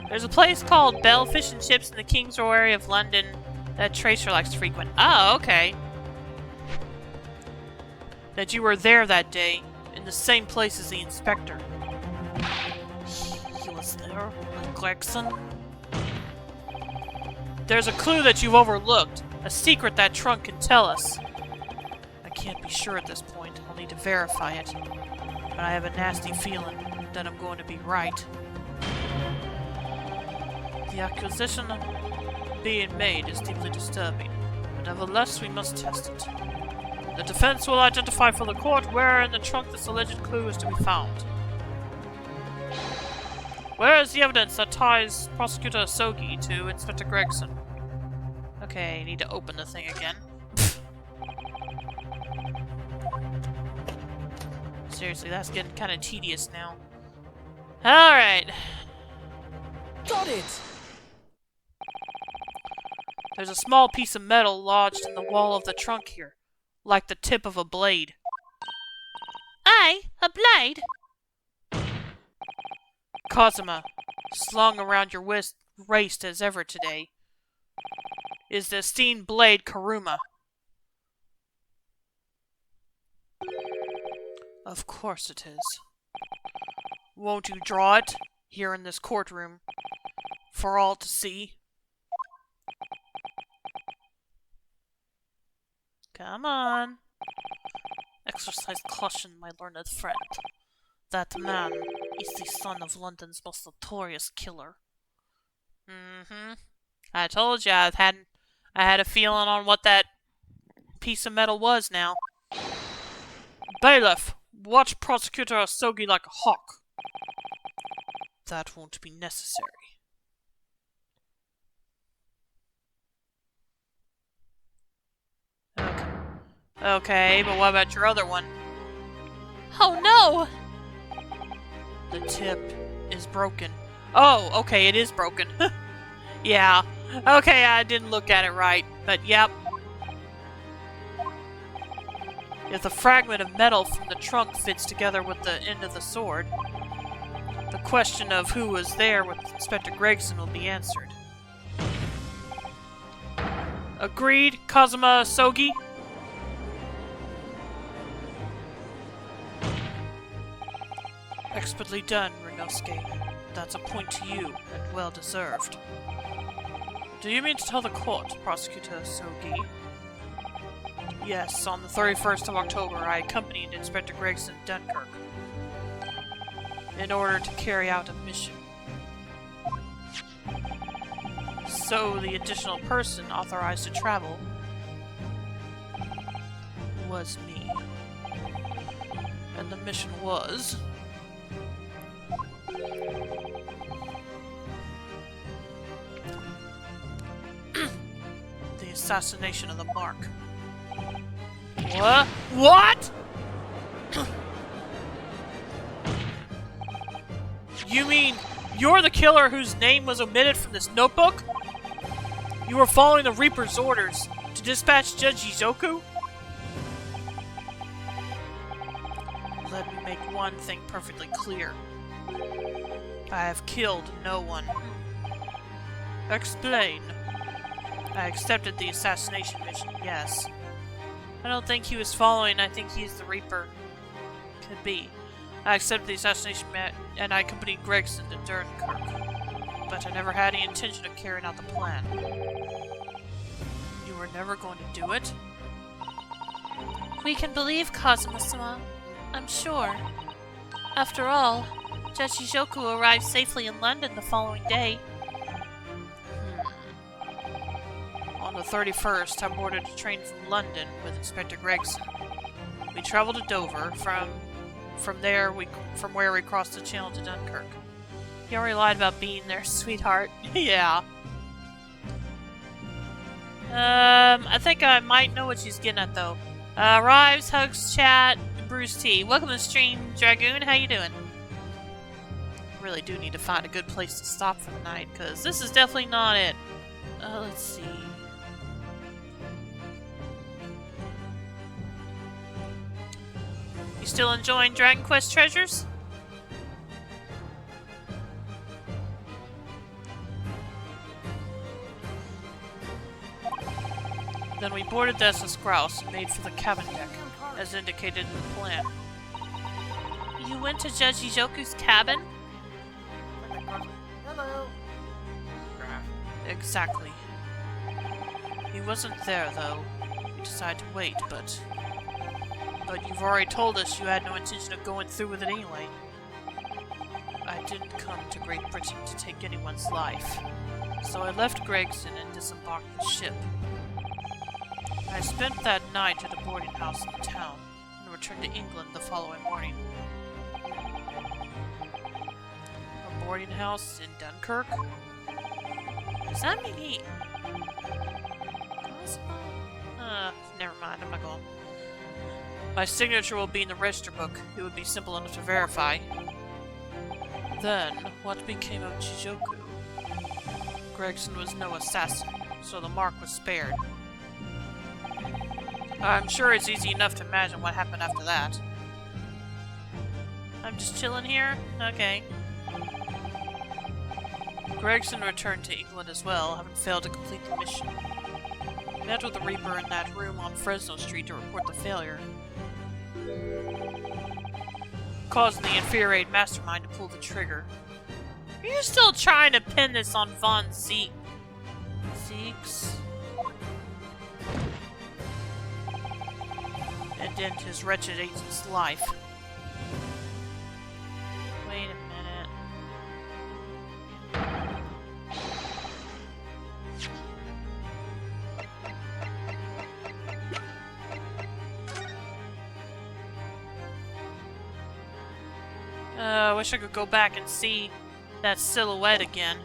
There's a place called Bell Fish and Chips in the King's Row area of London that Tracer likes to frequent. Oh, okay. That you were there that day, in the same place as the inspector. He was there with Gregson? There's a clue that you've overlooked. A secret that trunk can tell us. I can't be sure at this point. I'll need to verify it. But I have a nasty feeling that I'm going to be right. The accusation being made is deeply disturbing, but nevertheless we must test it. The defense will identify for the court where in the trunk this alleged clue is to be found. Where is the evidence that ties Prosecutor Sogi to Inspector Gregson? Okay, need to open the thing again. Seriously, that's getting kind of tedious now. Alright. Got it! There's a small piece of metal lodged in the wall of the trunk here, like the tip of a blade. Aye, a blade? Kazuma, slung around your waist as ever today, is the esteemed blade Karuma. Of course it is. Won't you draw it here in this courtroom for all to see? Come on. Exercise caution, my learned friend. That man is the son of London's most notorious killer. I told you I had a feeling on what that piece of metal was now. Bailiff, watch Prosecutor Asogi like a hawk. That won't be necessary. Okay, but what about your other one? Oh no! The tip is broken. Oh, okay, it is broken. Yeah. Okay, I didn't look at it right, but yep. If the fragment of metal from the trunk fits together with the end of the sword, the question of who was there with Inspector Gregson will be answered. Agreed, Kazuma Sogi? Expertly done, Renosuke. That's a point to you, and well deserved. Do you mean to tell the court, Prosecutor Sogi? Yes, on the 31st of October, I accompanied Inspector Gregson to Dunkirk in order to carry out a mission. So, the additional person authorized to travel was me. And the mission was... the assassination of the Mark. What? What?! You mean you're the killer whose name was omitted from this notebook? You were following the Reaper's orders to dispatch Judge Izoku? Let me make one thing perfectly clear. I have killed no one. Explain. I accepted the assassination mission, yes. I don't think he was following, I think he's the Reaper. Could be. I accepted the assassination and I accompanied Gregson to Dunkirk. But I never had any intention of carrying out the plan. You were never going to do it? We can believe Kazuma-sama, I'm sure. After all, Judge Izoku arrived safely in London the following day. On the 31st, I boarded a train from London with Inspector Gregson. We traveled to Dover. From where we crossed the channel to Dunkirk. You already lied about being there, sweetheart. Yeah. I think I might know what she's getting at, though. Rives, Hugs, Chat, and Bruce T. Welcome to the stream, Dragoon. How you doing? Really do need to find a good place to stop for the night, because this is definitely not it. Let's see. You still enjoying Dragon Quest Treasures? Then we boarded the SS Grouse and made for the cabin deck, as indicated in the plan. You went to Judge Izoku's cabin? Hello. Exactly. He wasn't there, though. We decided to wait, but you've already told us you had no intention of going through with it anyway. I didn't come to Great Britain to take anyone's life, so I left Gregson and disembarked the ship. I spent that night at a boarding house in the town and returned to England the following morning. A boarding house in Dunkirk? Does that mean he... never mind, I'm not going. My signature will be in the register book. It would be simple enough to verify. Then, what became of Chijoku? Gregson was no assassin, so the mark was spared. I'm sure it's easy enough to imagine what happened after that. I'm just chilling here? Okay. Gregson returned to England as well, having failed to complete the mission. Met with the Reaper in that room on Fresno Street to report the failure, causing the infuriated mastermind to pull the trigger. Are you still trying to pin this on Von Zeeks? And end his wretched agent's life. Wait a minute. I wish I could go back and see that silhouette again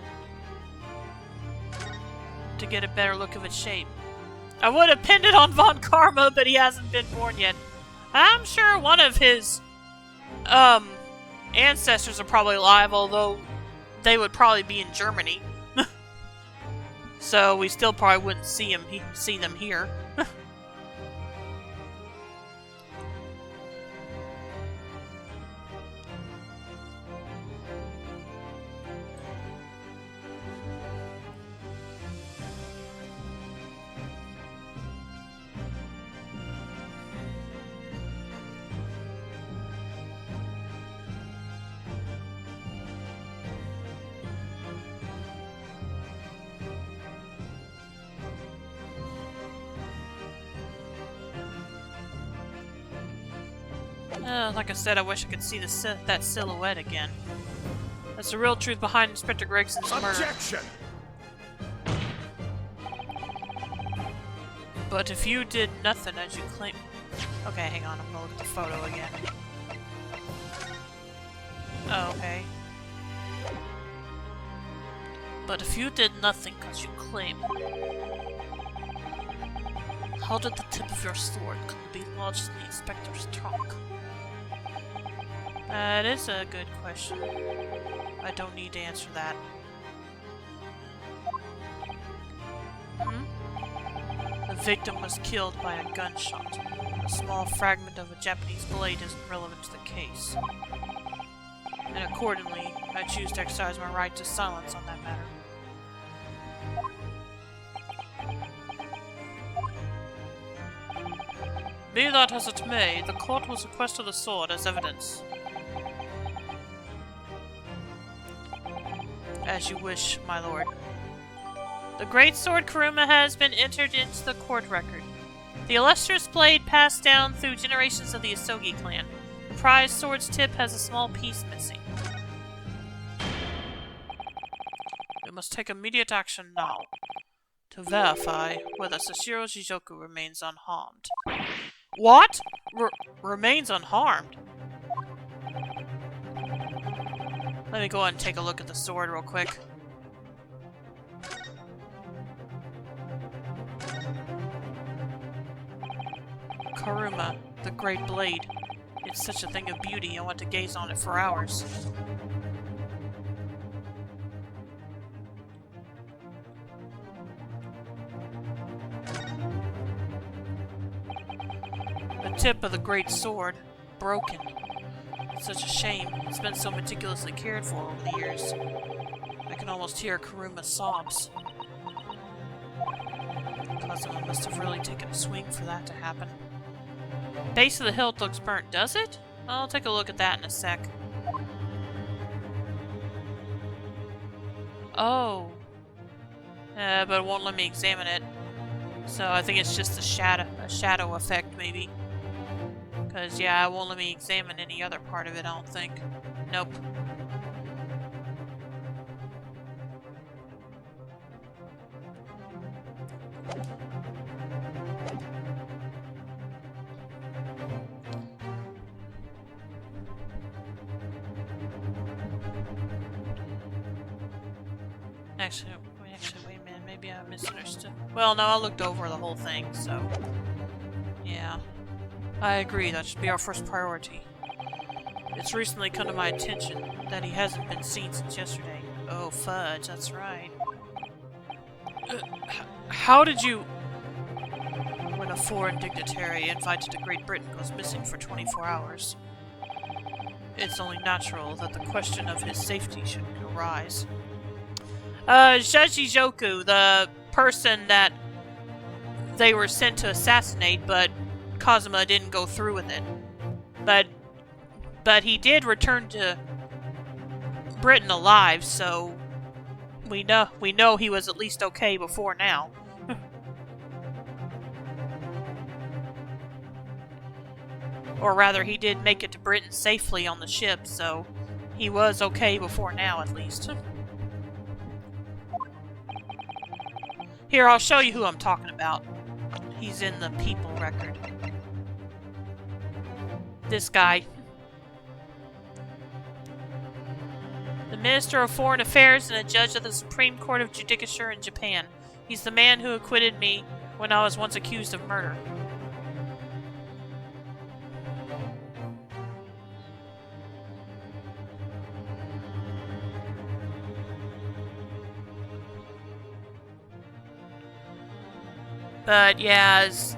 to get a better look of its shape. I would have pinned it on Von Karma, but he hasn't been born yet. I'm sure one of his ancestors are probably alive, although they would probably be in Germany. So we still probably wouldn't see them here. Like I said, I wish I could see that silhouette again. That's the real truth behind Inspector Gregson's murder. Objection! But if you did nothing as you claim... Okay, hang on, I'm gonna look at the photo again. Oh, okay. But if you did nothing as you claim, how did the tip of your sword come to be lodged in the inspector's trunk? That is a good question. I don't need to answer that. The victim was killed by a gunshot. A small fragment of a Japanese blade isn't relevant to the case. And accordingly, I choose to exercise my right to silence on that matter. Be that as it may, the court will sequester the sword as evidence. As you wish, my lord. The great sword Kuruma has been entered into the court record. The illustrious blade passed down through generations of the Asogi clan. The prized sword's tip has a small piece missing. We must take immediate action now to verify whether Sashiro Shijoku remains unharmed. What? Remains unharmed? Let me go ahead and take a look at the sword real quick. Kuruma, the Great Blade. It's such a thing of beauty, I want to gaze on it for hours. The tip of the great sword, broken. Such a shame. It's been so meticulously cared for over the years. I can almost hear Kuruma's sobs. Kazuma must have really taken a swing for that to happen. Base of the hilt looks burnt, does it? I'll take a look at that in a sec. Oh. But it won't let me examine it. So I think it's just a shadow effect, maybe. Because, yeah, it won't let me examine any other part of it, I don't think. Nope. Actually, wait a minute. Maybe I misunderstood. Well, no, I looked over the whole thing, so... Yeah. I agree, that should be our first priority. It's recently come to my attention that he hasn't been seen since yesterday. Oh, fudge, that's right. How did you... When a foreign dignitary invited to Great Britain goes missing for 24 hours, it's only natural that the question of his safety should arise. Shachijoku, the person that they were sent to assassinate, but Kazuma didn't go through with it. But he did return to Britain alive, so we know he was at least okay before now. Or rather, he did make it to Britain safely on the ship, so he was okay before now, at least. Here, I'll show you who I'm talking about. He's in the people record. This guy. The Minister of Foreign Affairs and a judge of the Supreme Court of Judicature in Japan. He's the man who acquitted me when I was once accused of murder. But yeah, as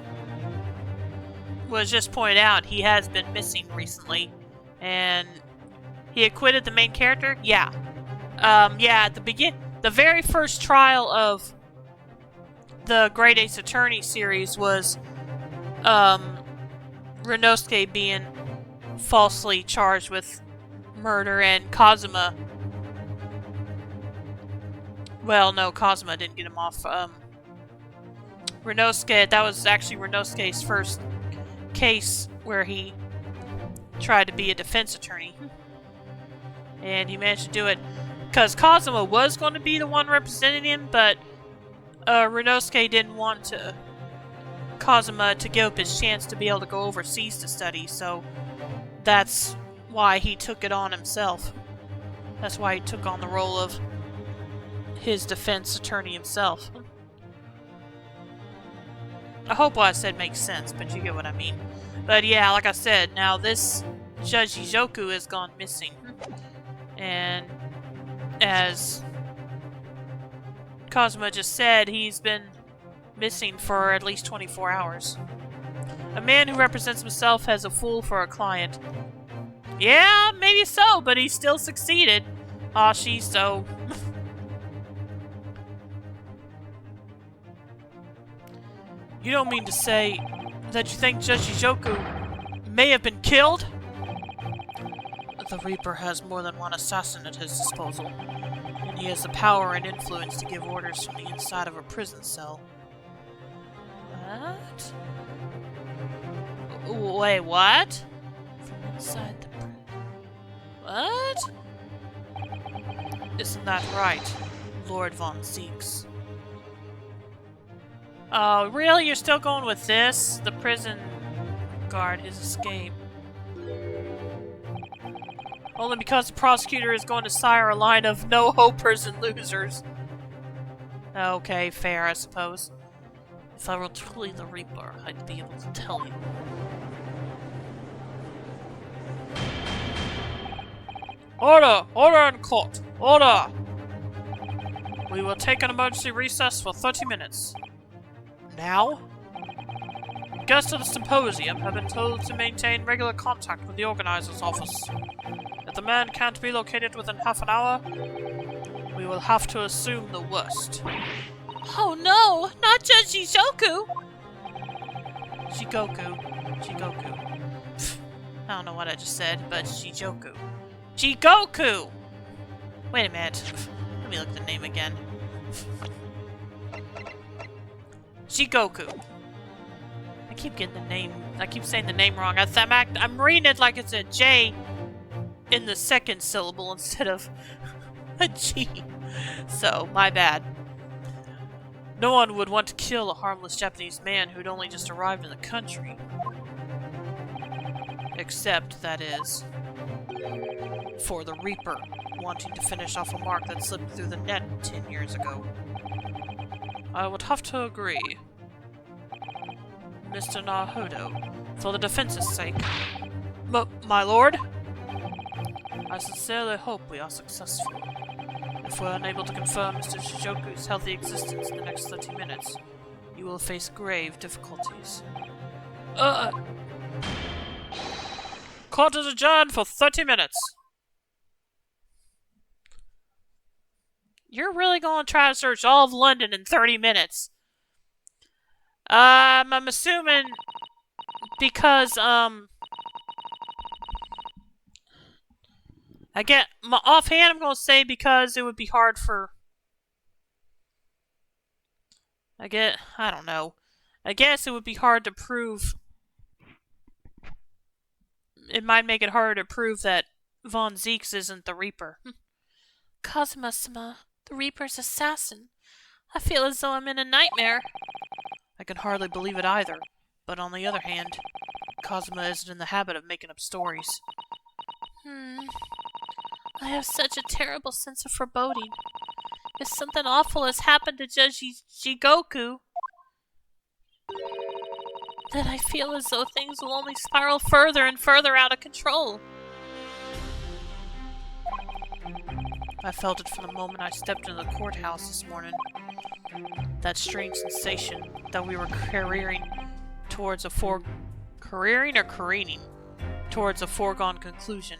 was just pointed out, he has been missing recently, and he acquitted the main character. Yeah, at the very first trial of the Great Ace Attorney series was Renosuke being falsely charged with murder, and Kazuma. Well, no, Kazuma didn't get him off. Renosuke, that was actually Renosuke's first case where he tried to be a defense attorney. And he managed to do it because Kazuma was going to be the one representing him, but Renosuke didn't want Kazuma to give up his chance to be able to go overseas to study, so that's why he took it on himself. That's why he took on the role of his defense attorney himself. I hope what I said makes sense, but you get what I mean. But yeah, like I said, now this Judge Ijoku has gone missing. And as Kazuma just said, he's been missing for at least 24 hours. A man who represents himself as a fool for a client. Yeah, maybe so, but he still succeeded. Aw, she's so... You don't mean to say that you think Judge Ijoku may have been killed? The Reaper has more than one assassin at his disposal, and he has the power and influence to give orders from the inside of a prison cell. What? Wait, what? From inside the prison... What? Isn't that right, Lord Von Zeeks? Oh, really? You're still going with this? The prison guard has escaped. Only because the prosecutor is going to sire a line of no-hopers and losers. Okay, fair, I suppose. If I were truly the Reaper, I'd be able to tell you. Order! Order in court! Order! We will take an emergency recess for 30 minutes. Now? Guests of the symposium have been told to maintain regular contact with the organizer's office. If the man can't be located within half an hour, we will have to assume the worst. Oh no! Not Judge Ijoku! Jigoku. Pfft, I don't know what I just said, but Shijoku. Jigoku! Wait a minute. Let me look at the name again. Jigoku. I keep getting the name. I keep saying the name wrong. I'm reading it like it's a J in the second syllable instead of a G. So, my bad. No one would want to kill a harmless Japanese man who'd only just arrived in the country. Except, that is, For the Reaper, wanting to finish off a mark that slipped through the net 10 years ago. I would have to agree. Mr. Naruto, for the defense's sake. My lord? I sincerely hope we are successful. If we're unable to confirm Mr. Shijoku's healthy existence in the next 30 minutes, you will face grave difficulties. Court is adjourned for 30 minutes. You're really going to try to search all of London in 30 minutes? I'm assuming because, offhand, I'm going to say because it would be hard for... I don't know. I guess it would be hard to prove... It might make it harder to prove that Von Zieks isn't the Reaper. Kazuma-sama, the Reaper's assassin. I feel as though I'm in a nightmare. I can hardly believe it either. But on the other hand, Kazuma isn't in the habit of making up stories. I have such a terrible sense of foreboding. If something awful has happened to Judge Jigoku, then I feel as though things will only spiral further and further out of control. I felt it from the moment I stepped into the courthouse this morning. That strange sensation that we were careening towards a foregone conclusion.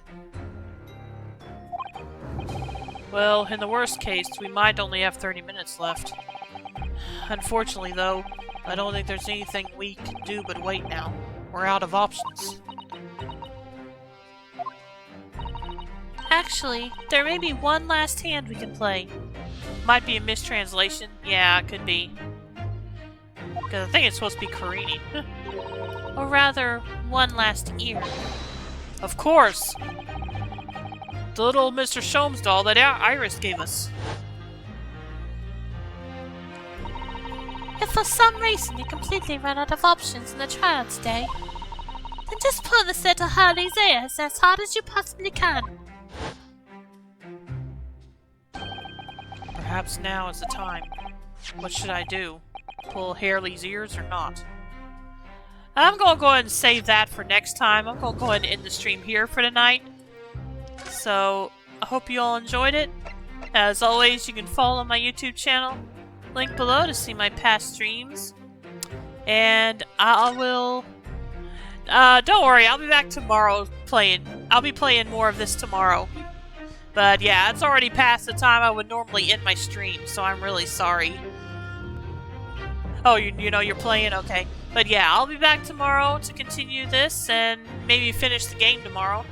Well, in the worst case, we might only have 30 minutes left. Unfortunately, though, I don't think there's anything we can do but wait now. We're out of options. Actually, there may be one last hand we can play. Might be a mistranslation. Yeah, it could be. Because I think it's supposed to be careening. Or rather, one last ear. Of course! The little Mr. Sholmes doll that Iris gave us. If for some reason you completely run out of options in the trial today, then just pull the set of Harley's ears as hard as you possibly can. Perhaps now is the time. What should I do? Pull Harley's ears or not? I'm gonna go ahead and save that for next time. I'm gonna go ahead and end the stream here for tonight. So, I hope you all enjoyed it. As always, you can follow my YouTube channel. Link below to see my past streams. And I will... don't worry, I'll be back tomorrow playing. I'll be playing more of this tomorrow. But yeah, it's already past the time I would normally end my stream, so I'm really sorry. Oh, you know you're playing? Okay. But yeah, I'll be back tomorrow to continue this and maybe finish the game tomorrow.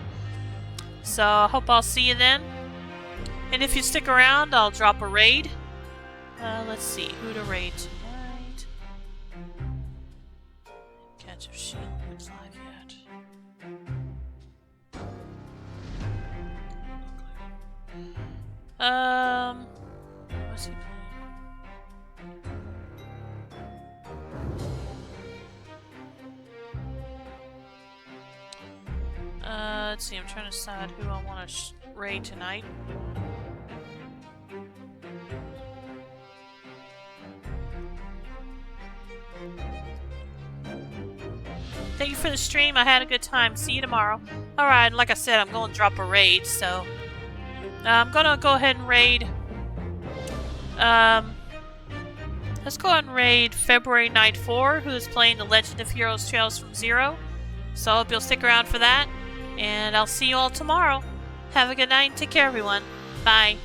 So I hope I'll see you then. And if you stick around, I'll drop a raid. Let's see, who to raid tonight. Catch a Shield, who's live yet? What's he playing? Let's see, I'm trying to decide who I want to raid tonight. Thank you for the stream. I had a good time. See you tomorrow. Alright, like I said, I'm going to drop a raid, so... I'm going to go ahead and raid... let's go ahead and raid February Night 4, who is playing The Legend of Heroes Trails from Zero. So I hope you'll stick around for that. And I'll see you all tomorrow. Have a good night and take care, everyone. Bye.